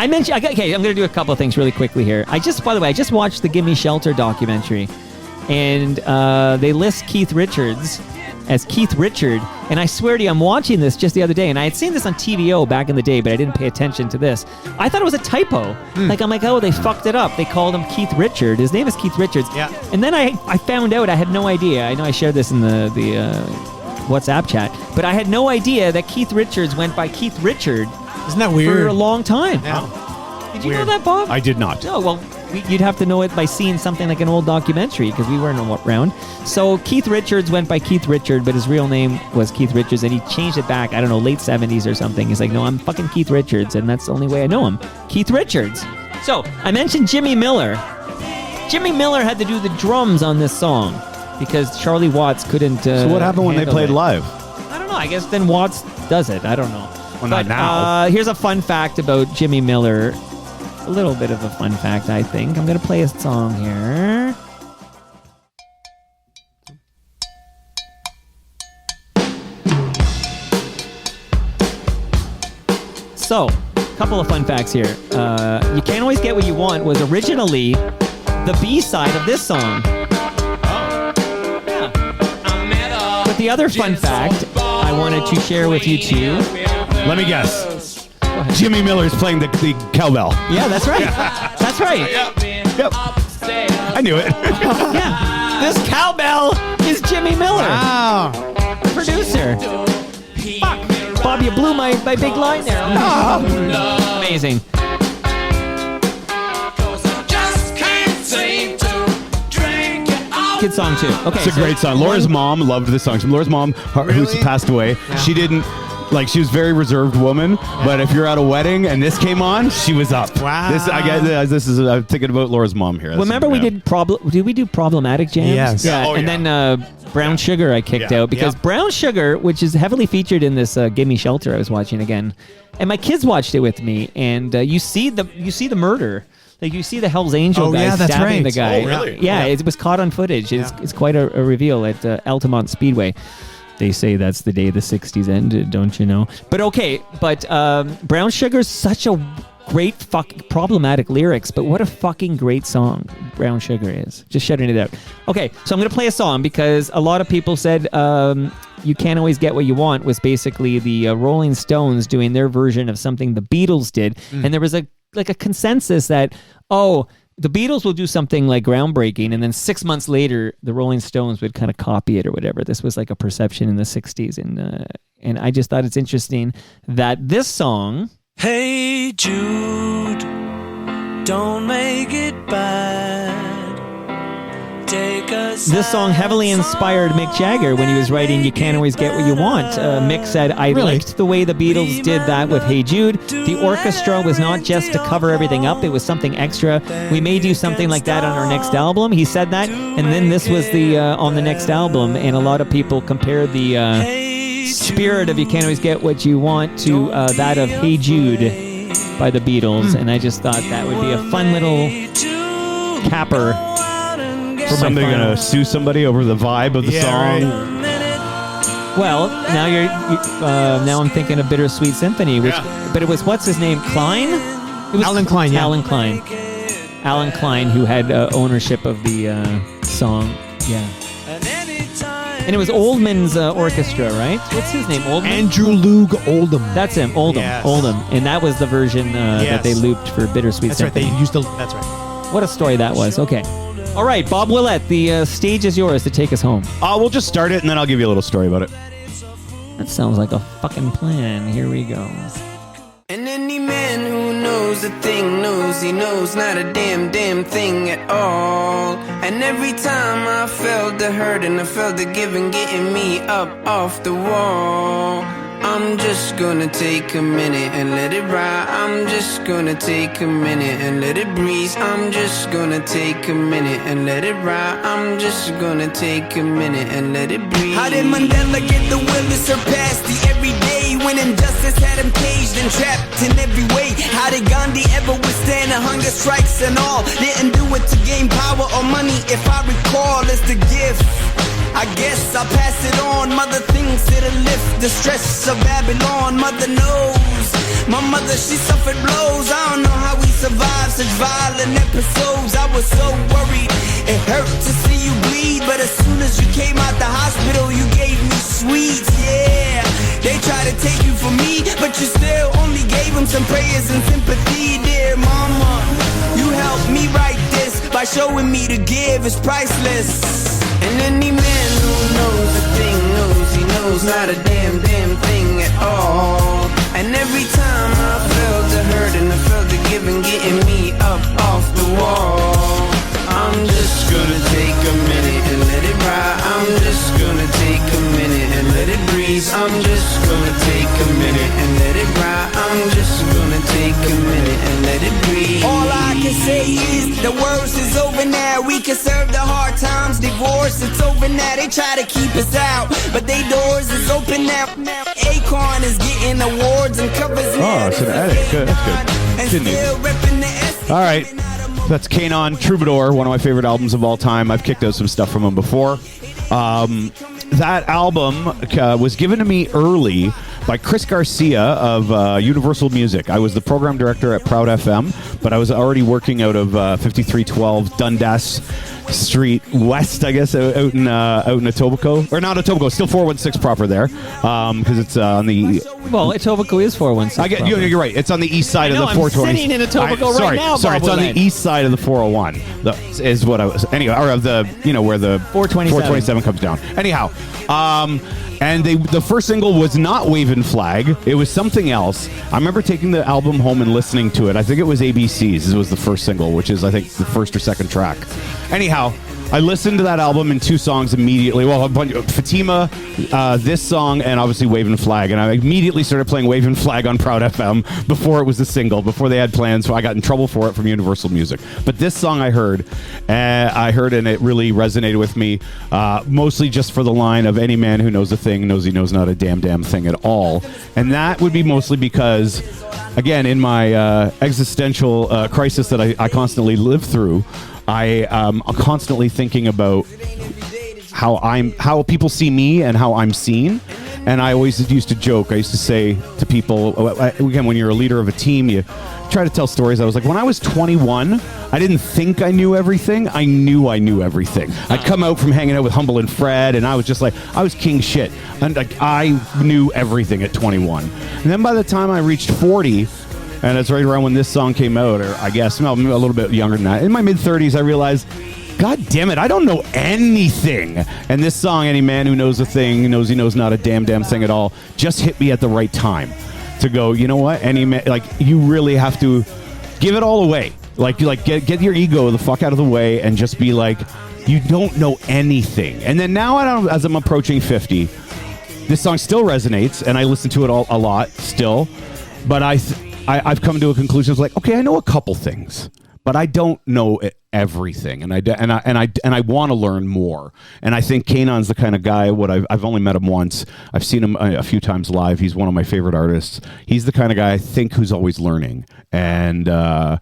mentioned. Okay, I'm going to do a couple of things really quickly here. By the way, I just watched the Gimme Shelter documentary, and they list Keith Richards as Keith Richard, and I swear to you, I'm watching this just the other day, and I had seen this on TVO back in the day, but I didn't pay attention to this. I thought it was a typo. Like, I'm like, oh, they fucked it up. They called him Keith Richard. His name is Keith Richards. Yeah. And then I found out, I had no idea. I know I shared this in the WhatsApp chat, but I had no idea that Keith Richards went by Keith Richard. Isn't that weird? For a long time. Yeah. Did you know that, Bob? I did not. No, well, you'd have to know it by seeing something like an old documentary, because we weren't around. So Keith Richards went by Keith Richard, but his real name was Keith Richards, and he changed it back, I don't know, late 70s or something. He's like, no, I'm fucking Keith Richards, and that's the only way I know him. Keith Richards. So, I mentioned Jimmy Miller. Jimmy Miller had to do the drums on this song, because Charlie Watts couldn't So what happened when they played live? I don't know. I guess then Watts does it. I don't know. Well, not now. Here's a fun fact about Jimmy Miller. A little bit of a fun fact, I think. I'm going to play a song here. So, a couple of fun facts here. You Can't Always Get What You Want was originally the B-side of this song. But the other fun fact I wanted to share with you too. Let me guess. Jimmy Miller's playing the cowbell. Yeah, that's right. That's right. Yep. I knew it. Yeah. This cowbell is Jimmy Miller. Wow. Producer. Fuck. Bob, you blew my big line there. Oh. Amazing. Good song too. Okay, it's a great song. Laura's mom loved this song. Laura's mom, who's passed away, she didn't. Like, she was a very reserved woman, but if you're at a wedding and this came on, she was up. Wow. I'm thinking about Laura's mom here. Remember we did we do Problematic Jams? Yes. Yeah. Oh, and then Brown Sugar I kicked out because Brown Sugar, which is heavily featured in this Gimme Shelter I was watching again, and my kids watched it with me, and you see the murder. Like, you see the Hell's Angel guy stabbing the guy. Oh, really? Yeah, it was caught on footage. It's quite a reveal at Altamont Speedway. They say that's the day the 60s ended, don't you know? But okay, Brown Sugar's such a great problematic lyrics, but what a fucking great song Brown Sugar is. Just shutting it out. Okay, so I'm going to play a song because a lot of people said You Can't Always Get What You Want was basically the Rolling Stones doing their version of something the Beatles did. And there was a consensus that, the Beatles will do something like groundbreaking, and then 6 months later, the Rolling Stones would kind of copy it or whatever. This was like a perception in the 60s, and I just thought it's interesting that this song... Hey Jude, don't make it bad. This song heavily inspired Mick Jagger when he was writing You Can't Always Get What You Want. Mick said, I liked the way the Beatles did that with Hey Jude. The orchestra was not just to cover everything up, it was something extra. We may do something like that on our next album. He said that, and then this was the on the next album, and a lot of people compared the spirit of You Can't Always Get What You Want to that of Hey Jude by the Beatles, and I just thought that would be a fun little capper. Somebody gonna sue somebody over the vibe of the song? Right. Well, now now I'm thinking of Bittersweet Symphony, but it was what's his name, Klein? It was Alan Klein. Yeah. Alan Klein. Alan Klein, who had ownership of the song. Yeah. And it was Oldman's orchestra, right? What's his name? Oldman? Andrew Loog Oldham. That's him. Oldham. Yes. Oldham. And that was the version that they looped for Bittersweet Symphony. That's right. That's right. What a story that was. Okay. All right, Bob Willette, the stage is yours to take us home. We'll just start it, and then I'll give you a little story about it. That sounds like a fucking plan. Here we go. And any man who knows knows a thing, knows he knows not a damn thing at all. And every time I felt the hurt and I felt the giving getting me up off the wall, I'm just gonna take a minute and let it ride. I'm just gonna take a minute and let it breeze. I'm just gonna take a minute and let it ride. I'm just gonna take a minute and let it breathe. How did Mandela get the will to surpass the everyday when injustice had him caged and trapped in every way? How did Gandhi ever withstand the hunger strikes and all? Didn't do it to gain power or money, if I recall, it's the gift. I guess I'll pass it on. Mother thinks it'll lift the stress of Babylon. Mother knows. My mother, she suffered blows. I don't know how we survived such violent episodes. I was so worried. It hurt to see you bleed. But as soon as you came out the hospital, you gave me sweets. Yeah, they tried to take you from me, but you still only gave them some prayers and sympathy. Dear mama, you helped me write this by showing me to give is priceless. And any man who knows a thing knows he knows not a damn thing at all. And every time I felt the hurt and I felt the giving getting me up off the wall, I'm just gonna take a minute and let it ride. I'm just gonna take a minute and let it breathe. I'm just gonna take a minute and let it ride. I'm just gonna take a minute and let it breathe. All I can say is the worst is over now. We can serve the hard times, divorce, it's over now. They try to keep us out, but they doors is open now. Acorn is getting awards and covers now. Oh, it's an edit. Good. That's good. And Good still news. repping the S. All right. That's Kanon Troubadour, one of my favorite albums of all time. I've kicked out some stuff from him before. That album was given to me early by Chris Garcia of Universal Music. I was the program director at Proud FM, but I was already working out of 5312 Dundas Street West, I guess, out in Etobicoke. Or not Etobicoke, still 416 proper there, because it's on the... Well, Etobicoke is 416. You're right. It's on the east side of the 420. I'm sitting in Etobicoke right now, Sorry, Bob it's on Willette. the east side of the 401. Is what I was... Anyway, or of the, where the 427 comes down. Anyhow, and the first single was not Wavin' Flag. It was something else. I remember taking the album home and listening to it. I think it was ABCs. This was the first single, which is, I think, the first or second track. Anyhow, I listened to that album in two songs immediately. Well, a bunch of Fatima, this song, and obviously Wavin' Flag. And I immediately started playing Wavin' Flag on Proud FM before it was a single, before they had plans. So I got in trouble for it from Universal Music. But this song I heard, and it really resonated with me, mostly just for the line of any man who knows a thing knows he knows not a damn thing at all. And that would be mostly because, again, in my existential crisis that I constantly live through, I am constantly thinking about how people see me and how I'm seen. And I always used to joke. I used to say to people, again, when you're a leader of a team, you try to tell stories. I was like, when I was 21, I didn't think I knew everything. I knew everything. I'd come out from hanging out with Humble and Fred, and I was just like, I was king shit. And I knew everything at 21. And then by the time I reached 40, and it's right around when this song came out, or I guess no, a little bit younger than that. In my mid-30s, I realized, God damn it, I don't know anything. And this song, Any Man Who Knows a Thing knows he knows not a damn thing at all, just hit me at the right time to go, you know what? Any man, you really have to give it all away. Get your ego the fuck out of the way and just be like, you don't know anything. And then now, as I'm approaching 50, this song still resonates, and I listen to it a lot still. But I've come to a conclusion of okay, I know a couple things, but I don't know everything, and I want to learn more. And I think Kanon's the kind of guy. I've only met him once. I've seen him a few times live. He's one of my favorite artists. He's the kind of guy I think who's always learning, and to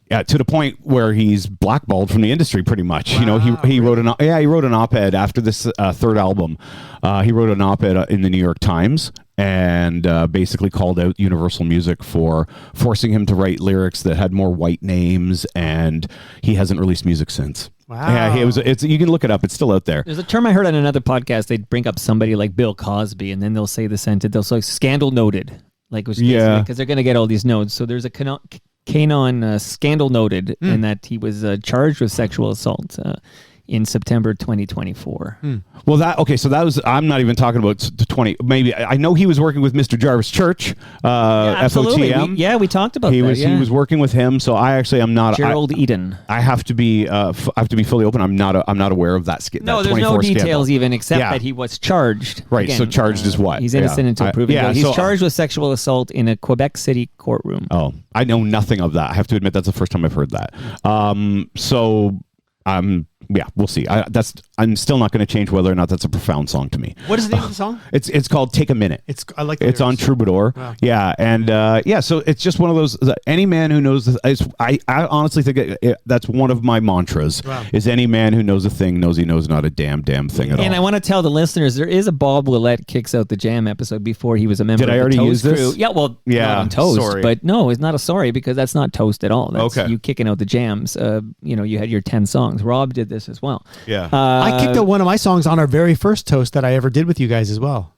the point where he's blackballed from the industry pretty much. Wow, he wrote an op-ed after this third album. He wrote an op-ed in the New York Times and basically called out Universal Music for forcing him to write lyrics that had more white names, and he hasn't released music since. Wow. Yeah, you can look it up. It's still out there. There's a term I heard on another podcast. They'd bring up somebody like Bill Cosby, and then they'll say the sentence, they'll say scandal noted. Because they're going to get all these notes. So there's a Kanon scandal noted in that he was charged with sexual assault. in September 2024. Well, so that was, I'm not even talking about 20, maybe, I know he was working with Mr. Jarvis Church, Absolutely. FOTM. We talked about he that. He was working with him, so I actually am not. Gerald Eden. I have to be fully open. I'm not aware of that. No, there's no details even, except that he was charged. Right. Again, so charged is what? He's innocent until proven guilty. He's so, charged with sexual assault in a Quebec City courtroom. Oh, I know nothing of that. I have to admit that's the first time I've heard that. Yeah, we'll see. I'm still not going to change whether or not that's a profound song to me. What is the name of the song? It's called "Take a Minute." I like. It's on Troubadour. Wow. Yeah, and so it's just one of those. Any man who knows this, I honestly think that's one of my mantras. Wow. Is any man who knows a thing knows he knows not a damn thing at all. And I want to tell the listeners there is a Bob Willette Kicks Out the Jam episode before he was a member. Did of I already the use Toast this? crew. Yeah, well, not on Toast, sorry. but no, it's not a sorry because that's not Toast at all. That's you kicking out the jams. You had your 10 songs. Rob did this as well. Yeah. I kicked out one of my songs on our very first Toast that I ever did with you guys as well.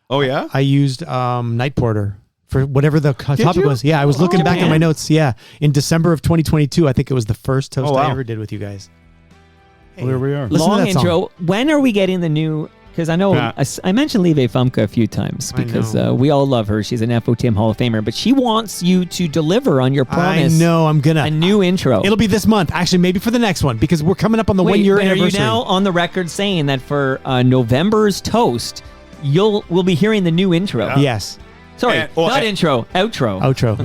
Oh, yeah? I used Night Porter for whatever the topic you? was. Yeah, I was looking back at my notes. Yeah, in December of 2022, I think it was the first Toast I ever did with you guys. Hey, there we are. Long intro. When are we getting the new... Because I know I mentioned Lieve Fumka a few times because we all love her. She's an FOTM Hall of Famer, but she wants you to deliver on your promise. I know, I'm gonna. A new intro. It'll be this month. Actually, maybe for the next one because we're coming up on the 1 year anniversary. Are you now on the record saying that for November's Toast, we'll be hearing the new intro? Yeah. Yes. Sorry, not intro, outro. Outro.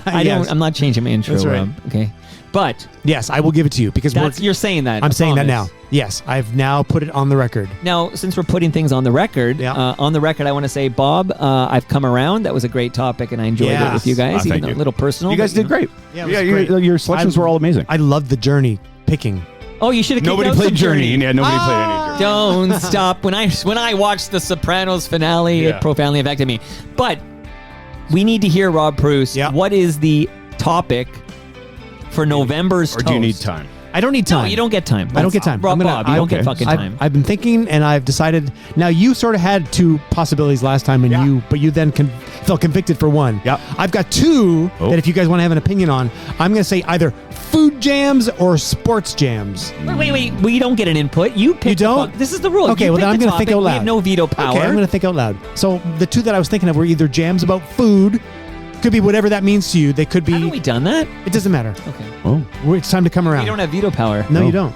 I'm not changing my intro. That's right. Okay. But yes, I will give it to you because you're saying that. I'm saying that now. Yes, I've now put it on the record. Now, since we're putting things on the record, I want to say, Bob, I've come around. That was a great topic, and I enjoyed it with you guys. Even though a little personal. You guys did great. Yeah, great. Your selections were all amazing. I loved the Journey picking. Oh, you should have. Nobody played Journey. Yeah, nobody played any Journey. Don't stop. When I watched the Sopranos finale, it profoundly affected me. But we need to hear Rob Preuss. Yeah. What is the topic for November's Toast? Or do you need time? I don't need time. No, you don't get time. I don't get time. Bob, you don't get fucking time. I've been thinking, and I've decided. Now, you sort of had two possibilities last time, but you then felt convicted for one. Yep. I've got two that if you guys want to have an opinion on, I'm going to say either food jams or sports jams. Wait. We don't get an input. You pick. You don't? This is the rule. Okay, well then I'm going to think out loud. We have no veto power. Okay, I'm going to think out loud. So the two that I was thinking of were either jams about food. Could be whatever that means to you. They could be. Haven't we done that? It doesn't matter. Okay. Oh. It's time to come around. You don't have veto power. No, you don't.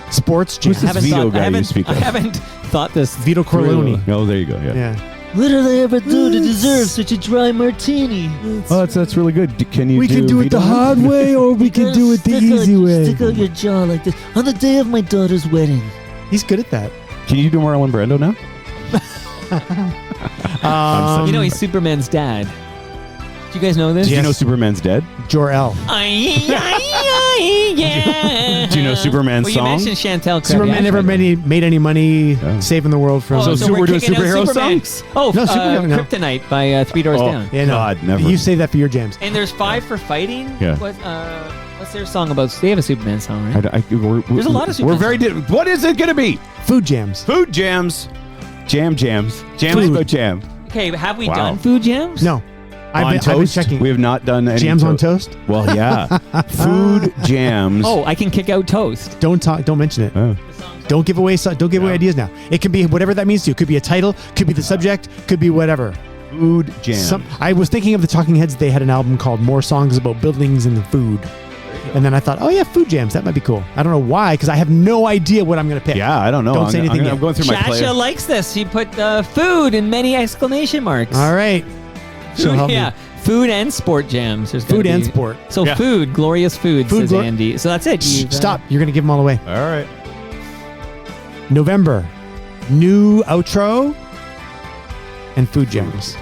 Sports jams. Who's this veto guy you speak of? I haven't thought this. Vito Corleone. Oh, there you go. Yeah. What did I ever do to deserve such a dry martini? Oh, that's really good. We can do it the hard way, or we can do it the easy way. Stick out your jaw like this on the day of my daughter's wedding. He's good at that. Can you do Marlon Brando now? He's Superman's dad. Do you guys know this? Do you know Superman's dead? Jor-El. Yeah. Do you know Superman's song? song? You mentioned Chantel. Superman never made any money saving the world from. So we're doing superhero songs? Oh, no, Superman. No. Kryptonite by Three Doors Down. Yeah, no. God, never. You say that for your jams. And there's 5 for fighting. Yeah. What's their song about? They have a Superman song, right? There's a lot of Superman. We're very. What is it going to be? Food jams. Food jams. Jams. Jams about jam. Okay, have we done food jams? No. On Toast? I've been checking. We have not done any jams on Toast. Well, yeah. Food jams. Oh, I can kick out Toast. Don't mention it. Oh. Don't give away away ideas now. It can be whatever that means to you. Could be a title, could be the subject, could be whatever. Food jams. I was thinking of the Talking Heads. They had an album called More Songs About Buildings and the Food. And then I thought, oh yeah, food jams. That might be cool. I don't know why, because I have no idea what I'm going to pick. Yeah, I don't know. Don't say anything yet. I'm going through my playlist. Chacha likes this. He put food in many exclamation marks. All right. Food and sport jams. There's food and sport. So food, glorious food, says Andy. So that's it. Stop. You're going to give them all away. All right. November. New outro and food jams.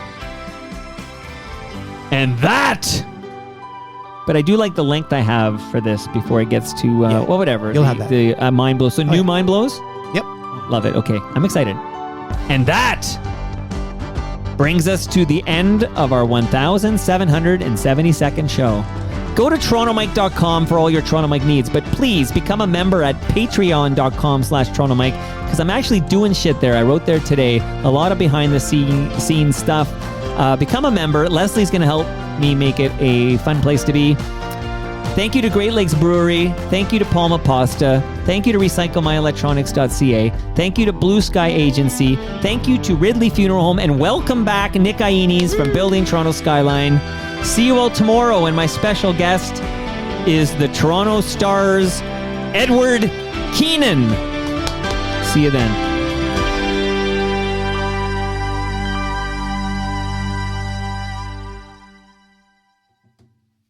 And that. But I do like the length I have for this before it gets to, whatever. You'll have that. The mind blows. So new mind blows? Yep. Love it. Okay. I'm excited. And that brings us to the end of our 1,772nd show. Go to TorontoMike.com for all your Toronto Mike needs, but please become a member at patreon.com/TorontoMike because I'm actually doing shit there. I wrote there today a lot of behind the scenes stuff. Become a member. Leslie's going to help me make it a fun place to be. Thank you to Great Lakes Brewery. Thank you to Palma Pasta. Thank you to RecycleMyElectronics.ca. Thank you to Blue Sky Agency. Thank you to Ridley Funeral Home. And welcome back, Nick Iones from Building Toronto Skyline. See you all tomorrow. And my special guest is the Toronto Star's Edward Keenan. See you then.